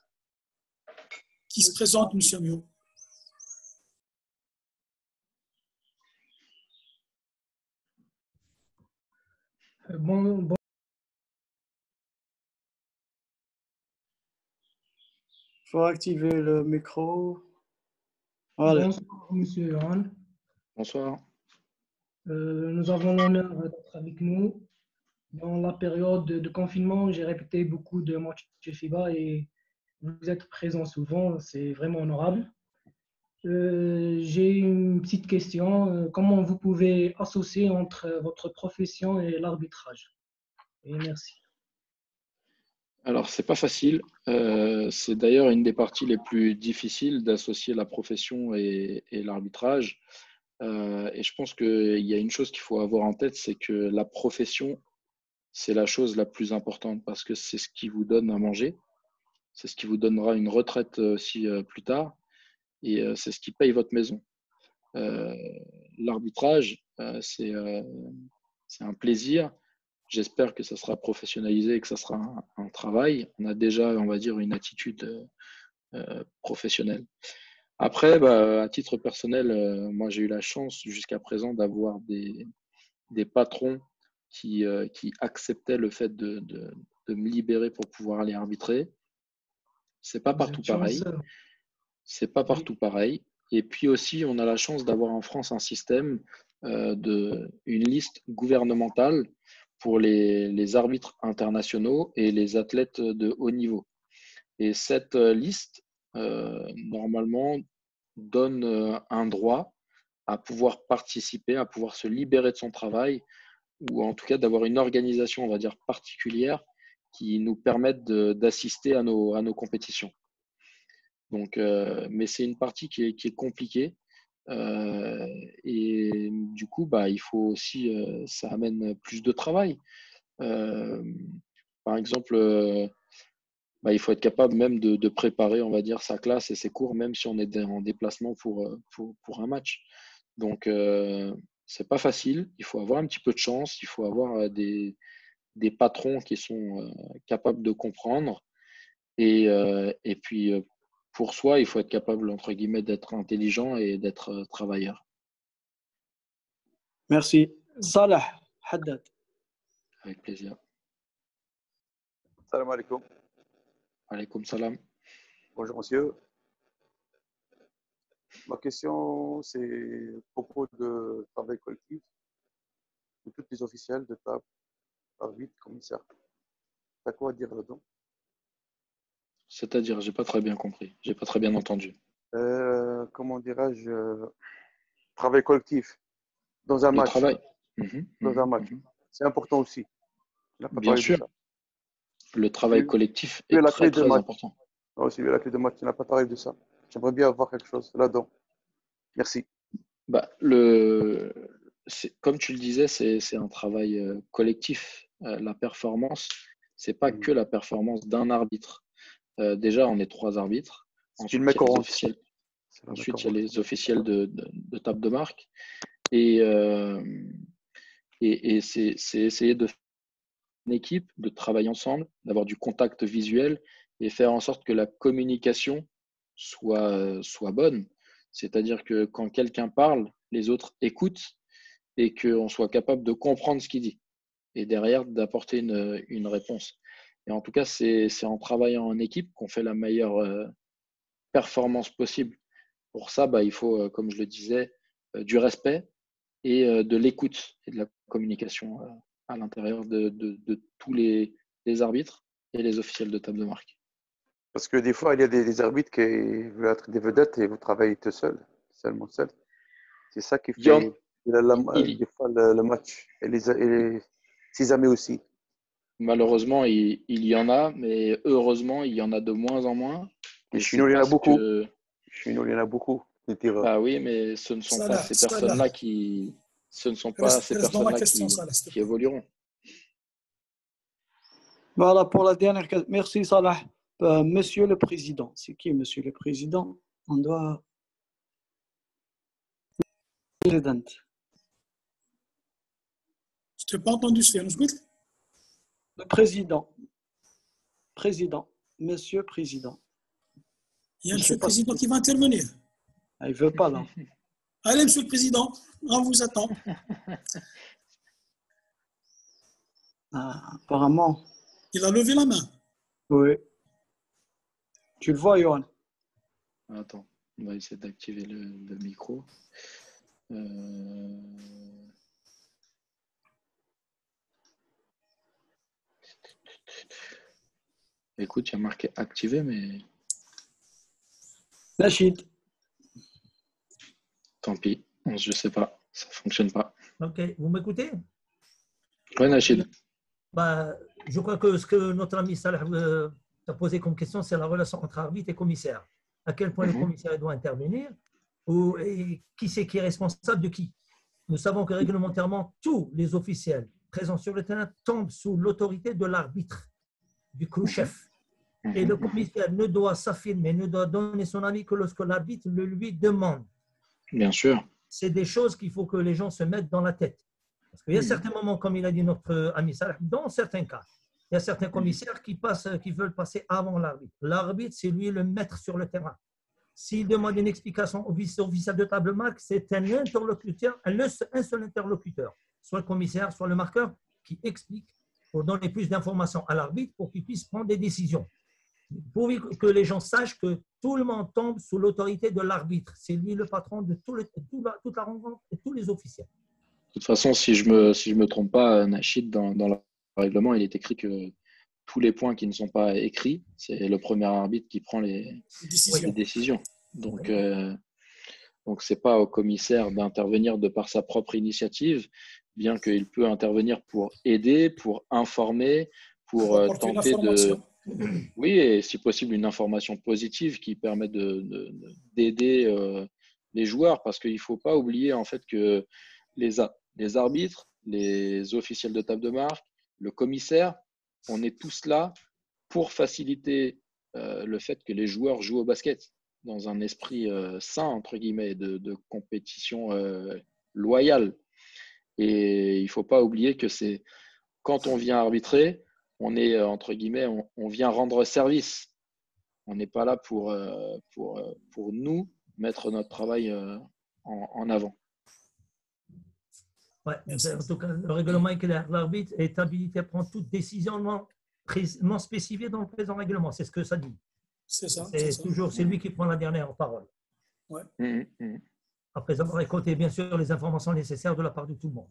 Qui se présente, Monsieur Amiot? Bon. Il faut activer le micro. Voilà. Bonsoir, Monsieur Yohan. Bonsoir. Nous avons l'honneur d'être avec nous. Dans la période de confinement, j'ai répété beaucoup de matchs de FIBA et vous êtes présent souvent, c'est vraiment honorable. J'ai une petite question. Comment vous pouvez associer entre votre profession et l'arbitrage? Et merci. Alors, c'est pas facile. C'est d'ailleurs une des parties les plus difficiles d'associer la profession et l'arbitrage. Et je pense qu'il y a une chose qu'il faut avoir en tête, c'est que la profession, c'est la chose la plus importante parce que c'est ce qui vous donne à manger. C'est ce qui vous donnera une retraite aussi plus tard. Et c'est ce qui paye votre maison. L'arbitrage, c'est un plaisir. J'espère que ça sera professionnalisé et que ça sera un travail. On a déjà, on va dire, une attitude professionnelle. Après, à titre personnel, moi, j'ai eu la chance jusqu'à présent d'avoir des patrons qui acceptaient le fait de me libérer pour pouvoir aller arbitrer. C'est pas partout pareil. C'est pas partout pareil. Et puis aussi, on a la chance d'avoir en France un système une liste gouvernementale pour les arbitres internationaux et les athlètes de haut niveau. Et cette liste, normalement, donne un droit à pouvoir participer, à pouvoir se libérer de son travail, ou en tout cas d'avoir une organisation, on va dire, particulière qui nous permette d'assister à nos compétitions. Donc, mais c'est une partie qui est compliquée. Et du coup, il faut aussi, ça amène plus de travail. Par exemple, il faut être capable même de préparer, on va dire, sa classe et ses cours, même si on est en déplacement pour un match. Donc, c'est pas facile. Il faut avoir un petit peu de chance. Il faut avoir des patrons qui sont capables de comprendre. Et puis, pour soi, il faut être capable, entre guillemets, d'être intelligent et d'être travailleur. Merci. Salah Haddad. Avec plaisir. Salam alaikum. Alaikum salam. Bonjour monsieur. Ma question, c'est à propos de travail collectif de tous les officiels de table, arbitre, commissaire. T'as quoi à dire là-dedans? C'est-à-dire, j'ai pas très bien compris, j'ai pas très bien entendu. Comment dirais-je, travail collectif dans un match. Travail. Dans un match. C'est important aussi. Bien sûr. Le travail collectif est très, très important. Aussi, la clé de match, tu n'as pas parlé de ça. J'aimerais bien avoir quelque chose là-dedans. Merci. Comme tu le disais, c'est un travail collectif. La performance, c'est pas que la performance d'un arbitre. Déjà, on est 3 arbitres. Ensuite, il y a les officiels de table de marque. Et c'est essayer de faire une équipe, de travailler ensemble, d'avoir du contact visuel et faire en sorte que la communication soit bonne. C'est-à-dire que quand quelqu'un parle, les autres écoutent et qu'on soit capable de comprendre ce qu'il dit et derrière d'apporter une réponse. Et en tout cas, c'est en travaillant en équipe qu'on fait la meilleure performance possible. Pour ça, il faut, comme je le disais, du respect et de l'écoute et de la communication à l'intérieur de tous les arbitres et les officiels de table de marque. Parce que des fois, il y a des arbitres qui veulent être des vedettes et vous travaillez tout seul, seulement seul. C'est ça qui fait… Il a des fois le match et les Sésame aussi. Malheureusement, il y en a, mais heureusement, il y en a de moins en moins. Et chez nous, il y en a beaucoup. Chez nous, il y en a beaucoup de tireurs. Bah oui, mais ce ne sont pas ces personnes-là qui évolueront. Voilà pour la dernière question. Merci Salah. Monsieur le Président. C'est qui Monsieur le Président? On doit... Président. Je t'ai pas entendu, Sven. Le Président. Président. Monsieur Président. Il y a Monsieur le Président qui va intervenir. Il ne veut pas là. Allez, Monsieur le Président, on vous attend. Apparemment. Il a levé la main. Oui. Tu le vois, Johan? Attends, on va essayer d'activer le micro. Écoute, il y a marqué activé, mais... Nachid. Tant pis, je sais pas, ça fonctionne pas. Ok, vous m'écoutez? Oui, Nachid. Je crois que ce que notre ami Salah a posé comme question, c'est la relation entre arbitre et commissaire. À quel point le commissaire doit intervenir et qui c'est qui est responsable de qui? Nous savons que réglementairement, tous les officiels présents sur le terrain tombent sous l'autorité de l'arbitre, du crew-chef. Et le commissaire ne doit s'affirmer, ne doit donner son avis que lorsque l'arbitre le lui demande. Bien sûr. C'est des choses qu'il faut que les gens se mettent dans la tête. Parce qu'il y a certains moments, comme il a dit notre ami Salah, dans certains cas, il y a certains commissaires qui veulent passer avant l'arbitre. L'arbitre, c'est lui le maître sur le terrain. S'il demande une explication au officiel de table marque, c'est un interlocuteur, un seul interlocuteur, soit le commissaire, soit le marqueur, qui explique pour donner plus d'informations à l'arbitre pour qu'il puisse prendre des décisions. Pour que les gens sachent que tout le monde tombe sous l'autorité de l'arbitre. C'est lui le patron de toute la rencontre et tous les officiels. De toute façon, si je me trompe pas, Nachid, dans le règlement, il est écrit que tous les points qui ne sont pas écrits, c'est le premier arbitre qui prend les décisions. Donc, c'est pas au commissaire d'intervenir de par sa propre initiative, bien qu'il peut intervenir pour aider, pour informer, pour tenter de... Oui, et si possible, une information positive qui permet d'aider les joueurs, parce qu'il ne faut pas oublier en fait que les arbitres, les officiels de table de marque, le commissaire, on est tous là pour faciliter le fait que les joueurs jouent au basket dans un esprit sain, entre guillemets, de compétition loyale. Et il ne faut pas oublier que c'est quand on vient arbitrer, on est, entre guillemets, on vient rendre service. On n'est pas là pour nous mettre notre travail en avant. Ouais, en tout cas, le règlement est clair. L'arbitre est habilité à prendre toute décision non spécifiée dans le présent règlement. C'est ce que ça dit. C'est ça. C'est lui qui prend la dernière parole. Ouais. Après avoir récolté, bien sûr, les informations nécessaires de la part de tout le monde.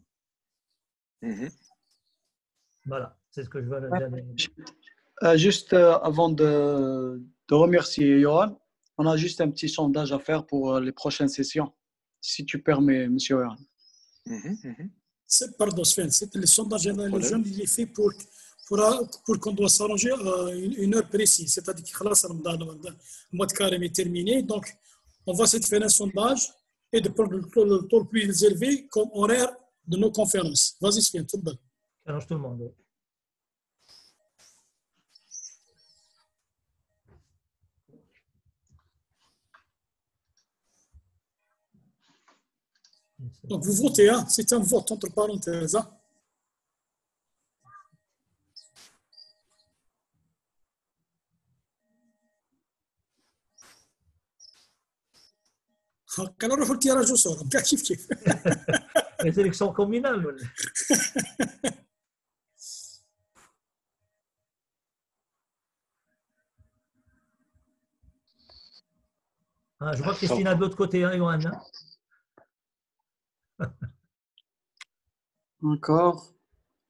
Voilà, c'est ce que je veux dire. Juste avant de remercier Johan, on a juste un petit sondage à faire pour les prochaines sessions, si tu permets, monsieur Johan. Pardon, Sven, le sondage, le jeune, il est fait pour qu'on doit s'arranger à une heure précise. C'est-à-dire que le mois de carême est terminé, donc on va essayer de faire un sondage et de prendre le taux le plus élevé comme horaire de nos conférences. Vas-y, Sven, tout le monde. Arrange tout le monde. Donc vous votez, hein? C'est un vote entre parenthèses. Hein? كان نروحوا التيراج وصورة بتاع كيف Les élections communales. Je vois Christina de l'autre côté, hein, Johan. Encore.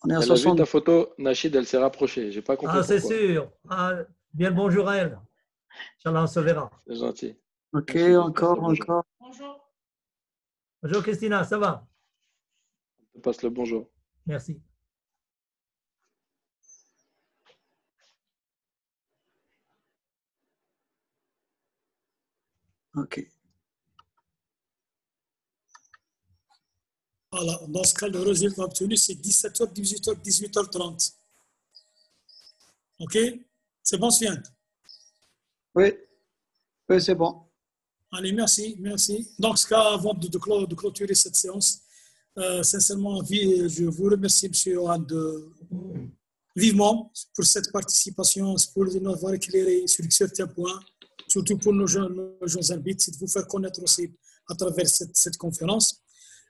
On est à elle 60. a vu ta photo, Nachid, elle s'est rapprochée. J'ai pas compris. C'est sûr. Bien le bonjour à elle. Inch'Allah, on se verra. C'est gentil. Ok, Merci, encore. Bonjour. Bonjour Christina, ça va? Je passe le bonjour. Merci. OK. Voilà, dans ce cas, le résultat obtenu, c'est 17h, 18h, 18h30. OK? C'est bon, Sfiane? Oui, oui, c'est bon. Allez, merci, merci. Dans ce cas, avant de clôturer cette séance, sincèrement, je vous remercie, M. Johan, vivement pour cette participation, pour nous avoir éclairé sur certains points, surtout pour nos jeunes arbitres, c'est de vous faire connaître aussi à travers cette conférence.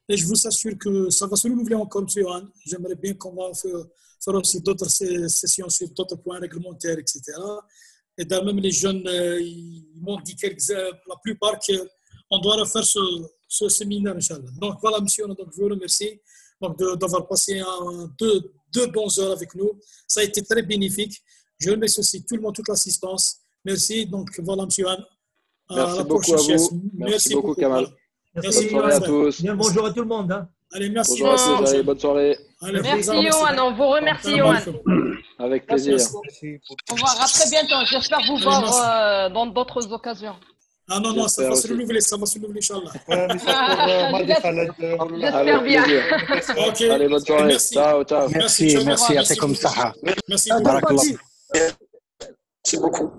Et je vous assure que ça va se renouveler encore, M. Johan. J'aimerais bien qu'on va faire aussi d'autres sessions sur d'autres points réglementaires, etc. Et d'ailleurs, même les jeunes, ils m'ont dit la plupart qu'on doit refaire ce séminaire, Inch'Allah. Donc voilà, monsieur, donc, je vous remercie d'avoir passé deux bonnes heures avec nous. Ça a été très bénéfique. Je remercie aussi tout le monde, toute l'assistance. Merci. Donc voilà, monsieur Anne. Merci beaucoup à vous. Merci beaucoup, Kamal. Voilà. Merci. Bonne soirée à tous. Bien, bonjour à tout le monde. Hein. Allez, merci. Bonjour à tous. Allez, bonne soirée. Allez, merci, Johan. On vous remercie, Johan. Avec plaisir. Au revoir. À très bientôt. J'espère vous voir dans d'autres occasions. Ah non, ça va se renouveler, Inch'Allah. J'espère bien. Okay. Allez, bonne soirée. Merci. Ciao. Merci. Merci beaucoup.